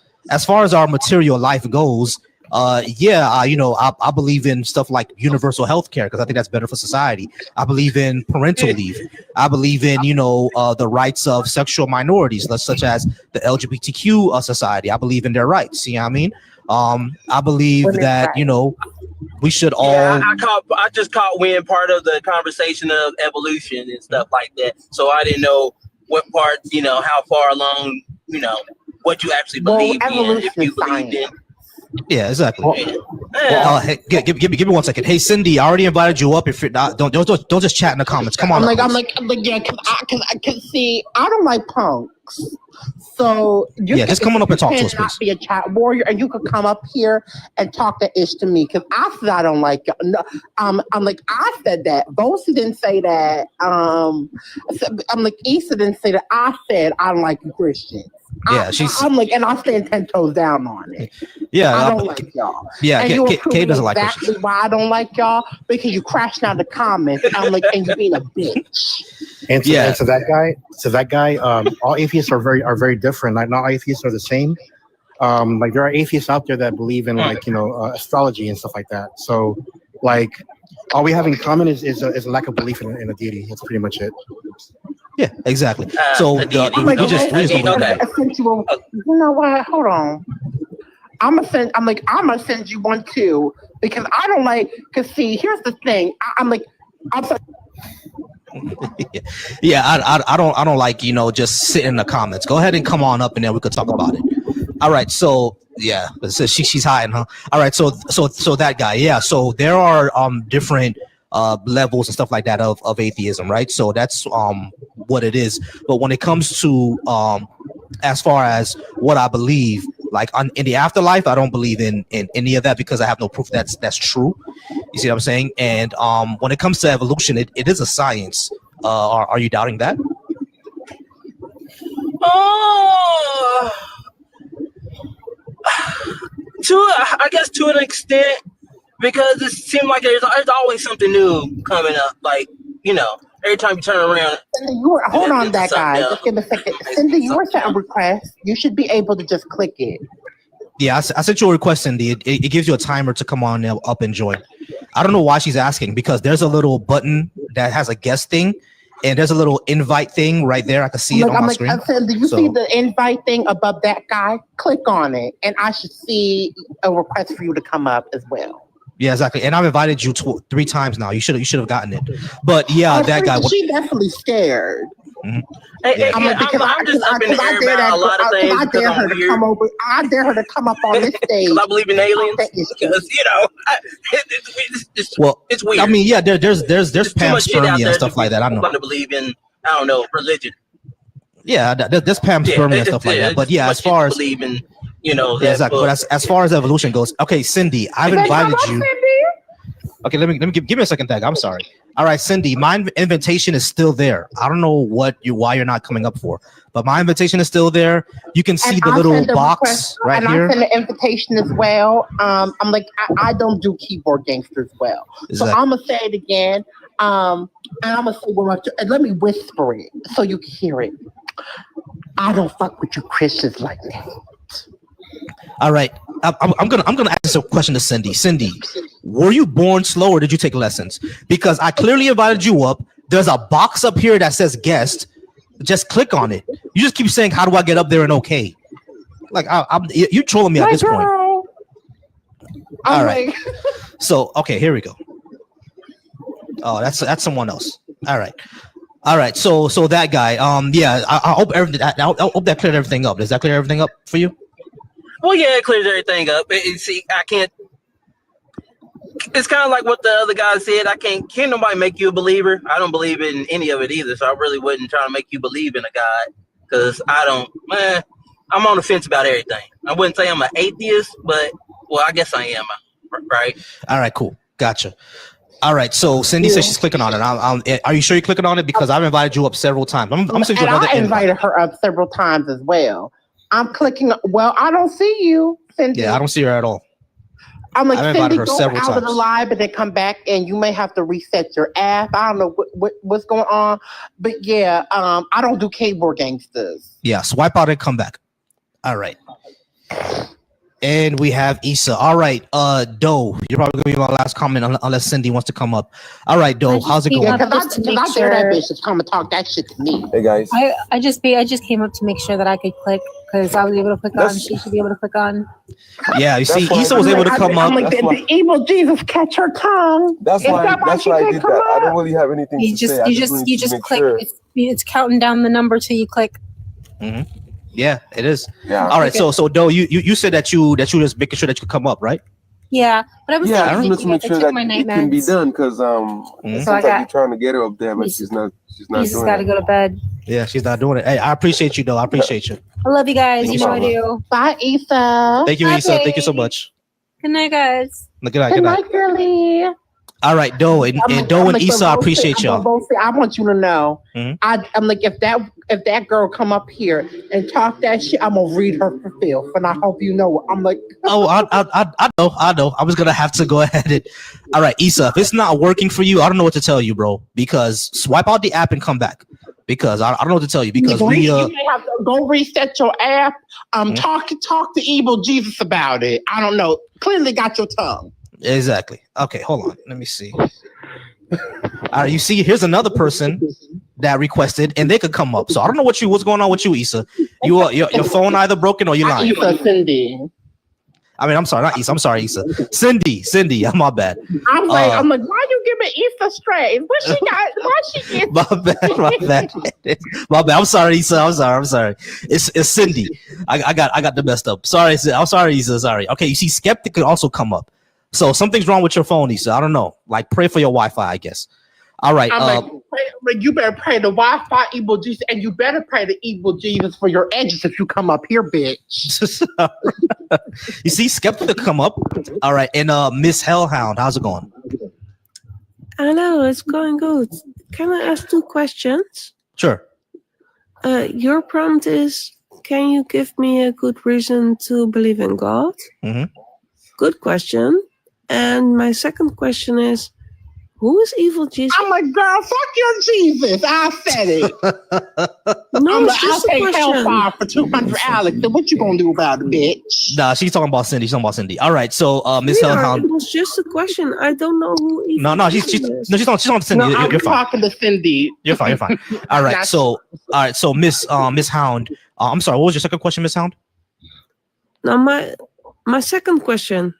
our material life goes, I believe in stuff like universal health care because I think that's better for society. I believe in parental leave. I believe in the rights of sexual minorities, such as the LGBTQ society. I believe in their rights. You know what I mean? I believe that we should all. Yeah, I just caught wind part of the conversation of evolution and stuff like that. So I didn't know what part, how far along, what you actually believe in. If you believed in. Yeah, exactly. Hey, give me 1 second. Hey, Cindy, I already invited you up. If you're not, don't just chat in the comments. Come on. I'm like, yeah, because I can see I don't like punks. So just come on up and talk to us, please. Be a chat warrior, and you could come up here and talk to Ish to me because I said I don't like you. No, I'm like I said that. Volcy didn't say that. I'm like Issa didn't say that. I said I don't like you Christians. Yeah, I'm like, and I stand 10 toes down on it. Yeah, I don't like y'all. Yeah, Kay doesn't like exactly Christians. why I don't like y'all because you crashed out the comments. I'm like, and you being a bitch. And so that guy, all atheists are very different. Like not all atheists are the same. Like there are atheists out there that believe in astrology and stuff like that. So like all we have in common is a lack of belief in a deity. That's pretty much it. Yeah, exactly. So we just you know what? Hold on. I'm gonna send you one too because I don't like. Cause see, here's the thing. I'm sorry. Yeah, I don't like just sit in the comments. Go ahead and come on up and then we could talk about it. All right, so yeah, so she's hiding, huh? All right, so that guy, yeah. So there are different levels and stuff like that of atheism, right? So that's what it is. But when it comes to as far as what I believe, like in the afterlife, I don't believe in any of that because I have no proof that's true. You see what I'm saying? And when it comes to evolution, it is a science. Are you doubting that? Oh, I guess to an extent, because it seems like there's always something new coming up. Like, every time you turn around. Cindy, hold on, that guy. Just give me a second. Cindy, you were sent a request. You should be able to just click it. Yeah, I sent you a request, Cindy. It gives you a timer to come on up and join. I don't know why she's asking, because there's a little button that has a guest thing, and there's a little invite thing right there. I can see it on my screen. Cindy, you see the invite thing above that guy? Click on it, and I should see a request for you to come up as well. Yeah, exactly. And I've invited you 3 times now. You should have gotten it. But yeah, that guy. She definitely scared. Mm-hmm. I'm just up in the air about a lot of things. I dare her to come over. I dare her to come up on this stage. I believe in aliens. Because it's weird. I mean, yeah, there's panspermia and stuff like that. I know. To believe in, I don't know, religion. Yeah, there's panspermia and stuff like that. But yeah, as far as believe in, exactly. But as far as evolution goes, okay, Cindy, I've invited you. Okay, let me give me a second, Tag. I'm sorry. All right, Cindy, my invitation is still there. I don't know why you're not coming up for, but my invitation is still there. You can see the little box right here. And I send an invitation as well. I'm like, I don't do keyboard gangsters well, so I'm gonna say it again. And I'm gonna say, and let me whisper it so you can hear it. I don't fuck with you Christians like that. All right, I'm gonna ask a question to Cindy. Cindy, were you born slow or did you take lessons? Because I clearly invited you up. There's a box up here that says guest. Just click on it. You just keep saying, "How do I get up there?" and okay. Like you trolling me at this point. All right. So okay, here we go. Oh, that's someone else. All right. So that guy. Yeah. I hope everything. I hope that cleared everything up. Does that clear everything up for you? Well, yeah, it clears everything up. See, I can't. It's kind of like what the other guy said. Can't nobody make you a believer. I don't believe in any of it either, so I really wouldn't try to make you believe in a God, because I don't. I'm on the fence about everything. I wouldn't say I'm an atheist, but I guess I am. Right. All right. Cool. Gotcha. All right. So Cindy says she's clicking on it. Are you sure you're clicking on it? Because I've invited you up several times. I'm sending you another invite. I invited her up several times as well. I'm clicking. Well, I don't see you, Cindy. Yeah, I don't see her at all. I'm like, I've Cindy, her go several out times. of the live and then come back, and you may have to reset your app. I don't know what's going on, but yeah, I don't do keyboard gangsters. Yeah, swipe out and come back. All right. And we have Issa. All right, Doe, you're probably gonna be my last comment unless Cindy wants to come up. All right, Doe, how's it going? Yeah, because I dare that bitch to come and talk that shit to me. Hey guys, I just came up to make sure that I could click, because I was able to click on. She should be able to click on. Yeah, you see, Issa was able to come up. I'm like, the evil Jesus catch her tongue. That's why I did that. I don't really have anything to say. You just click. Sure. It's counting down the number till you click. Mm-hmm. Yeah, it is. Yeah. All right. So Doe, you said that you just making sure that you could come up, right? Yeah, but I was I just want to make sure that my it can be done, because it seems like you're trying to get her up there, but she's not. She's just doing got to it. go to bed. Yeah, she's not doing it. Hey, I appreciate you, Doe. I appreciate you. I love you guys. Thank You you know I so do. Bye, Issa. Thank you, Issa. Thank you so much. Good night, guys. Good night. Good night, girlie. All right, Doe and Issa, I appreciate y'all. Volcy, I want you to know. Mhm. I'm like, if that girl come up here and talk that shit, I'm gonna read her for filth, and I hope you know it. I'm like, oh, I know. I was gonna have to go ahead and. All right, Issa, if it's not working for you, I don't know what to tell you, bro. Because swipe out the app and come back. Because I don't know what to tell you. Because you may have to go reset your app. Talk to evil Jesus about it. I don't know. Clearly got your tongue. Exactly. Okay, hold on. Let me see. All right, you see, here's another person that requested, and they could come up. So I don't know what's going on with you, Issa. Your phone either broken or you lying. Issa, Cindy. I mean, I'm sorry, not Issa. I'm sorry, Issa. Cindy. My bad. I'm like, why you giving Issa straight? What she got? Why she get? My bad. I'm sorry, Issa. I'm sorry. It's Cindy. I got the messed up. Sorry, I'm sorry, Issa. Sorry. Okay, you see, Skeptic could also come up. So something's wrong with your phone, Issa. I don't know. Like, pray for your Wi-Fi, I guess. All right. You better pray the Wi-Fi evil Jesus, and you better pray the evil Jesus for your edges if you come up here, bitch. You see, Skeptic to come up. All right, and Miss Hellhound, how's it going? Hello, it's going good. Can I ask 2 questions? Sure. Your prompt is, can you give me a good reason to believe in God? Good question. And my second question is, who is evil Jesus? I'm like, girl, fuck your Jesus. I said it. No, it's I'll just a take question. hellfire for 200 Alex. Then what you gonna do about it, bitch? Nah, she's talking about Cindy. She's talking about Cindy. All right, so Miss Yeah, Hellhound. it was just a question. I don't know who evil No, Jesus is. she's on Cindy. No, You're I'm fine. talking to Cindy. You're fine. You're fine. All right. So Miss Hound. I'm sorry. What was your second question, Miss Hound? Now my second question.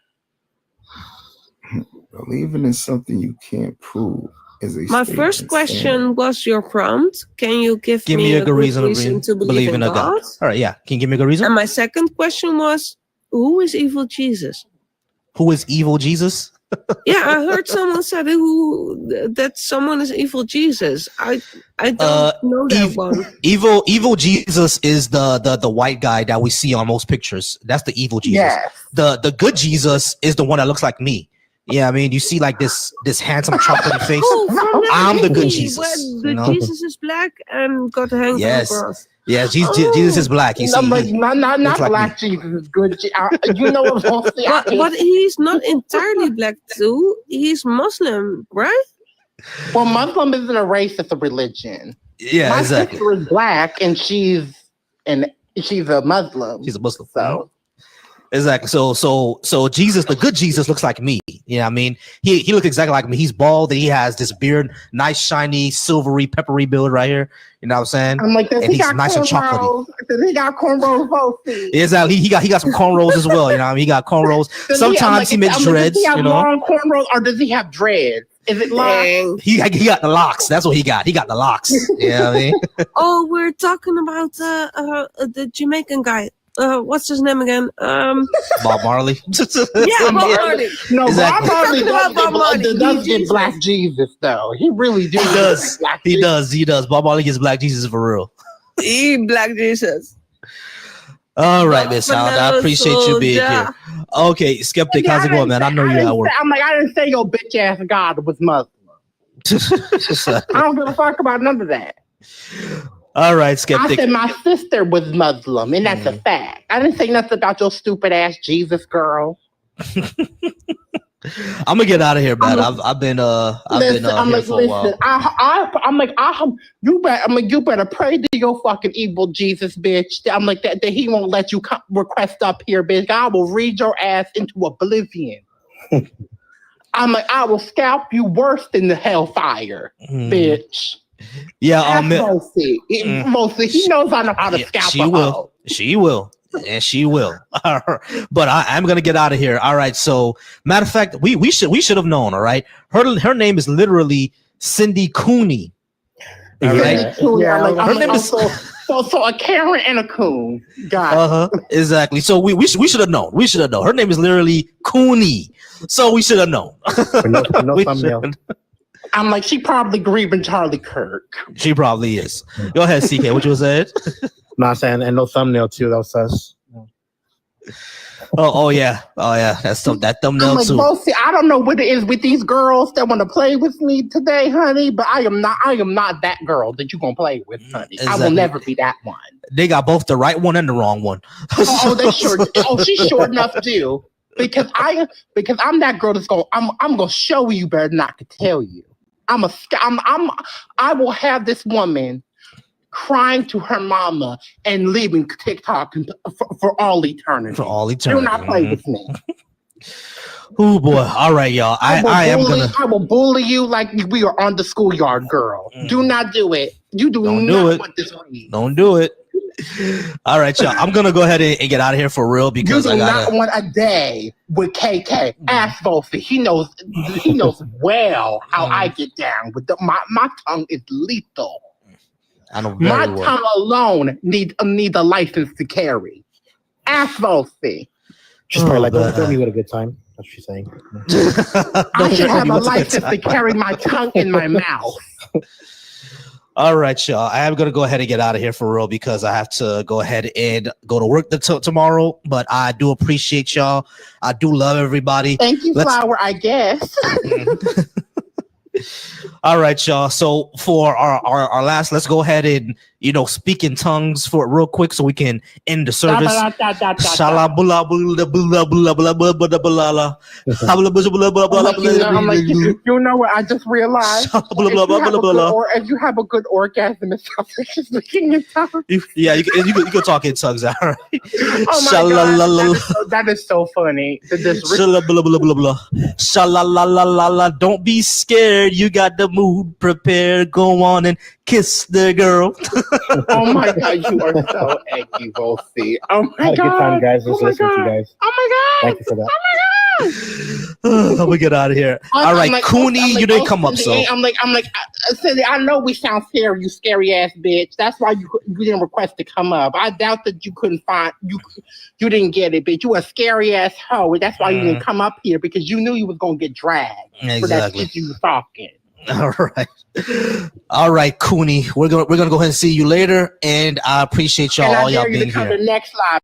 Believing in something you can't prove is a My first question was your prompt. Can you give me a good reason to believe in God? All right. Yeah. Can you give me a good reason? And my second question was, who is evil Jesus? Who is evil Jesus? Yeah, I heard someone said that someone is evil Jesus. I don't know that one. Evil Jesus is the white guy that we see on most pictures. That's the evil Jesus. Yes. The good Jesus is the one that looks like me. Yeah, I mean, you see like this handsome chocolate face. Oh, from that I'm the good movie Jesus. where the Jesus is black and got hanged on the Yes. cross. Yes, Jesus is black. You see, I'm like, he not looks like black Jesus is good. You know what Volcy? But he's not entirely black too. He's Muslim, right? Well, Muslim isn't a race; it's a religion. Yeah, my exactly. sister is black, and she's a Muslim. She's a Muslim. So. Exactly. So Jesus, the good Jesus, looks like me. You know what I mean? He looks exactly like me. He's bald and he has this beard, nice, shiny, silvery, peppery beard right here. You know what I'm saying? I'm like, and he's nice and chocolatey. Does he got cornrows, Volcy? Exactly. He got some cornrows as well. You know what I mean? He got cornrows. Sometimes he makes dreads. Does he have you know? long cornrows or does he have dreads? Is it long? He got the locks. That's what he got. He got the locks. You know what I mean? Oh, we're talking about the Jamaican guy. What's his name again? Bob Marley. Yeah, Bob Marley. No, Exactly. Bob Marley does get black Jesus though. He really do. He does. Bob Marley gets black Jesus for real. He black Jesus. All right, Miss Hound. I appreciate you being here. Okay, Skeptic, how's it going, man? I know you're at work. I'm like, I didn't say your bitch ass God was Muslim. I don't give a fuck about none of that. All right, Skeptic. I said my sister was Muslim, and that's a fact. I didn't say nothing about your stupid ass Jesus girl. I'm gonna get out of here, man. I've been here for a while. You better pray to your fucking evil Jesus, bitch. I'm like that he won't let you request up here, bitch. I will read your ass into oblivion. I'm like, I will scalp you worse than the hellfire, bitch. Yeah, Volcy. Volcy, he knows I know how to scalp she will. She will. And she will. But I'm gonna get out of here. All right. So, matter of fact, we should have known. All right. Her name is literally Cindy Cooney. All right. Yeah. Her name is so a Karen and a Coon. Got it. Exactly. So we should have known. We should have known. Her name is literally Cooney. So we should have known. I'm like, she probably grieving Charlie Kirk. She probably is. Go ahead, CK. What you said? No, I'm saying, and no thumbnail too. That was us. Oh yeah. That's that thumbnail I'm like, too. Volcy, I don't know what it is with these girls that want to play with me today, honey. But I am not that girl that you gonna play with, honey. Exactly. I will never be that one. They got both the right one and the wrong one. She's short enough too. Because I'm that girl that's I'm gonna show you better not to tell you. I will have this woman crying to her mama and leaving TikTok for all eternity. For all eternity. Do not play with me. Oh boy! All right, y'all. I will bully you like we are on the schoolyard, girl. Do not do it. You don't do it. Want this read. Don't do it. All right, y'all. I'm gonna go ahead and get out of here for real because I not want a day with KK. Ask Volcy. He knows well how I get down with my tongue is lethal. I know my tongue alone need a license to carry. Ask Volcy. She's probably like, don't me with a good time. That's what she's saying. I should have a license to carry my tongue in my mouth. All right, y'all. I am going to go ahead and get out of here for real because I have to go ahead and go to work tomorrow. But I do appreciate y'all. I do love everybody. Thank you, Flower, I guess. All right, y'all. So for our last, let's go ahead and speak in tongues for real quick so we can end the service. I'm like, what I just realized? If you have a good orgasm, it's just speaking in tongues. Yeah, you can talk in tongues. All right. Oh my God, that is so funny. Don't be scared. You got the mood prepared. Go on and kiss the girl. Oh my God, you are so eggy, Volcy. Oh my Had a God. good time, guys. Just Oh my listening to you God. guys. Oh my God. Thank you for that. Oh my God. Let me get out of here. All right, Cooney, you didn't come up, so. I'm like, Cindy, I know we sound scary, you scary ass bitch. That's why you didn't request to come up. I doubt that you couldn't find, you didn't get it, bitch. You a scary ass hoe. That's why you didn't come up here, because you knew you was going to get dragged. For that shit you was talking. All right, Cooney. We're gonna go ahead and see you later, and I appreciate y'all, all y'all being here. To come to next live.